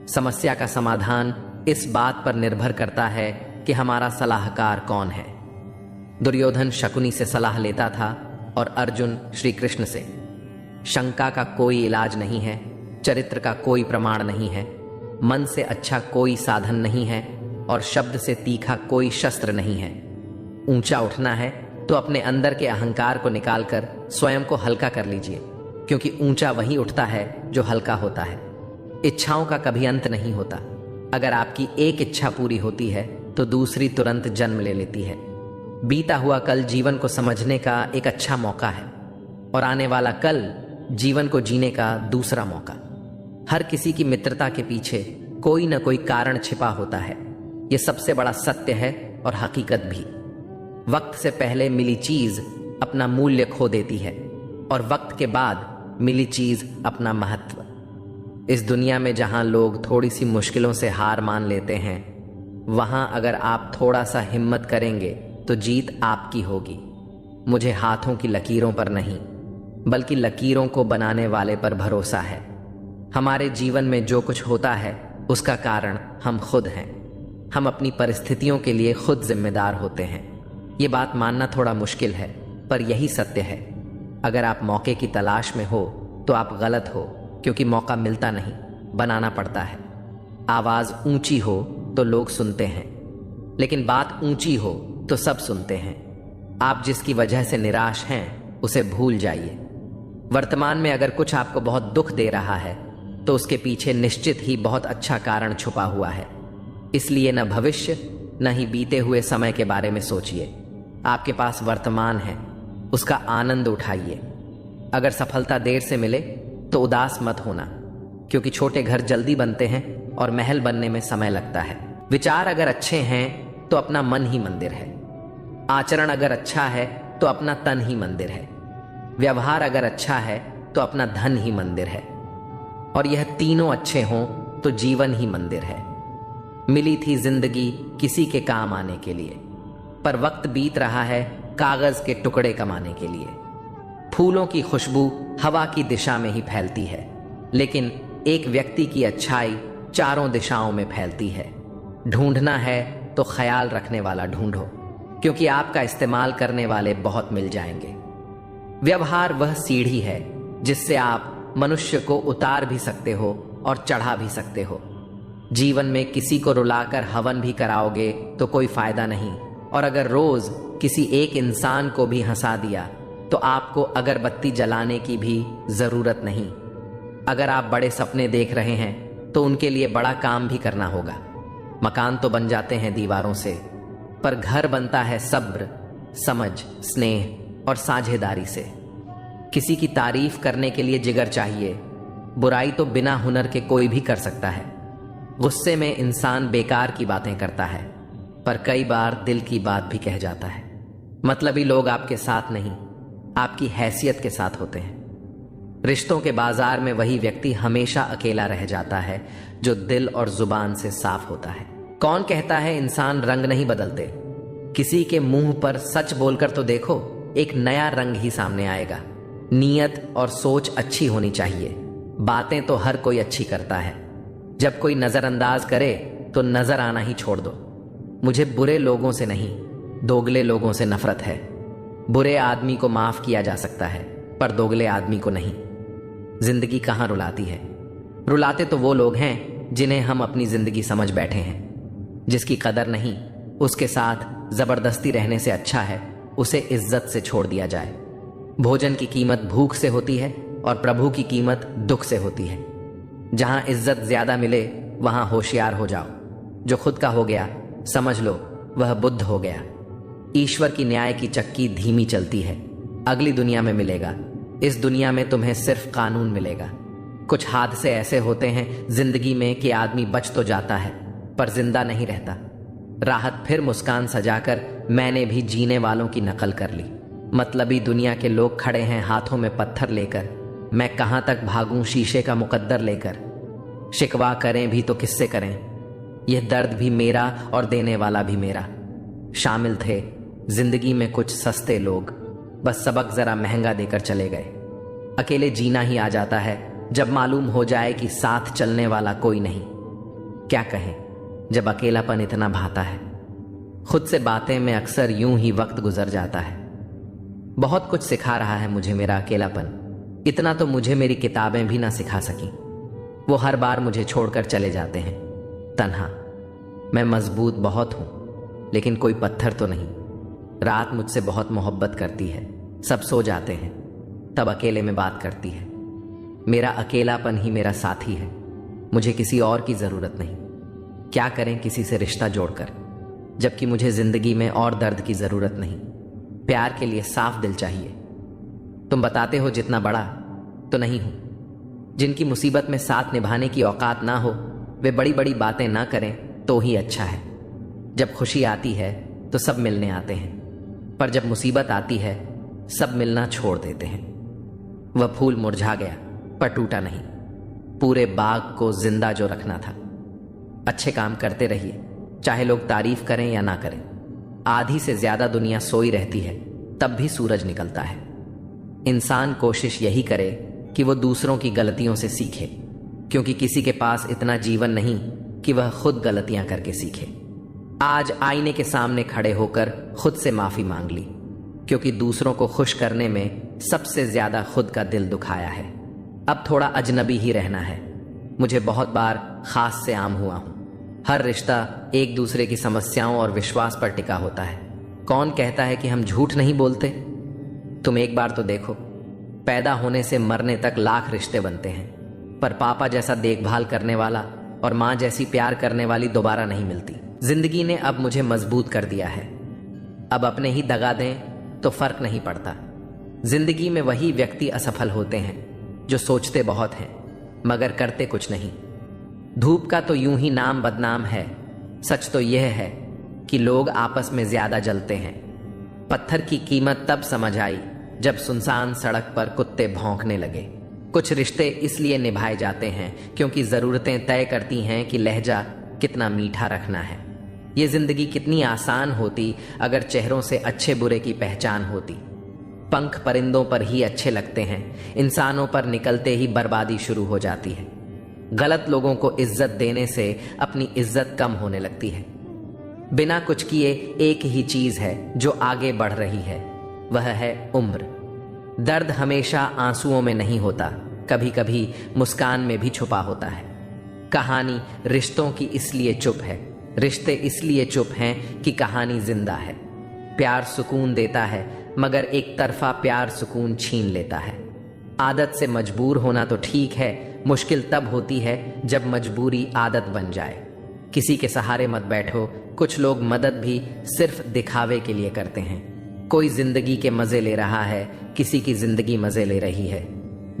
समस्या का समाधान इस बात पर निर्भर करता है कि हमारा सलाहकार कौन है। दुर्योधन शकुनी से सलाह लेता था और अर्जुन श्री कृष्ण से। शंका का कोई इलाज नहीं है, चरित्र का कोई प्रमाण नहीं है, मन से अच्छा कोई साधन नहीं है और शब्द से तीखा कोई शस्त्र नहीं है। ऊंचा उठना है तो अपने अंदर के अहंकार को निकालकर स्वयं को हल्का कर लीजिए, क्योंकि ऊंचा वही उठता है जो हल्का होता है। इच्छाओं का कभी अंत नहीं होता। अगर आपकी एक इच्छा पूरी होती है तो दूसरी तुरंत जन्म ले लेती है। बीता हुआ कल जीवन को समझने का एक अच्छा मौका है और आने वाला कल जीवन को जीने का दूसरा मौका। हर किसी की मित्रता के पीछे कोई न कोई कारण छिपा होता है, यह सबसे बड़ा सत्य है और हकीकत भी। वक्त से पहले मिली चीज अपना मूल्य खो देती है और वक्त के बाद मिली चीज अपना महत्व। इस दुनिया में जहां लोग थोड़ी सी मुश्किलों से हार मान लेते हैं, वहां अगर आप थोड़ा सा हिम्मत करेंगे तो जीत आपकी होगी। मुझे हाथों की लकीरों पर नहीं बल्कि लकीरों को बनाने वाले पर भरोसा है। हमारे जीवन में जो कुछ होता है उसका कारण हम खुद हैं। हम अपनी परिस्थितियों के लिए खुद जिम्मेदार होते हैं। ये बात मानना थोड़ा मुश्किल है, पर यही सत्य है। अगर आप मौके की तलाश में हो तो आप गलत हो, क्योंकि मौका मिलता नहीं, बनाना पड़ता है। आवाज ऊंची हो तो लोग सुनते हैं, लेकिन बात ऊंची हो तो सब सुनते हैं। आप जिसकी वजह से निराश हैं उसे भूल जाइए। वर्तमान में अगर कुछ आपको बहुत दुख दे रहा है तो उसके पीछे निश्चित ही बहुत अच्छा कारण छुपा हुआ है। इसलिए न भविष्य न ही बीते हुए समय के बारे में सोचिए। आपके पास वर्तमान है, उसका आनंद उठाइए। अगर सफलता देर से मिले तो उदास मत होना, क्योंकि छोटे घर जल्दी बनते हैं और महल बनने में समय लगता है। विचार अगर अच्छे हैं तो अपना मन ही मंदिर है। आचरण अगर अच्छा है तो अपना तन ही मंदिर है। व्यवहार अगर अच्छा है तो अपना धन ही मंदिर है। और यह तीनों अच्छे हों तो जीवन ही मंदिर है। मिली थी जिंदगी किसी के काम आने के लिए, पर वक्त बीत रहा है कागज के टुकड़े कमाने के लिए। फूलों की खुशबू हवा की दिशा में ही फैलती है, लेकिन एक व्यक्ति की अच्छाई चारों दिशाओं में फैलती है। ढूंढना है तो ख्याल रखने वाला ढूंढो, क्योंकि आपका इस्तेमाल करने वाले बहुत मिल जाएंगे। व्यवहार वह सीढ़ी है जिससे आप मनुष्य को उतार भी सकते हो और चढ़ा भी सकते हो। जीवन में किसी को रुलाकर हवन भी कराओगे तो कोई फायदा नहीं, और अगर रोज किसी एक इंसान को भी हंसा दिया तो आपको अगरबत्ती जलाने की भी जरूरत नहीं। अगर आप बड़े सपने देख रहे हैं तो उनके लिए बड़ा काम भी करना होगा। मकान तो बन जाते हैं दीवारों से, पर घर बनता है सब्र, समझ, स्नेह और साझेदारी से। किसी की तारीफ करने के लिए जिगर चाहिए। बुराई तो बिना हुनर के कोई भी कर सकता है। गुस्से में इंसान बेकार की बातें करता है, पर कई बार दिल की बात भी कह जाता है। मतलबी लोग आपके साथ नहीं, आपकी हैसियत के साथ होते हैं। रिश्तों के बाजार में वही व्यक्ति हमेशा अकेला रह जाता है जो दिल और जुबान से साफ होता है। कौन कहता है इंसान रंग नहीं बदलते? किसी के मुंह पर सच बोलकर तो देखो, एक नया रंग ही सामने आएगा। नीयत और सोच अच्छी होनी चाहिए। बातें तो हर कोई अच्छी करता है। जब कोई नजरअंदाज करे तो नजर आना ही छोड़ दो। मुझे बुरे लोगों से नहीं, दोगले लोगों से नफरत है। बुरे आदमी को माफ किया जा सकता है, पर दोगले आदमी को नहीं। जिंदगी कहाँ रुलाती है? रुलाते तो वो लोग हैं जिन्हें हम अपनी जिंदगी समझ बैठे हैं। जिसकी कदर नहीं, उसके साथ जबरदस्ती रहने से अच्छा है उसे इज्जत से छोड़ दिया जाए। भोजन की कीमत भूख से होती है और प्रभु की कीमत दुख से होती है। जहां इज्जत ज्यादा मिले वहां होशियार हो जाओ। जो खुद का हो गया समझ लो वह बुद्ध हो गया। ईश्वर की न्याय की चक्की धीमी चलती है। अगली दुनिया में मिलेगा, इस दुनिया में तुम्हें सिर्फ कानून मिलेगा। कुछ हादसे ऐसे होते हैं जिंदगी में कि आदमी बच तो जाता है पर जिंदा नहीं रहता। राहत फिर मुस्कान सजाकर मैंने भी जीने वालों की नकल कर ली। मतलबी दुनिया के लोग खड़े हैं हाथों में पत्थर लेकर, मैं कहां तक भागूं शीशे का मुकद्दर लेकर। शिकवा करें भी तो किससे करें? यह दर्द भी मेरा और देने वाला भी मेरा। शामिल थे जिंदगी में कुछ सस्ते लोग, बस सबक जरा महंगा देकर चले गए। अकेले जीना ही आ जाता है जब मालूम हो जाए कि साथ चलने वाला कोई नहीं। क्या कहें जब अकेलापन इतना भाता है। खुद से बातें में अक्सर यूं ही वक्त गुजर जाता है। बहुत कुछ सिखा रहा है मुझे मेरा अकेलापन। इतना तो मुझे मेरी किताबें भी ना सिखा सकी। वो हर बार मुझे छोड़कर चले जाते हैं तन्हा। मैं मजबूत बहुत हूं लेकिन कोई पत्थर तो नहीं। रात मुझसे बहुत मोहब्बत करती है, सब सो जाते हैं तब अकेले में बात करती है। मेरा अकेलापन ही मेरा साथी है, मुझे किसी और की जरूरत नहीं। क्या करें किसी से रिश्ता जोड़कर, जबकि मुझे जिंदगी में और दर्द की जरूरत नहीं। प्यार के लिए साफ दिल चाहिए। तुम बताते हो जितना बड़ा, तो नहीं हूं। जिनकी मुसीबत में साथ निभाने की औकात ना हो वे बड़ी बड़ी बातें ना करें तो ही अच्छा है। जब खुशी आती है तो सब मिलने आते हैं, पर जब मुसीबत आती है सब मिलना छोड़ देते हैं। वह फूल मुरझा गया पर टूटा नहीं, पूरे बाग को जिंदा जो रखना था। अच्छे काम करते रहिए, चाहे लोग तारीफ करें या ना करें। आधी से ज्यादा दुनिया सोई रहती है तब भी सूरज निकलता है। इंसान कोशिश यही करे कि वो दूसरों की गलतियों से सीखे, क्योंकि किसी के पास इतना जीवन नहीं कि वह खुद गलतियां करके सीखे। आज आईने के सामने खड़े होकर खुद से माफी मांग ली, क्योंकि दूसरों को खुश करने में सबसे ज्यादा खुद का दिल दुखाया है। अब थोड़ा अजनबी ही रहना है। मुझे बहुत बार खास से आम हुआ हूं। हर रिश्ता एक दूसरे की समस्याओं और विश्वास पर टिका होता है। कौन कहता है कि हम झूठ नहीं बोलते? तुम एक बार तो देखो, पैदा होने से मरने तक लाख रिश्ते बनते हैं, पर पापा जैसा देखभाल करने वाला और माँ जैसी प्यार करने वाली दोबारा नहीं मिलती। जिंदगी ने अब मुझे मजबूत कर दिया है। अब अपने ही दगा दें तो फर्क नहीं पड़ता। जिंदगी में वही व्यक्ति असफल होते हैं जो सोचते बहुत हैं मगर करते कुछ नहीं। धूप का तो यूं ही नाम बदनाम है। सच तो यह है कि लोग आपस में ज्यादा जलते हैं। पत्थर की कीमत तब समझ आई जब सुनसान सड़क पर कुत्ते भौंकने लगे। कुछ रिश्ते इसलिए निभाए जाते हैं क्योंकि जरूरतें तय करती हैं कि लहजा कितना मीठा रखना है। ये जिंदगी कितनी आसान होती अगर चेहरों से अच्छे बुरे की पहचान होती। पंख परिंदों पर ही अच्छे लगते हैं, इंसानों पर निकलते ही बर्बादी शुरू हो जाती है। गलत लोगों को इज्जत देने से अपनी इज्जत कम होने लगती है। बिना कुछ किए एक ही चीज है जो आगे बढ़ रही है, वह है उम्र। दर्द हमेशा आंसुओं में नहीं होता, कभी कभी मुस्कान में भी छुपा होता है। कहानी रिश्तों की इसलिए चुप है, रिश्ते इसलिए चुप हैं कि कहानी जिंदा है। प्यार सुकून देता है, मगर एक तरफा प्यार सुकून छीन लेता है। आदत से मजबूर होना तो ठीक है, मुश्किल तब होती है जब मजबूरी आदत बन जाए। किसी के सहारे मत बैठो, कुछ लोग मदद भी सिर्फ दिखावे के लिए करते हैं। कोई जिंदगी के मजे ले रहा है, किसी की जिंदगी मजे ले रही है।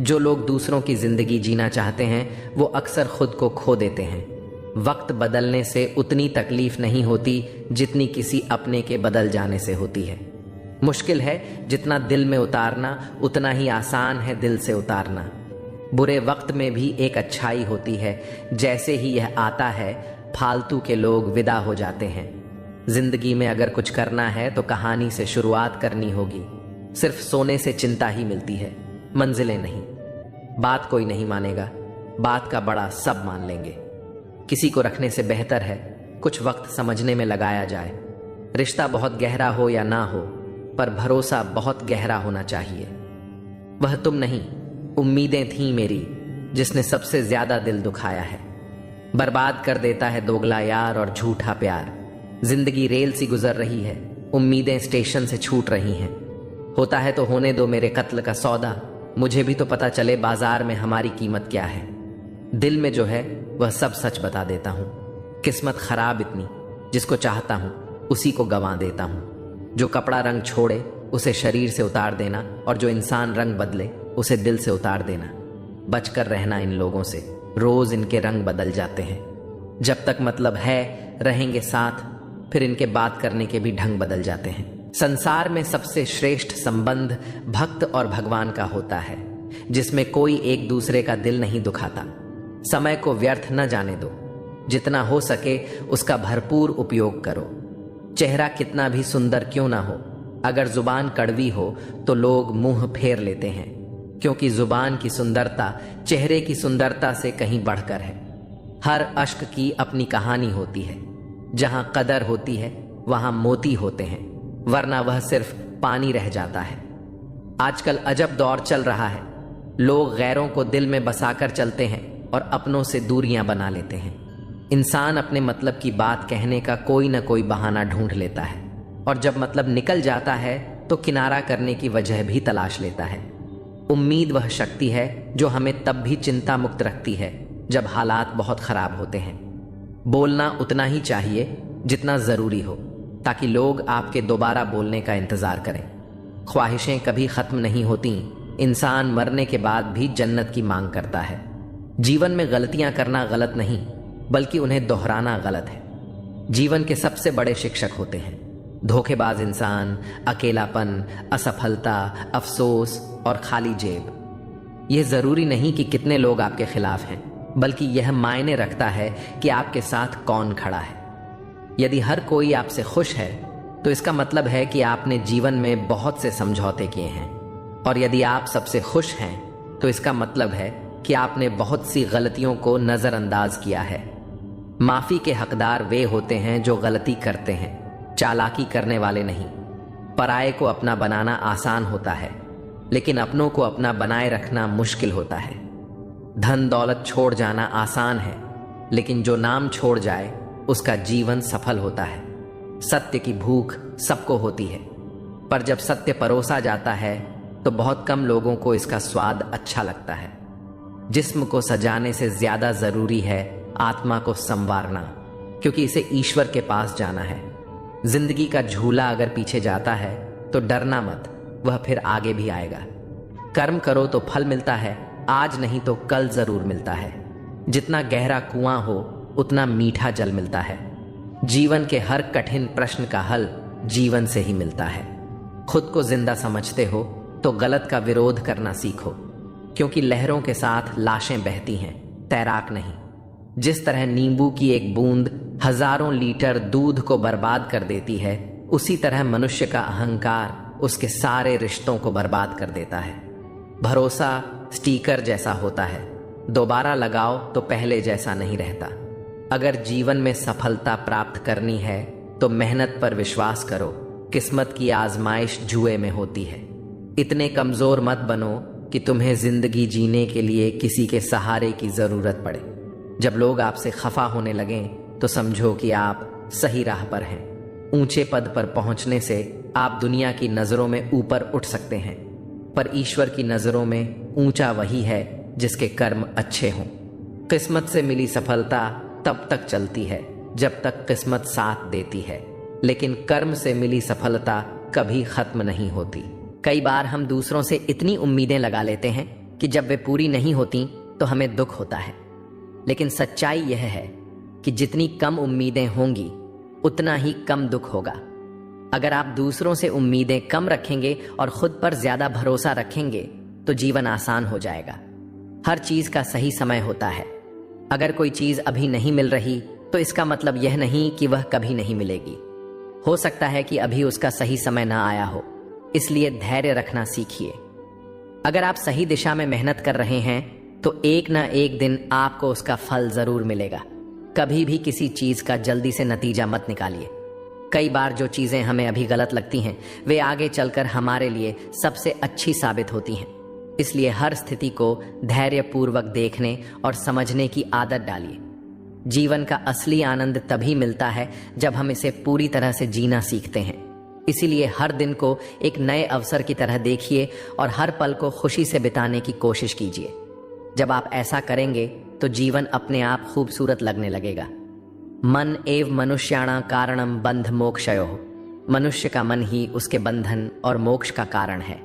जो लोग दूसरों की जिंदगी जीना चाहते हैं वो अक्सर खुद को खो देते हैं। वक्त बदलने से उतनी तकलीफ नहीं होती जितनी किसी अपने के बदल जाने से होती है। मुश्किल है जितना दिल में उतारना, उतना ही आसान है दिल से उतारना। बुरे वक्त में भी एक अच्छाई होती है, जैसे ही यह आता है फालतू के लोग विदा हो जाते हैं। जिंदगी में अगर कुछ करना है तो कहानी से शुरुआत करनी होगी। सिर्फ सोने से चिंता ही मिलती है, मंजिलें नहीं। बात कोई नहीं मानेगा, बात का बड़ा सब मान लेंगे। किसी को रखने से बेहतर है कुछ वक्त समझने में लगाया जाए। रिश्ता बहुत गहरा हो या ना हो, पर भरोसा बहुत गहरा होना चाहिए। वह तुम नहीं, उम्मीदें थीं मेरी, जिसने सबसे ज्यादा दिल दुखाया है। बर्बाद कर देता है दोगला यार और झूठा प्यार। जिंदगी रेल सी गुजर रही है, उम्मीदें स्टेशन से छूट रही हैं। होता है तो होने दो मेरे कत्ल का सौदा, मुझे भी तो पता चले बाजार में हमारी कीमत क्या है। दिल में जो है वह सब सच बता देता हूं। किस्मत खराब इतनी, जिसको चाहता हूं उसी को गंवा देता हूं। जो कपड़ा रंग छोड़े उसे शरीर से उतार देना, और जो इंसान रंग बदले उसे दिल से उतार देना। बचकर रहना इन लोगों से, रोज इनके रंग बदल जाते हैं। जब तक मतलब है रहेंगे साथ, फिर इनके बात करने के भी ढंग बदल जाते हैं। संसार में सबसे श्रेष्ठ संबंध भक्त और भगवान का होता है, जिसमें कोई एक दूसरे का दिल नहीं दुखाता। समय को व्यर्थ न जाने दो, जितना हो सके उसका भरपूर उपयोग करो। चेहरा कितना भी सुंदर क्यों ना हो, अगर जुबान कड़वी हो तो लोग मुंह फेर लेते हैं, क्योंकि जुबान की सुंदरता चेहरे की सुंदरता से कहीं बढ़कर है। हर अश्क की अपनी कहानी होती है, जहां कदर होती है वहां मोती होते हैं, वरना वह सिर्फ पानी रह जाता है। आजकल अजब दौर चल रहा है, लोग गैरों को दिल में बसाकर चलते हैं और अपनों से दूरियां बना लेते हैं। इंसान अपने मतलब की बात कहने का कोई ना कोई बहाना ढूंढ लेता है, और जब मतलब निकल जाता है तो किनारा करने की वजह भी तलाश लेता है। उम्मीद वह शक्ति है जो हमें तब भी चिंता मुक्त रखती है जब हालात बहुत खराब होते हैं। बोलना उतना ही चाहिए जितना जरूरी हो, ताकि लोग आपके दोबारा बोलने का इंतजार करें। ख्वाहिशें कभी खत्म नहीं होती, इंसान मरने के बाद भी जन्नत की मांग करता है। जीवन में गलतियां करना गलत नहीं, बल्कि उन्हें दोहराना गलत है। जीवन के सबसे बड़े शिक्षक होते हैं धोखेबाज इंसान, अकेलापन, असफलता, अफसोस और खाली जेब। यह जरूरी नहीं कि कितने लोग आपके खिलाफ हैं, बल्कि यह मायने रखता है कि आपके साथ कौन खड़ा है। यदि हर कोई आपसे खुश है तो इसका मतलब है कि आपने जीवन में बहुत से समझौते किए हैं, और यदि आप सबसे खुश हैं तो इसका मतलब है कि आपने बहुत सी गलतियों को नजरअंदाज किया है। माफी के हकदार वे होते हैं जो गलती करते हैं, चालाकी करने वाले नहीं। पराये को अपना बनाना आसान होता है, लेकिन अपनों को अपना बनाए रखना मुश्किल होता है। धन दौलत छोड़ जाना आसान है, लेकिन जो नाम छोड़ जाए उसका जीवन सफल होता है। सत्य की भूख सबको होती है, पर जब सत्य परोसा जाता है तो बहुत कम लोगों को इसका स्वाद अच्छा लगता है। जिस्म को सजाने से ज्यादा जरूरी है आत्मा को संवारना, क्योंकि इसे ईश्वर के पास जाना है। जिंदगी का झूला अगर पीछे जाता है तो डरना मत, वह फिर आगे भी आएगा। कर्म करो तो फल मिलता है, आज नहीं तो कल जरूर मिलता है। जितना गहरा कुआं हो उतना मीठा जल मिलता है। जीवन के हर कठिन प्रश्न का हल जीवन से ही मिलता है। खुद को जिंदा समझते हो तो गलत का विरोध करना सीखो, क्योंकि लहरों के साथ लाशें बहती हैं, तैराक नहीं। जिस तरह नींबू की एक बूंद हजारों लीटर दूध को बर्बाद कर देती है, उसी तरह मनुष्य का अहंकार उसके सारे रिश्तों को बर्बाद कर देता है। भरोसा स्टिकर जैसा होता है, दोबारा लगाओ तो पहले जैसा नहीं रहता। अगर जीवन में सफलता प्राप्त करनी है तो मेहनत पर विश्वास करो। किस्मत की आजमाइश जुए में होती है। इतने कमजोर मत बनो कि तुम्हें जिंदगी जीने के लिए किसी के सहारे की जरूरत पड़े। जब लोग आपसे खफा होने लगें तो समझो कि आप सही राह पर हैं। ऊंचे पद पर पहुंचने से आप दुनिया की नजरों में ऊपर उठ सकते हैं, पर ईश्वर की नजरों में ऊंचा वही है जिसके कर्म अच्छे हों। किस्मत से मिली सफलता तब तक चलती है जब तक किस्मत साथ देती है, लेकिन कर्म से मिली सफलता कभी खत्म नहीं होती। कई बार हम दूसरों से इतनी उम्मीदें लगा लेते हैं कि जब वे पूरी नहीं होती तो हमें दुख होता है, लेकिन सच्चाई यह है कि जितनी कम उम्मीदें होंगी उतना ही कम दुख होगा। अगर आप दूसरों से उम्मीदें कम रखेंगे और खुद पर ज्यादा भरोसा रखेंगे तो जीवन आसान हो जाएगा। हर चीज का सही समय होता है। अगर कोई चीज अभी नहीं मिल रही तो इसका मतलब यह नहीं कि वह कभी नहीं मिलेगी। हो सकता है कि अभी उसका सही समय ना आया हो, इसलिए धैर्य रखना सीखिए। अगर आप सही दिशा में मेहनत कर रहे हैं तो एक ना एक दिन आपको उसका फल जरूर मिलेगा। कभी भी किसी चीज का जल्दी से नतीजा मत निकालिए। कई बार जो चीजें हमें अभी गलत लगती हैं वे आगे चलकर हमारे लिए सबसे अच्छी साबित होती हैं। इसलिए हर स्थिति को धैर्यपूर्वक देखने और समझने की आदत डालिए। जीवन का असली आनंद तभी मिलता है जब हम इसे पूरी तरह से जीना सीखते हैं। इसीलिए हर दिन को एक नए अवसर की तरह देखिए और हर पल को खुशी से बिताने की कोशिश कीजिए। जब आप ऐसा करेंगे तो जीवन अपने आप खूबसूरत लगने लगेगा। मन एव मनुष्याणा कारणम बंध मोक्षयोः। मनुष्य का मन ही उसके बंधन और मोक्ष का कारण है।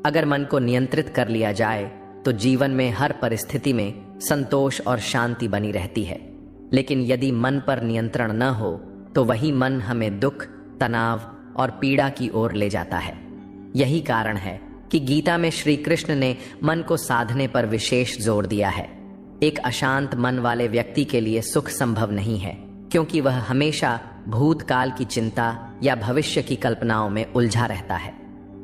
अगर मन को नियंत्रित कर लिया जाए तो जीवन में हर परिस्थिति में संतोष और शांति बनी रहती है, लेकिन यदि मन पर नियंत्रण न हो तो वही मन हमें दुख, तनाव और पीड़ा की ओर ले जाता है। यही कारण है कि गीता में श्री कृष्ण ने मन को साधने पर विशेष जोर दिया है। एक अशांत मन वाले व्यक्ति के लिए सुख संभव नहीं है, क्योंकि वह हमेशा भूतकाल की चिंता या भविष्य की कल्पनाओं में उलझा रहता है।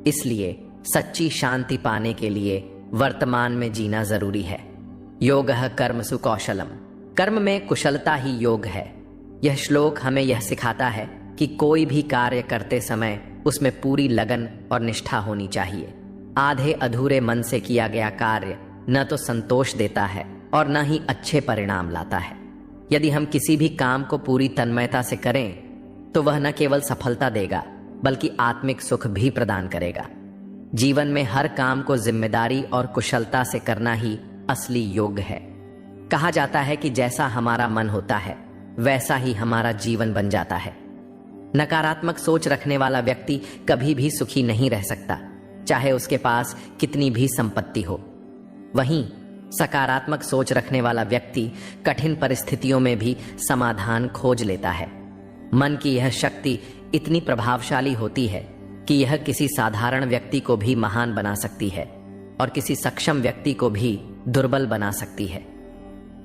इसलिए सच्ची शांति पाने के लिए वर्तमान में जीना जरूरी है। योगः कर्मसु कौशलम। कर्म में कुशलता ही योग है। यह श्लोक हमें यह सिखाता है कि कोई भी कार्य करते समय उसमें पूरी लगन और निष्ठा होनी चाहिए। आधे अधूरे मन से किया गया कार्य न तो संतोष देता है और न ही अच्छे परिणाम लाता है। यदि हम किसी भी काम को पूरी तन्मयता से करें तो वह न केवल सफलता देगा बल्कि आत्मिक सुख भी प्रदान करेगा। जीवन में हर काम को जिम्मेदारी और कुशलता से करना ही असली योग है। कहा जाता है कि जैसा हमारा मन होता है वैसा ही हमारा जीवन बन जाता है। नकारात्मक सोच रखने वाला व्यक्ति कभी भी सुखी नहीं रह सकता, चाहे उसके पास कितनी भी संपत्ति हो। वहीं सकारात्मक सोच रखने वाला व्यक्ति कठिन परिस्थितियों में भी समाधान खोज लेता है। मन की यह शक्ति इतनी प्रभावशाली होती है कि यह किसी साधारण व्यक्ति को भी महान बना सकती है और किसी सक्षम व्यक्ति को भी दुर्बल बना सकती है।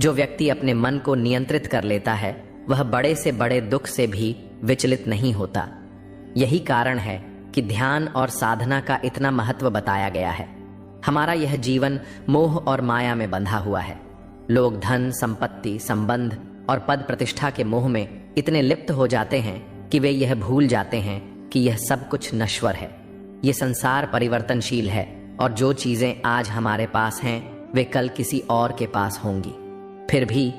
जो व्यक्ति अपने मन को नियंत्रित कर लेता है वह बड़े से बड़े दुख से भी विचलित नहीं होता। यही कारण है कि ध्यान और साधना का इतना महत्व बताया गया है। हमारा यह जीवन मोह और माया में बंधा हुआ है। लोग धन, संपत्ति, संबंध और पद प्रतिष्ठा के मोह में इतने लिप्त हो जाते हैं कि वे यह भूल जाते हैं कि यह सब कुछ नश्वर है। ये संसार परिवर्तनशील है और जो चीजें आज हमारे पास हैं वे कल किसी और के पास होंगी। फिर भी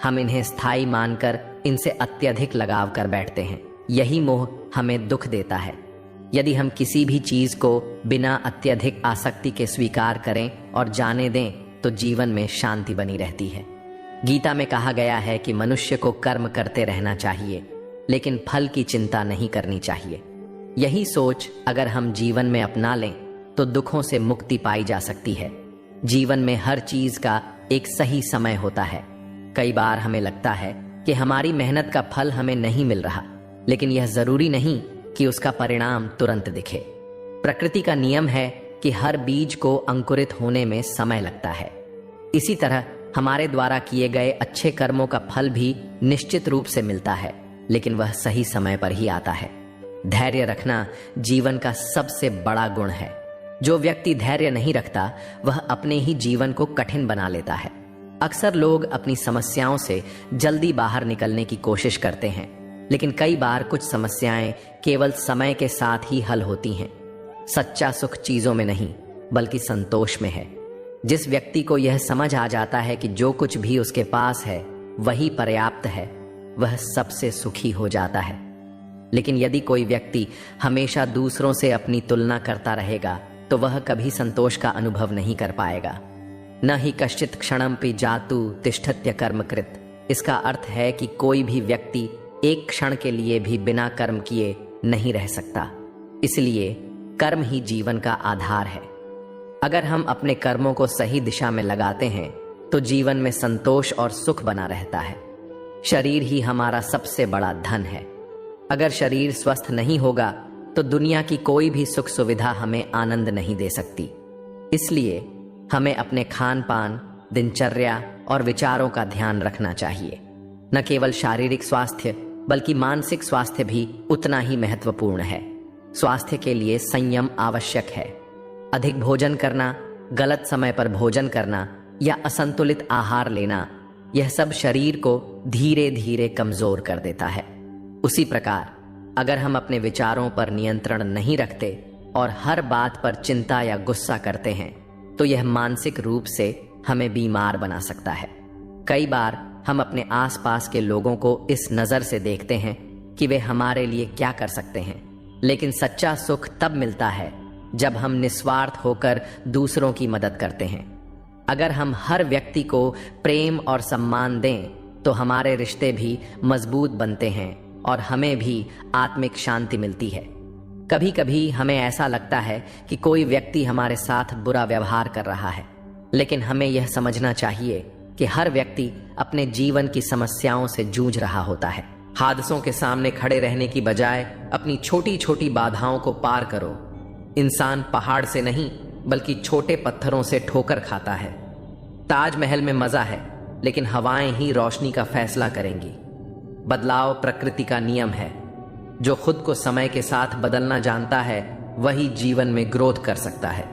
हम इन्हें स्थायी मानकर इनसे अत्यधिक लगाव कर बैठते हैं। यही मोह हमें दुख देता है। यदि हम किसी भी चीज को बिना अत्यधिक आसक्ति के स्वीकार करें और जाने दें तो जीवन में शांति बनी रहती है। गीता में कहा गया है कि मनुष्य को कर्म करते रहना चाहिए, लेकिन फल की चिंता नहीं करनी चाहिए। यही सोच अगर हम जीवन में अपना लें तो दुखों से मुक्ति पाई जा सकती है। जीवन में हर चीज का एक सही समय होता है। कई बार हमें लगता है कि हमारी मेहनत का फल हमें नहीं मिल रहा, लेकिन यह जरूरी नहीं कि उसका परिणाम तुरंत दिखे। प्रकृति का नियम है कि हर बीज को अंकुरित होने में समय लगता है। इसी तरह हमारे द्वारा किए गए अच्छे कर्मों का फल भी निश्चित रूप से मिलता है, लेकिन वह सही समय पर ही आता है। धैर्य रखना जीवन का सबसे बड़ा गुण है। जो व्यक्ति धैर्य नहीं रखता वह अपने ही जीवन को कठिन बना लेता है। अक्सर लोग अपनी समस्याओं से जल्दी बाहर निकलने की कोशिश करते हैं, लेकिन कई बार कुछ समस्याएं केवल समय के साथ ही हल होती हैं। सच्चा सुख चीजों में नहीं बल्कि संतोष में है। जिस व्यक्ति को यह समझ आ जाता है कि जो कुछ भी उसके पास है वही पर्याप्त है, वह सबसे सुखी हो जाता है। लेकिन यदि कोई व्यक्ति हमेशा दूसरों से अपनी तुलना करता रहेगा तो वह कभी संतोष का अनुभव नहीं कर पाएगा। न ही कश्चित क्षणमपि जातु तिष्ठत्य कर्मकृत। इसका अर्थ है कि कोई भी व्यक्ति एक क्षण के लिए भी बिना कर्म किए नहीं रह सकता। इसलिए कर्म ही जीवन का आधार है। अगर हम अपने कर्मों को सही दिशा में लगाते हैं तो जीवन में संतोष और सुख बना रहता है। शरीर ही हमारा सबसे बड़ा धन है। अगर शरीर स्वस्थ नहीं होगा तो दुनिया की कोई भी सुख सुविधा हमें आनंद नहीं दे सकती। इसलिए हमें अपने खान पान, दिनचर्या और विचारों का ध्यान रखना चाहिए। न केवल शारीरिक स्वास्थ्य बल्कि मानसिक स्वास्थ्य भी उतना ही महत्वपूर्ण है। स्वास्थ्य के लिए संयम आवश्यक है। अधिक भोजन करना, गलत समय पर भोजन करना या असंतुलित आहार लेना, यह सब शरीर को धीरे धीरे कमजोर कर देता है। उसी प्रकार अगर हम अपने विचारों पर नियंत्रण नहीं रखते और हर बात पर चिंता या गुस्सा करते हैं तो यह मानसिक रूप से हमें बीमार बना सकता है। कई बार हम अपने आसपास के लोगों को इस नज़र से देखते हैं कि वे हमारे लिए क्या कर सकते हैं, लेकिन सच्चा सुख तब मिलता है जब हम निस्वार्थ होकर दूसरों की मदद करते हैं। अगर हम हर व्यक्ति को प्रेम और सम्मान दें तो हमारे रिश्ते भी मजबूत बनते हैं और हमें भी आत्मिक शांति मिलती है। कभी कभी हमें ऐसा लगता है कि कोई व्यक्ति हमारे साथ बुरा व्यवहार कर रहा है, लेकिन हमें यह समझना चाहिए कि हर व्यक्ति अपने जीवन की समस्याओं से जूझ रहा होता है। हादसों के सामने खड़े रहने की बजाय अपनी छोटी छोटी बाधाओं को पार करो। इंसान पहाड़ से नहीं बल्कि छोटे पत्थरों से ठोकर खाता है। ताजमहल में मजा है लेकिन हवाएं ही रोशनी का फैसला करेंगी। बदलाव प्रकृति का नियम है। जो खुद को समय के साथ बदलना जानता है वही जीवन में ग्रोथ कर सकता है।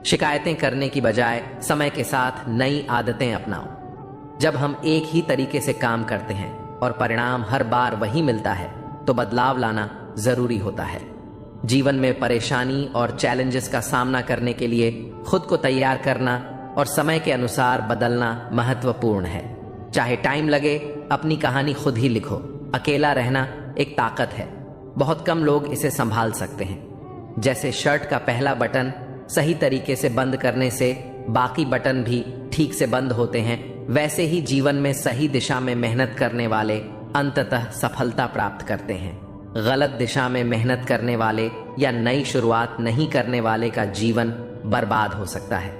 शिकायतें करने की बजाय समय के साथ नई आदतें अपनाओ। जब हम एक ही तरीके से काम करते हैं और परिणाम हर बार वही मिलता है तो बदलाव लाना जरूरी होता है। जीवन में परेशानी और चैलेंजेस का सामना करने के लिए खुद को तैयार करना और समय के अनुसार बदलना महत्वपूर्ण है। चाहे टाइम लगे, अपनी कहानी खुद ही लिखो। अकेला रहना एक ताकत है। बहुत कम लोग इसे संभाल सकते हैं। जैसे शर्ट का पहला बटन सही तरीके से बंद करने से बाकी बटन भी ठीक से बंद होते हैं, वैसे ही जीवन में सही दिशा में मेहनत करने वाले अंततः सफलता प्राप्त करते हैं। गलत दिशा में मेहनत करने वाले या नई शुरुआत नहीं करने वाले का जीवन बर्बाद हो सकता है।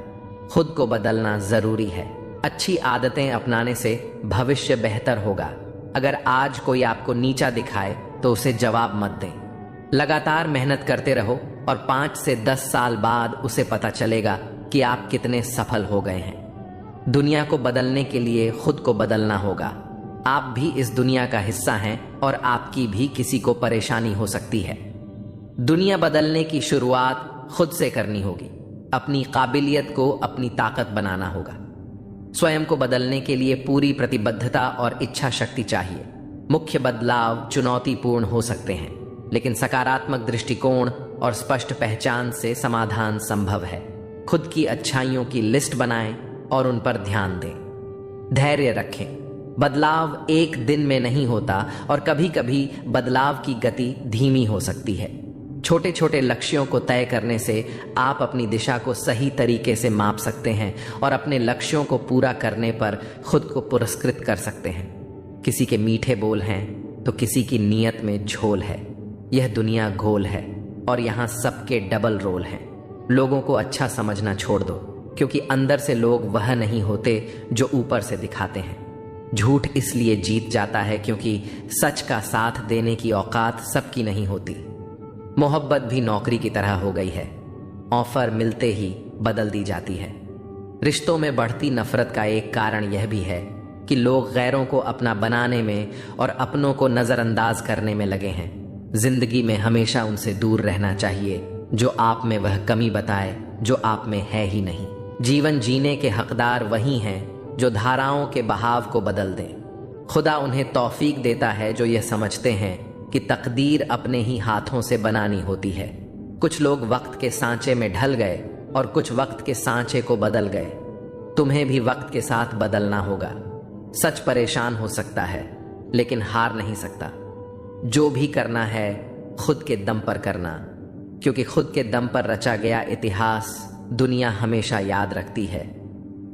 खुद को बदलना जरूरी है। अच्छी आदतें अपनाने से भविष्य बेहतर होगा। अगर आज कोई आपको नीचा दिखाए तो उसे जवाब मत दें। लगातार मेहनत करते रहो और 5 से 10 साल बाद उसे पता चलेगा कि आप कितने सफल हो गए हैं। दुनिया को बदलने के लिए खुद को बदलना होगा। आप भी इस दुनिया का हिस्सा हैं और आपकी भी किसी को परेशानी हो सकती है। दुनिया बदलने की शुरुआत खुद से करनी होगी। अपनी काबिलियत को अपनी ताकत बनाना होगा। स्वयं को बदलने के लिए पूरी प्रतिबद्धता और इच्छा शक्ति चाहिए। मुख्य बदलाव चुनौतीपूर्ण हो सकते हैं, लेकिन सकारात्मक दृष्टिकोण और स्पष्ट पहचान से समाधान संभव है। खुद की अच्छाइयों की लिस्ट बनाएं और उन पर ध्यान दें। धैर्य रखें। बदलाव एक दिन में नहीं होता और कभी कभी बदलाव की गति धीमी हो सकती है। छोटे छोटे लक्ष्यों को तय करने से आप अपनी दिशा को सही तरीके से माप सकते हैं और अपने लक्ष्यों को पूरा करने पर खुद को पुरस्कृत कर सकते हैं। किसी के मीठे बोल हैं तो किसी की नीयत में झोल है। यह दुनिया गोल है और यहाँ सबके डबल रोल हैं। लोगों को अच्छा समझना छोड़ दो, क्योंकि अंदर से लोग वह नहीं होते जो ऊपर से दिखाते हैं। झूठ इसलिए जीत जाता है क्योंकि सच का साथ देने की औकात सबकी नहीं होती। मोहब्बत भी नौकरी की तरह हो गई है। ऑफर मिलते ही बदल दी जाती है। रिश्तों में बढ़ती नफरत का एक कारण यह भी है कि लोग गैरों को अपना बनाने में और अपनों को नजरअंदाज करने में लगे हैं। जिंदगी में हमेशा उनसे दूर रहना चाहिए जो आप में वह कमी बताए जो आप में है ही नहीं। जीवन जीने के हकदार वही हैं जो धाराओं के बहाव को बदल दें। खुदा उन्हें तौफीक देता है जो यह समझते हैं कि तकदीर अपने ही हाथों से बनानी होती है। कुछ लोग वक्त के सांचे में ढल गए और कुछ वक्त के सांचे को बदल गए। तुम्हें भी वक्त के साथ बदलना होगा। सच परेशान हो सकता है लेकिन हार नहीं सकता। जो भी करना है खुद के दम पर करना, क्योंकि खुद के दम पर रचा गया इतिहास दुनिया हमेशा याद रखती है।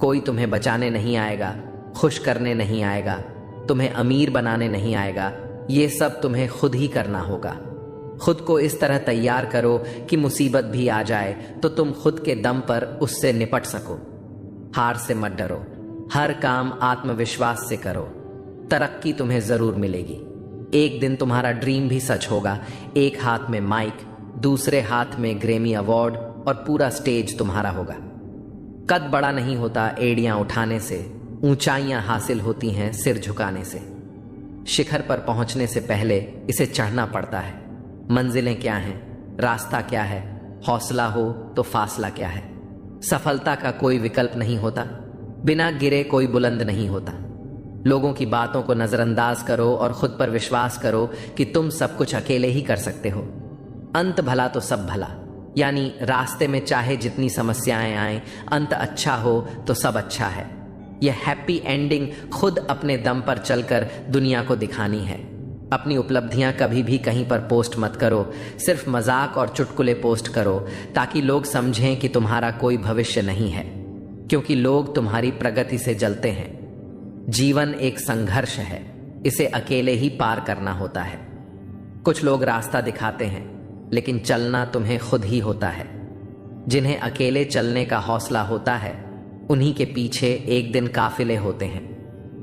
कोई तुम्हें बचाने नहीं आएगा, खुश करने नहीं आएगा, तुम्हें अमीर बनाने नहीं आएगा। ये सब तुम्हें खुद ही करना होगा। खुद को इस तरह तैयार करो कि मुसीबत भी आ जाए तो तुम खुद के दम पर उससे निपट सको। हार से मत डरो, हर काम आत्मविश्वास से करो। तरक्की तुम्हें जरूर मिलेगी। एक दिन तुम्हारा ड्रीम भी सच होगा। एक हाथ में माइक, दूसरे हाथ में ग्रैमी अवार्ड और पूरा स्टेज तुम्हारा होगा। कद बड़ा नहीं होता एड़ियां उठाने से, ऊंचाइयां हासिल होती हैं सिर झुकाने से। शिखर पर पहुंचने से पहले इसे चढ़ना पड़ता है। मंजिलें क्या हैं, रास्ता क्या है, हौसला हो तो फासला क्या है। सफलता का कोई विकल्प नहीं होता, बिना गिरे कोई बुलंद नहीं होता। लोगों की बातों को नजरअंदाज करो और खुद पर विश्वास करो कि तुम सब कुछ अकेले ही कर सकते हो। अंत भला तो सब भला, यानी रास्ते में चाहे जितनी समस्याएं आएं, अंत अच्छा हो तो सब अच्छा है। यह हैप्पी एंडिंग खुद अपने दम पर चलकर दुनिया को दिखानी है। अपनी उपलब्धियां कभी भी कहीं पर पोस्ट मत करो, सिर्फ मजाक और चुटकुले पोस्ट करो ताकि लोग समझें कि तुम्हारा कोई भविष्य नहीं है, क्योंकि लोग तुम्हारी प्रगति से जलते हैं। जीवन एक संघर्ष है, इसे अकेले ही पार करना होता है। कुछ लोग रास्ता दिखाते हैं लेकिन चलना तुम्हें खुद ही होता है। जिन्हें अकेले चलने का हौसला होता है उन्हीं के पीछे एक दिन काफिले होते हैं।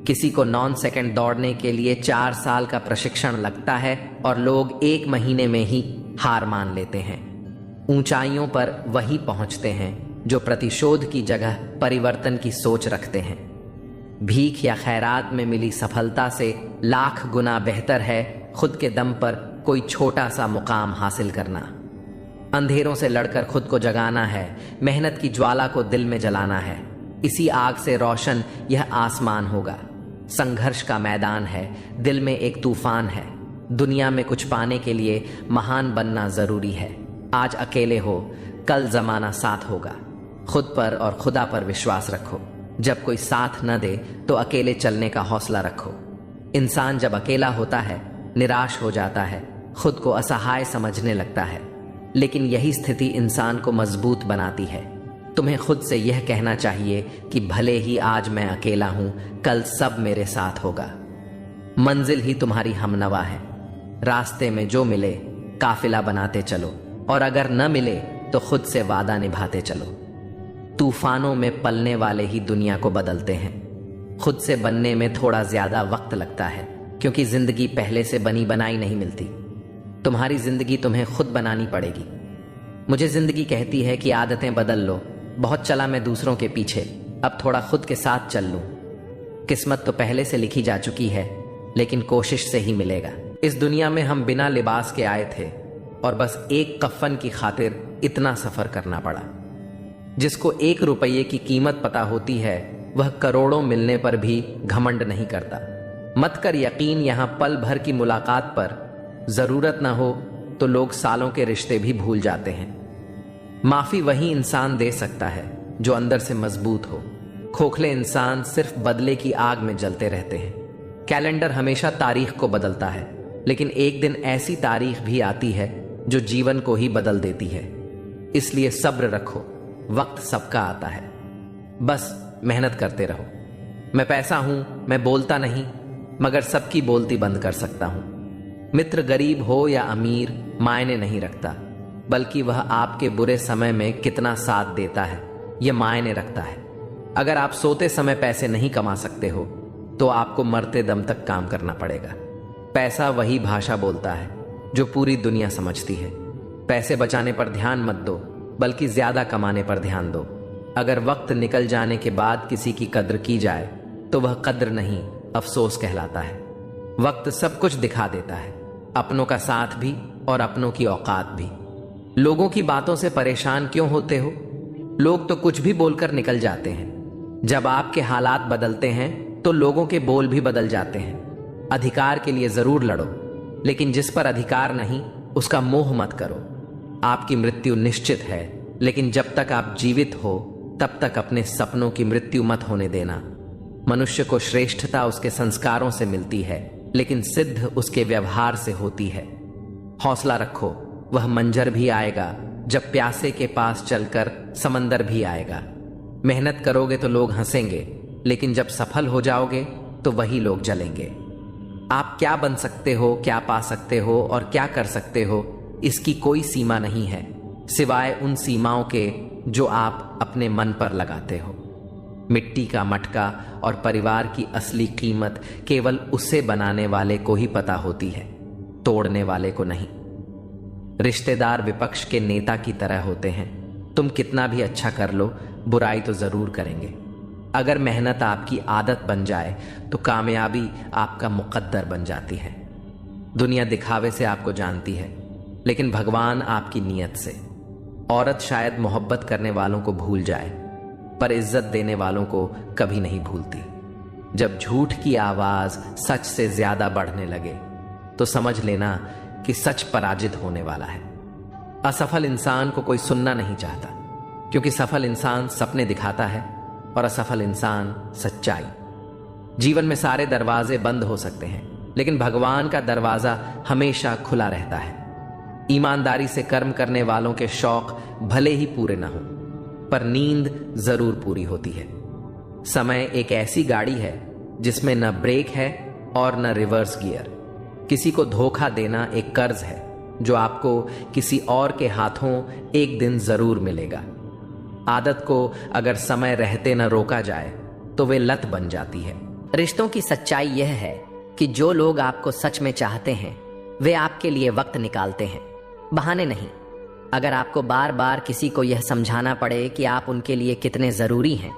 किसी को 9 सेकंड दौड़ने के लिए 4 साल का प्रशिक्षण लगता है और लोग 1 महीने में ही हार मान लेते हैं। ऊंचाइयों पर वही पहुंचते हैं जो प्रतिशोध की जगह परिवर्तन की सोच रखते हैं। भीख या खैरात में मिली सफलता से लाख गुना बेहतर है खुद के दम पर कोई छोटा सा मुकाम हासिल करना। अंधेरों से लड़कर खुद को जगाना है, मेहनत की ज्वाला को दिल में जलाना है। इसी आग से रोशन यह आसमान होगा। संघर्ष का मैदान है, दिल में एक तूफान है। दुनिया में कुछ पाने के लिए महान बनना जरूरी है। आज अकेले हो, कल जमाना साथ होगा। खुद पर और खुदा पर विश्वास रखो। जब कोई साथ न दे तो अकेले चलने का हौसला रखो। इंसान जब अकेला होता है निराश हो जाता है, खुद को असहाय समझने लगता है, लेकिन यही स्थिति इंसान को मजबूत बनाती है। तुम्हें खुद से यह कहना चाहिए कि भले ही आज मैं अकेला हूं, कल सब मेरे साथ होगा। मंजिल ही तुम्हारी हमनवा है। रास्ते में जो मिले काफिला बनाते चलो, और अगर न मिले तो खुद से वादा निभाते चलो। तूफानों में पलने वाले ही दुनिया को बदलते हैं। खुद से बनने में थोड़ा ज्यादा वक्त लगता है, क्योंकि जिंदगी पहले से बनी बनाई नहीं मिलती। तुम्हारी जिंदगी तुम्हें खुद बनानी पड़ेगी। मुझे जिंदगी कहती है कि आदतें बदल लो। बहुत चला मैं दूसरों के पीछे, अब थोड़ा खुद के साथ चल लूं। किस्मत तो पहले से लिखी जा चुकी है, लेकिन कोशिश से ही मिलेगा। इस दुनिया में हम बिना लिबास के आए थे और बस एक कफन की खातिर इतना सफर करना पड़ा। जिसको 1 रुपये की कीमत पता होती है वह करोड़ों मिलने पर भी घमंड नहीं करता। मत कर यकीन यहां पल भर की मुलाकात पर, जरूरत ना हो तो लोग सालों के रिश्ते भी भूल जाते हैं। माफी वही इंसान दे सकता है जो अंदर से मजबूत हो। खोखले इंसान सिर्फ बदले की आग में जलते रहते हैं। कैलेंडर हमेशा तारीख को बदलता है, लेकिन एक दिन ऐसी तारीख भी आती है जो जीवन को ही बदल देती है। इसलिए सब्र रखो, वक्त सबका आता है। बस मेहनत करते रहो। मैं पैसा हूं, मैं बोलता नहीं, मगर सबकी बोलती बंद कर सकता हूं। मित्र गरीब हो या अमीर मायने नहीं रखता, बल्कि वह आपके बुरे समय में कितना साथ देता है यह मायने रखता है। अगर आप सोते समय पैसे नहीं कमा सकते हो तो आपको मरते दम तक काम करना पड़ेगा। पैसा वही भाषा बोलता है जो पूरी दुनिया समझती है। पैसे बचाने पर ध्यान मत दो, बल्कि ज्यादा कमाने पर ध्यान दो। अगर वक्त निकल जाने के बाद किसी की कद्र की जाए तो वह कद्र नहीं, अफसोस कहलाता है। वक्त सब कुछ दिखा देता है, अपनों का साथ भी और अपनों की औकात भी। लोगों की बातों से परेशान क्यों होते हो? लोग तो कुछ भी बोलकर निकल जाते हैं। जब आपके हालात बदलते हैं तो लोगों के बोल भी बदल जाते हैं। अधिकार के लिए जरूर लड़ो, लेकिन जिस पर अधिकार नहीं उसका मोह मत करो। आपकी मृत्यु निश्चित है, लेकिन जब तक आप जीवित हो तब तक अपने सपनों की मृत्यु मत होने देना। मनुष्य को श्रेष्ठता उसके संस्कारों से मिलती है, लेकिन सिद्ध उसके व्यवहार से होती है। हौसला रखो, वह मंजर भी आएगा जब प्यासे के पास चलकर समंदर भी आएगा। मेहनत करोगे तो लोग हंसेंगे, लेकिन जब सफल हो जाओगे तो वही लोग जलेंगे। आप क्या बन सकते हो, क्या पा सकते हो और क्या कर सकते हो, इसकी कोई सीमा नहीं है, सिवाय उन सीमाओं के जो आप अपने मन पर लगाते हो। मिट्टी का मटका और परिवार की असली कीमत केवल उसे बनाने वाले को ही पता होती है, तोड़ने वाले को नहीं। रिश्तेदार विपक्ष के नेता की तरह होते हैं। तुम कितना भी अच्छा कर लो, बुराई तो जरूर करेंगे। अगर मेहनत आपकी आदत बन जाए तो कामयाबी आपका मुकद्दर बन जाती है। दुनिया दिखावे से आपको जानती है, लेकिन भगवान आपकी नीयत से। औरत शायद मोहब्बत करने वालों को भूल जाए, पर इज्जत देने वालों को कभी नहीं भूलती। जब झूठ की आवाज सच से ज्यादा बढ़ने लगे तो समझ लेना कि सच पराजित होने वाला है। असफल इंसान को कोई सुनना नहीं चाहता, क्योंकि सफल इंसान सपने दिखाता है और असफल इंसान सच्चाई। जीवन में सारे दरवाजे बंद हो सकते हैं, लेकिन भगवान का दरवाजा हमेशा खुला रहता है। ईमानदारी से कर्म करने वालों के शौक भले ही पूरे न हो, पर नींद जरूर पूरी होती है। समय एक ऐसी गाड़ी है जिसमें न ब्रेक है और न रिवर्स गियर। किसी को धोखा देना एक कर्ज है जो आपको किसी और के हाथों एक दिन जरूर मिलेगा। आदत को अगर समय रहते न रोका जाए तो वे लत बन जाती है। रिश्तों की सच्चाई यह है कि जो लोग आपको सच में चाहते हैं वे आपके लिए वक्त निकालते हैं, बहाने नहीं। अगर आपको बार बार किसी को यह समझाना पड़े कि आप उनके लिए कितने जरूरी हैं,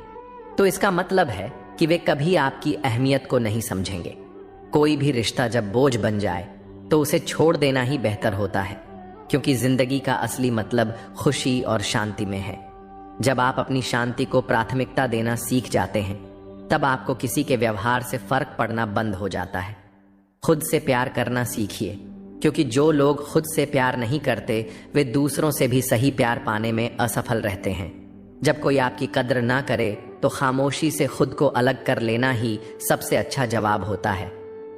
तो इसका मतलब है कि वे कभी आपकी अहमियत को नहीं समझेंगे। कोई भी रिश्ता जब बोझ बन जाए तो उसे छोड़ देना ही बेहतर होता है, क्योंकि जिंदगी का असली मतलब खुशी और शांति में है। जब आप अपनी शांति को प्राथमिकता देना सीख जाते हैं, तब आपको किसी के व्यवहार से फर्क पड़ना बंद हो जाता है। खुद से प्यार करना सीखिए, क्योंकि जो लोग खुद से प्यार नहीं करते वे दूसरों से भी सही प्यार पाने में असफल रहते हैं। जब कोई आपकी कद्र ना करे तो खामोशी से खुद को अलग कर लेना ही सबसे अच्छा जवाब होता है।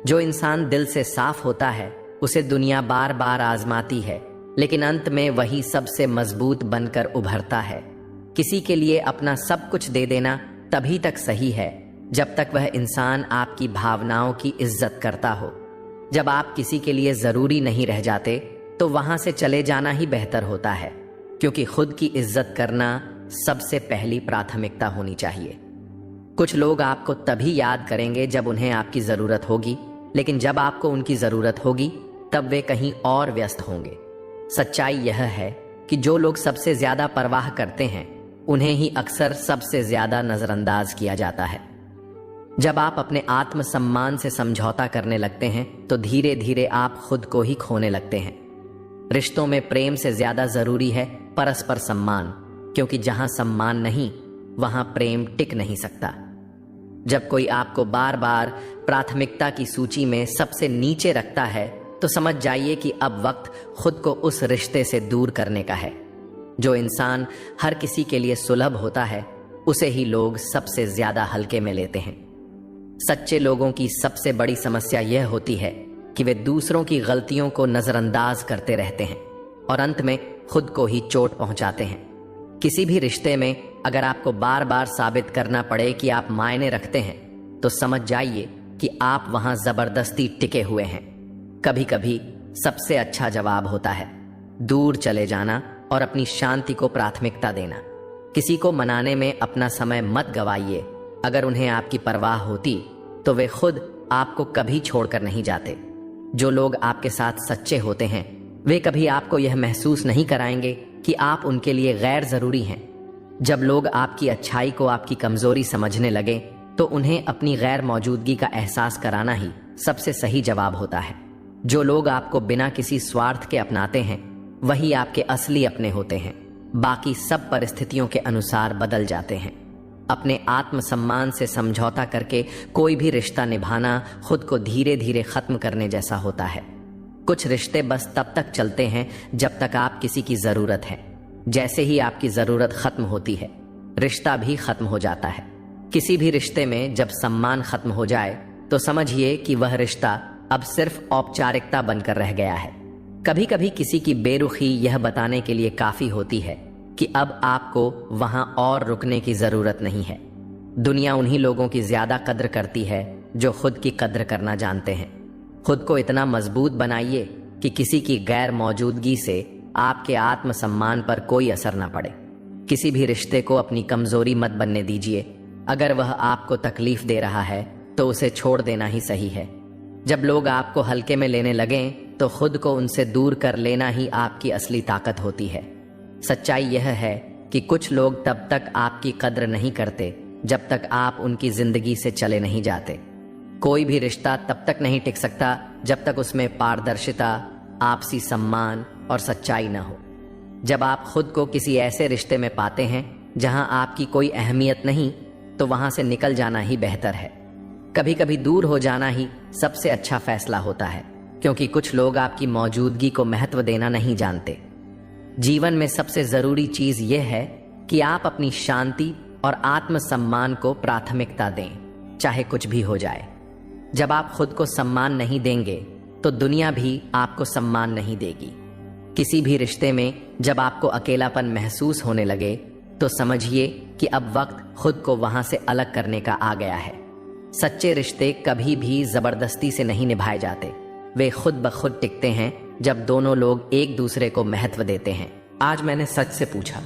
जो इंसान दिल से साफ होता है उसे दुनिया बार बार आजमाती है, लेकिन अंत में वही सबसे मजबूत बनकर उभरता है। किसी के लिए अपना सब कुछ दे देना तभी तक सही है जब तक वह इंसान आपकी भावनाओं की इज्जत करता हो। जब आप किसी के लिए जरूरी नहीं रह जाते तो वहां से चले जाना ही बेहतर होता है, क्योंकि खुद की इज्जत करना सबसे पहली प्राथमिकता होनी चाहिए। कुछ लोग आपको तभी याद करेंगे जब उन्हें आपकी जरूरत होगी, लेकिन जब आपको उनकी जरूरत होगी तब वे कहीं और व्यस्त होंगे। सच्चाई यह है कि जो लोग सबसे ज्यादा परवाह करते हैं उन्हें ही अक्सर सबसे ज्यादा नजरअंदाज किया जाता है। जब आप अपने आत्मसम्मान से समझौता करने लगते हैं तो धीरे धीरे आप खुद को ही खोने लगते हैं। रिश्तों में प्रेम से ज्यादा जरूरी है परस्पर सम्मान, क्योंकि जहां सम्मान नहीं वहां प्रेम टिक नहीं सकता। जब कोई आपको बार बार प्राथमिकता की सूची में सबसे नीचे रखता है तो समझ जाइए कि अब वक्त खुद को उस रिश्ते से दूर करने का है। जो इंसान हर किसी के लिए सुलभ होता है उसे ही लोग सबसे ज्यादा हल्के में लेते हैं। सच्चे लोगों की सबसे बड़ी समस्या यह होती है कि वे दूसरों की गलतियों को नजरअंदाज करते रहते हैं और अंत में खुद को ही चोट पहुंचाते हैं। किसी भी रिश्ते में अगर आपको बार बार साबित करना पड़े कि आप मायने रखते हैं तो समझ जाइए कि आप वहां जबरदस्ती टिके हुए हैं। कभी कभी सबसे अच्छा जवाब होता है दूर चले जाना और अपनी शांति को प्राथमिकता देना। किसी को मनाने में अपना समय मत गवाइए। अगर उन्हें आपकी परवाह होती तो वे खुद आपको कभी छोड़कर नहीं जाते। जो लोग आपके साथ सच्चे होते हैं वे कभी आपको यह महसूस नहीं कराएंगे कि आप उनके लिए गैर जरूरी हैं। जब लोग आपकी अच्छाई को आपकी कमजोरी समझने लगे तो उन्हें अपनी गैर मौजूदगी का एहसास कराना ही सबसे सही जवाब होता है। जो लोग आपको बिना किसी स्वार्थ के अपनाते हैं वही आपके असली अपने होते हैं। बाकी सब परिस्थितियों के अनुसार बदल जाते हैं। अपने आत्मसम्मान से समझौता करके कोई भी रिश्ता निभाना खुद को धीरे धीरे खत्म करने जैसा होता है। कुछ रिश्ते बस तब तक चलते हैं जब तक आप किसी की जरूरत है। जैसे ही आपकी जरूरत खत्म होती है, रिश्ता भी खत्म हो जाता है। किसी भी रिश्ते में जब सम्मान खत्म हो जाए तो समझिए कि वह रिश्ता अब सिर्फ औपचारिकता बनकर रह गया है। कभी कभी किसी की बेरुखी यह बताने के लिए काफी होती है कि अब आपको वहां और रुकने की जरूरत नहीं है। दुनिया उन्हीं लोगों की ज्यादा कद्र करती है जो खुद की कद्र करना जानते हैं। खुद को इतना मजबूत बनाइए कि किसी की गैर मौजूदगी से आपके आत्मसम्मान पर कोई असर ना पड़े। किसी भी रिश्ते को अपनी कमजोरी मत बनने दीजिए। अगर वह आपको तकलीफ दे रहा है तो उसे छोड़ देना ही सही है। जब लोग आपको हल्के में लेने लगें तो खुद को उनसे दूर कर लेना ही आपकी असली ताकत होती है। सच्चाई यह है कि कुछ लोग तब तक आपकी कद्र नहीं करते जब तक आप उनकी जिंदगी से चले नहीं जाते। कोई भी रिश्ता तब तक नहीं टिक सकता जब तक उसमें पारदर्शिता, आपसी सम्मान और सच्चाई न हो। जब आप खुद को किसी ऐसे रिश्ते में पाते हैं जहां आपकी कोई अहमियत नहीं, तो वहां से निकल जाना ही बेहतर है। कभी कभी दूर हो जाना ही सबसे अच्छा फैसला होता है, क्योंकि कुछ लोग आपकी मौजूदगी को महत्व देना नहीं जानते। जीवन में सबसे जरूरी चीज यह है कि आप अपनी शांति और आत्मसम्मान को प्राथमिकता दें, चाहे कुछ भी हो जाए। जब आप खुद को सम्मान नहीं देंगे तो दुनिया भी आपको सम्मान नहीं देगी। किसी भी रिश्ते में जब आपको अकेलापन महसूस होने लगे तो समझिए कि अब वक्त खुद को वहां से अलग करने का आ गया है। सच्चे रिश्ते कभी भी जबरदस्ती से नहीं निभाए जाते। वे खुद ब खुद टिकते हैं जब दोनों लोग एक दूसरे को महत्व देते हैं। आज मैंने सच से पूछा,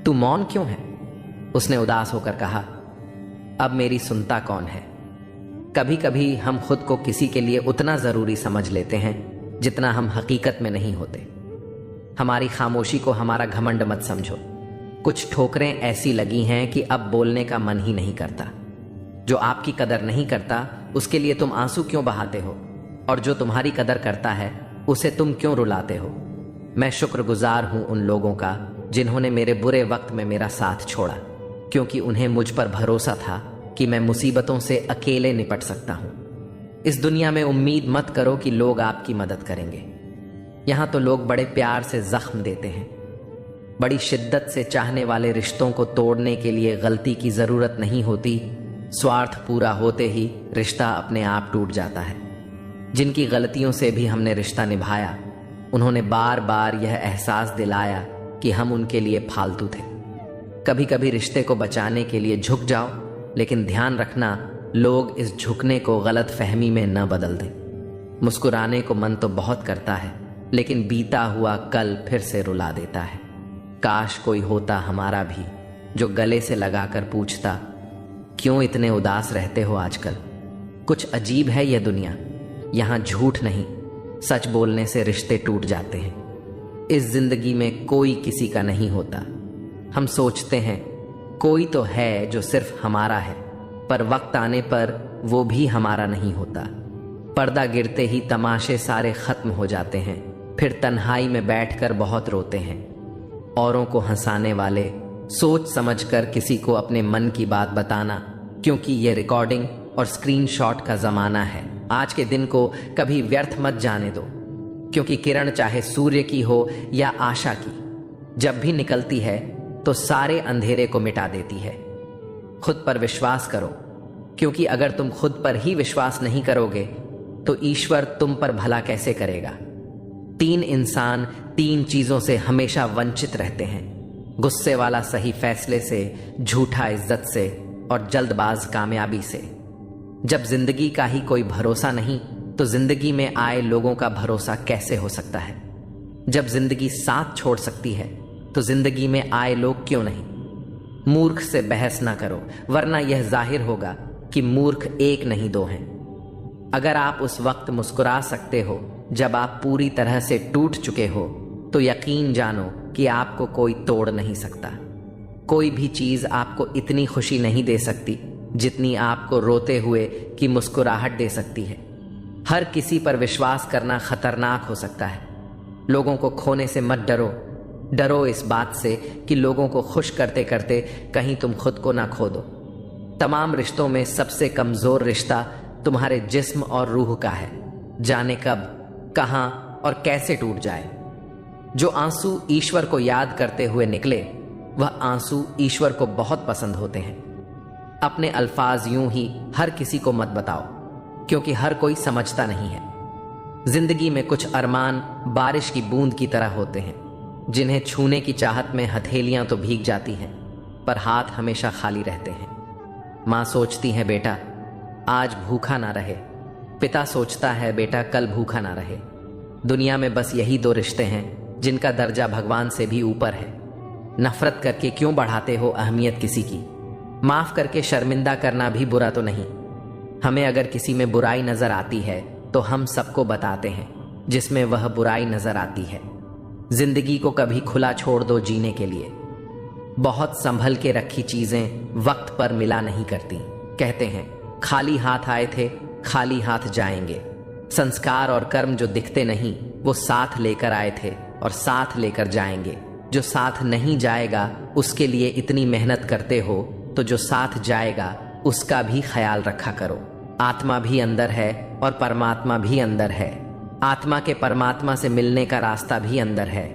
तू मौन क्यों है? उसने उदास होकर कहा, अब मेरी सुनता कौन है? कभी कभी हम खुद को किसी के लिए उतना जरूरी समझ लेते हैं जितना हम हकीकत में नहीं होते। हमारी खामोशी को हमारा घमंड मत समझो। कुछ ठोकरें ऐसी लगी हैं कि अब बोलने का मन ही नहीं करता। जो आपकी कदर नहीं करता उसके लिए तुम आंसू क्यों बहाते हो, और जो तुम्हारी कदर करता है उसे तुम क्यों रुलाते हो? मैं शुक्रगुजार हूं उन लोगों का जिन्होंने मेरे बुरे वक्त में मेरा साथ छोड़ा, क्योंकि उन्हें मुझ पर भरोसा था कि मैं मुसीबतों से अकेले निपट सकता हूं। इस दुनिया में उम्मीद मत करो कि लोग आपकी मदद करेंगे। यहां तो लोग बड़े प्यार से जख्म देते हैं। बड़ी शिद्दत से चाहने वाले रिश्तों को तोड़ने के लिए गलती की जरूरत नहीं होती। स्वार्थ पूरा होते ही रिश्ता अपने आप टूट जाता है। जिनकी गलतियों से भी हमने रिश्ता निभाया, उन्होंने बार बार यह एहसास दिलाया कि हम उनके लिए फालतू थे। कभी कभी रिश्ते को बचाने के लिए झुक जाओ, लेकिन ध्यान रखना लोग इस झुकने को गलत फहमी में न बदल दें। मुस्कुराने को मन तो बहुत करता है, लेकिन बीता हुआ कल फिर से रुला देता है। काश कोई होता हमारा भी जो गले से लगाकर पूछता, क्यों इतने उदास रहते हो आजकल? कुछ अजीब है यह दुनिया। यहां झूठ नहीं, सच बोलने से रिश्ते टूट जाते हैं। इस जिंदगी में कोई किसी का नहीं होता। हम सोचते हैं कोई तो है जो सिर्फ हमारा है, पर वक्त आने पर वो भी हमारा नहीं होता। पर्दा गिरते ही तमाशे सारे खत्म हो जाते हैं। फिर तन्हाई में बैठकर बहुत रोते हैं। औरों को हंसाने वाले, सोच समझकर किसी को अपने मन की बात बताना, क्योंकि ये रिकॉर्डिंग और स्क्रीनशॉट का जमाना है। आज के दिन को कभी व्यर्थ मत जाने दो, क्योंकि किरण चाहे सूर्य की हो या आशा की, जब भी निकलती है तो सारे अंधेरे को मिटा देती है। खुद पर विश्वास करो, क्योंकि अगर तुम खुद पर ही विश्वास नहीं करोगे तो ईश्वर तुम पर भला कैसे करेगा। 3 इंसान 3 चीजों से हमेशा वंचित रहते हैं: गुस्से वाला सही फैसले से, झूठा इज्जत से, और जल्दबाज कामयाबी से। जब जिंदगी का ही कोई भरोसा नहीं तो जिंदगी में आए लोगों का भरोसा कैसे हो सकता है? जब जिंदगी साथ छोड़ सकती है तो जिंदगी में आए लोग क्यों नहीं? मूर्ख से बहस ना करो, वरना यह जाहिर होगा कि मूर्ख एक नहीं 2 हैं। अगर आप उस वक्त मुस्कुरा सकते हो जब आप पूरी तरह से टूट चुके हो, तो यकीन जानो कि आपको कोई तोड़ नहीं सकता। कोई भी चीज आपको इतनी खुशी नहीं दे सकती जितनी आपको रोते हुए की मुस्कुराहट दे सकती है। हर किसी पर विश्वास करना खतरनाक हो सकता है। लोगों को खोने से मत डरो, डरो इस बात से कि लोगों को खुश करते करते कहीं तुम खुद को ना खो दो। तमाम रिश्तों में सबसे कमजोर रिश्ता तुम्हारे जिस्म और रूह का है। जाने कब, कहां और कैसे टूट जाए। जो आंसू ईश्वर को याद करते हुए निकले, वह आंसू ईश्वर को बहुत पसंद होते हैं। अपने अल्फाज यूं ही हर किसी को मत बताओ, क्योंकि हर कोई समझता नहीं है। जिंदगी में कुछ अरमान बारिश की बूंद की तरह होते हैं, जिन्हें छूने की चाहत में हथेलियां तो भीग जाती हैं, पर हाथ हमेशा खाली रहते हैं। माँ सोचती है बेटा आज भूखा ना रहे, पिता सोचता है बेटा कल भूखा ना रहे। दुनिया में बस यही दो रिश्ते हैं जिनका दर्जा भगवान से भी ऊपर है। नफरत करके क्यों बढ़ाते हो अहमियत किसी की? माफ करके शर्मिंदा करना भी बुरा तो नहीं। हमें अगर किसी में बुराई नजर आती है तो हम सबको बताते हैं जिसमें वह बुराई नजर आती है। जिंदगी को कभी खुला छोड़ दो जीने के लिए। बहुत संभल के रखी चीजें वक्त पर मिला नहीं करती। कहते हैं खाली हाथ आए थे खाली हाथ जाएंगे। संस्कार और कर्म जो दिखते नहीं वो साथ लेकर आए थे और साथ लेकर जाएंगे। जो साथ नहीं जाएगा उसके लिए इतनी मेहनत करते हो तो जो साथ जाएगा उसका भी ख्याल रखा करो। आत्मा भी अंदर है और परमात्मा भी अंदर है। आत्मा के परमात्मा से मिलने का रास्ता भी अंदर है।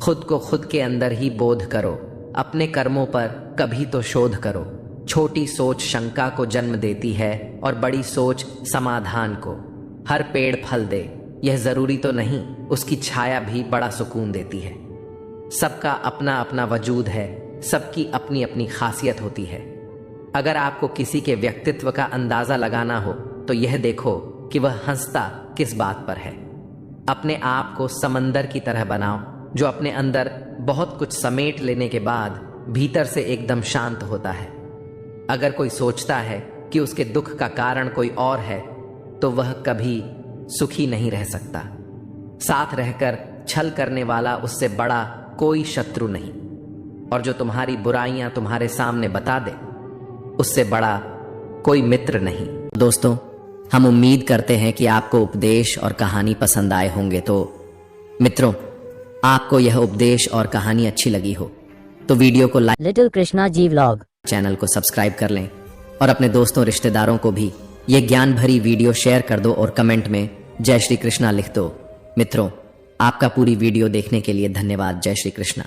खुद को खुद के अंदर ही बोध करो। अपने कर्मों पर कभी तो शोध करो। छोटी सोच शंका को जन्म देती है और बड़ी सोच समाधान को। हर पेड़ फल दे यह जरूरी तो नहीं, उसकी छाया भी बड़ा सुकून देती है। सबका अपना अपना वजूद है, सबकी अपनी अपनी खासियत होती है। अगर आपको किसी के व्यक्तित्व का अंदाजा लगाना हो तो यह देखो कि वह हंसता किस बात पर है। अपने आप को समंदर की तरह बनाओ जो अपने अंदर बहुत कुछ समेट लेने के बाद भीतर से एकदम शांत होता है। अगर कोई सोचता है कि उसके दुख का कारण कोई और है तो वह कभी सुखी नहीं रह सकता। साथ रहकर छल करने वाला उससे बड़ा कोई शत्रु नहीं, और जो तुम्हारी बुराइयां तुम्हारे सामने बता दे उससे बड़ा कोई मित्र नहीं। दोस्तों, हम उम्मीद करते हैं कि आपको उपदेश और कहानी पसंद आए होंगे। तो मित्रों, आपको यह उपदेश और कहानी अच्छी लगी हो तो वीडियो को like, little Krishna ji vlog channel को सब्सक्राइब कर लें और अपने दोस्तों रिश्तेदारों को भी ये ज्ञान भरी वीडियो शेयर कर दो और कमेंट में जय श्री कृष्णा लिख दो। मित्रों, आपका पूरी वीडियो देखने के लिए धन्यवाद। जय श्री कृष्णा।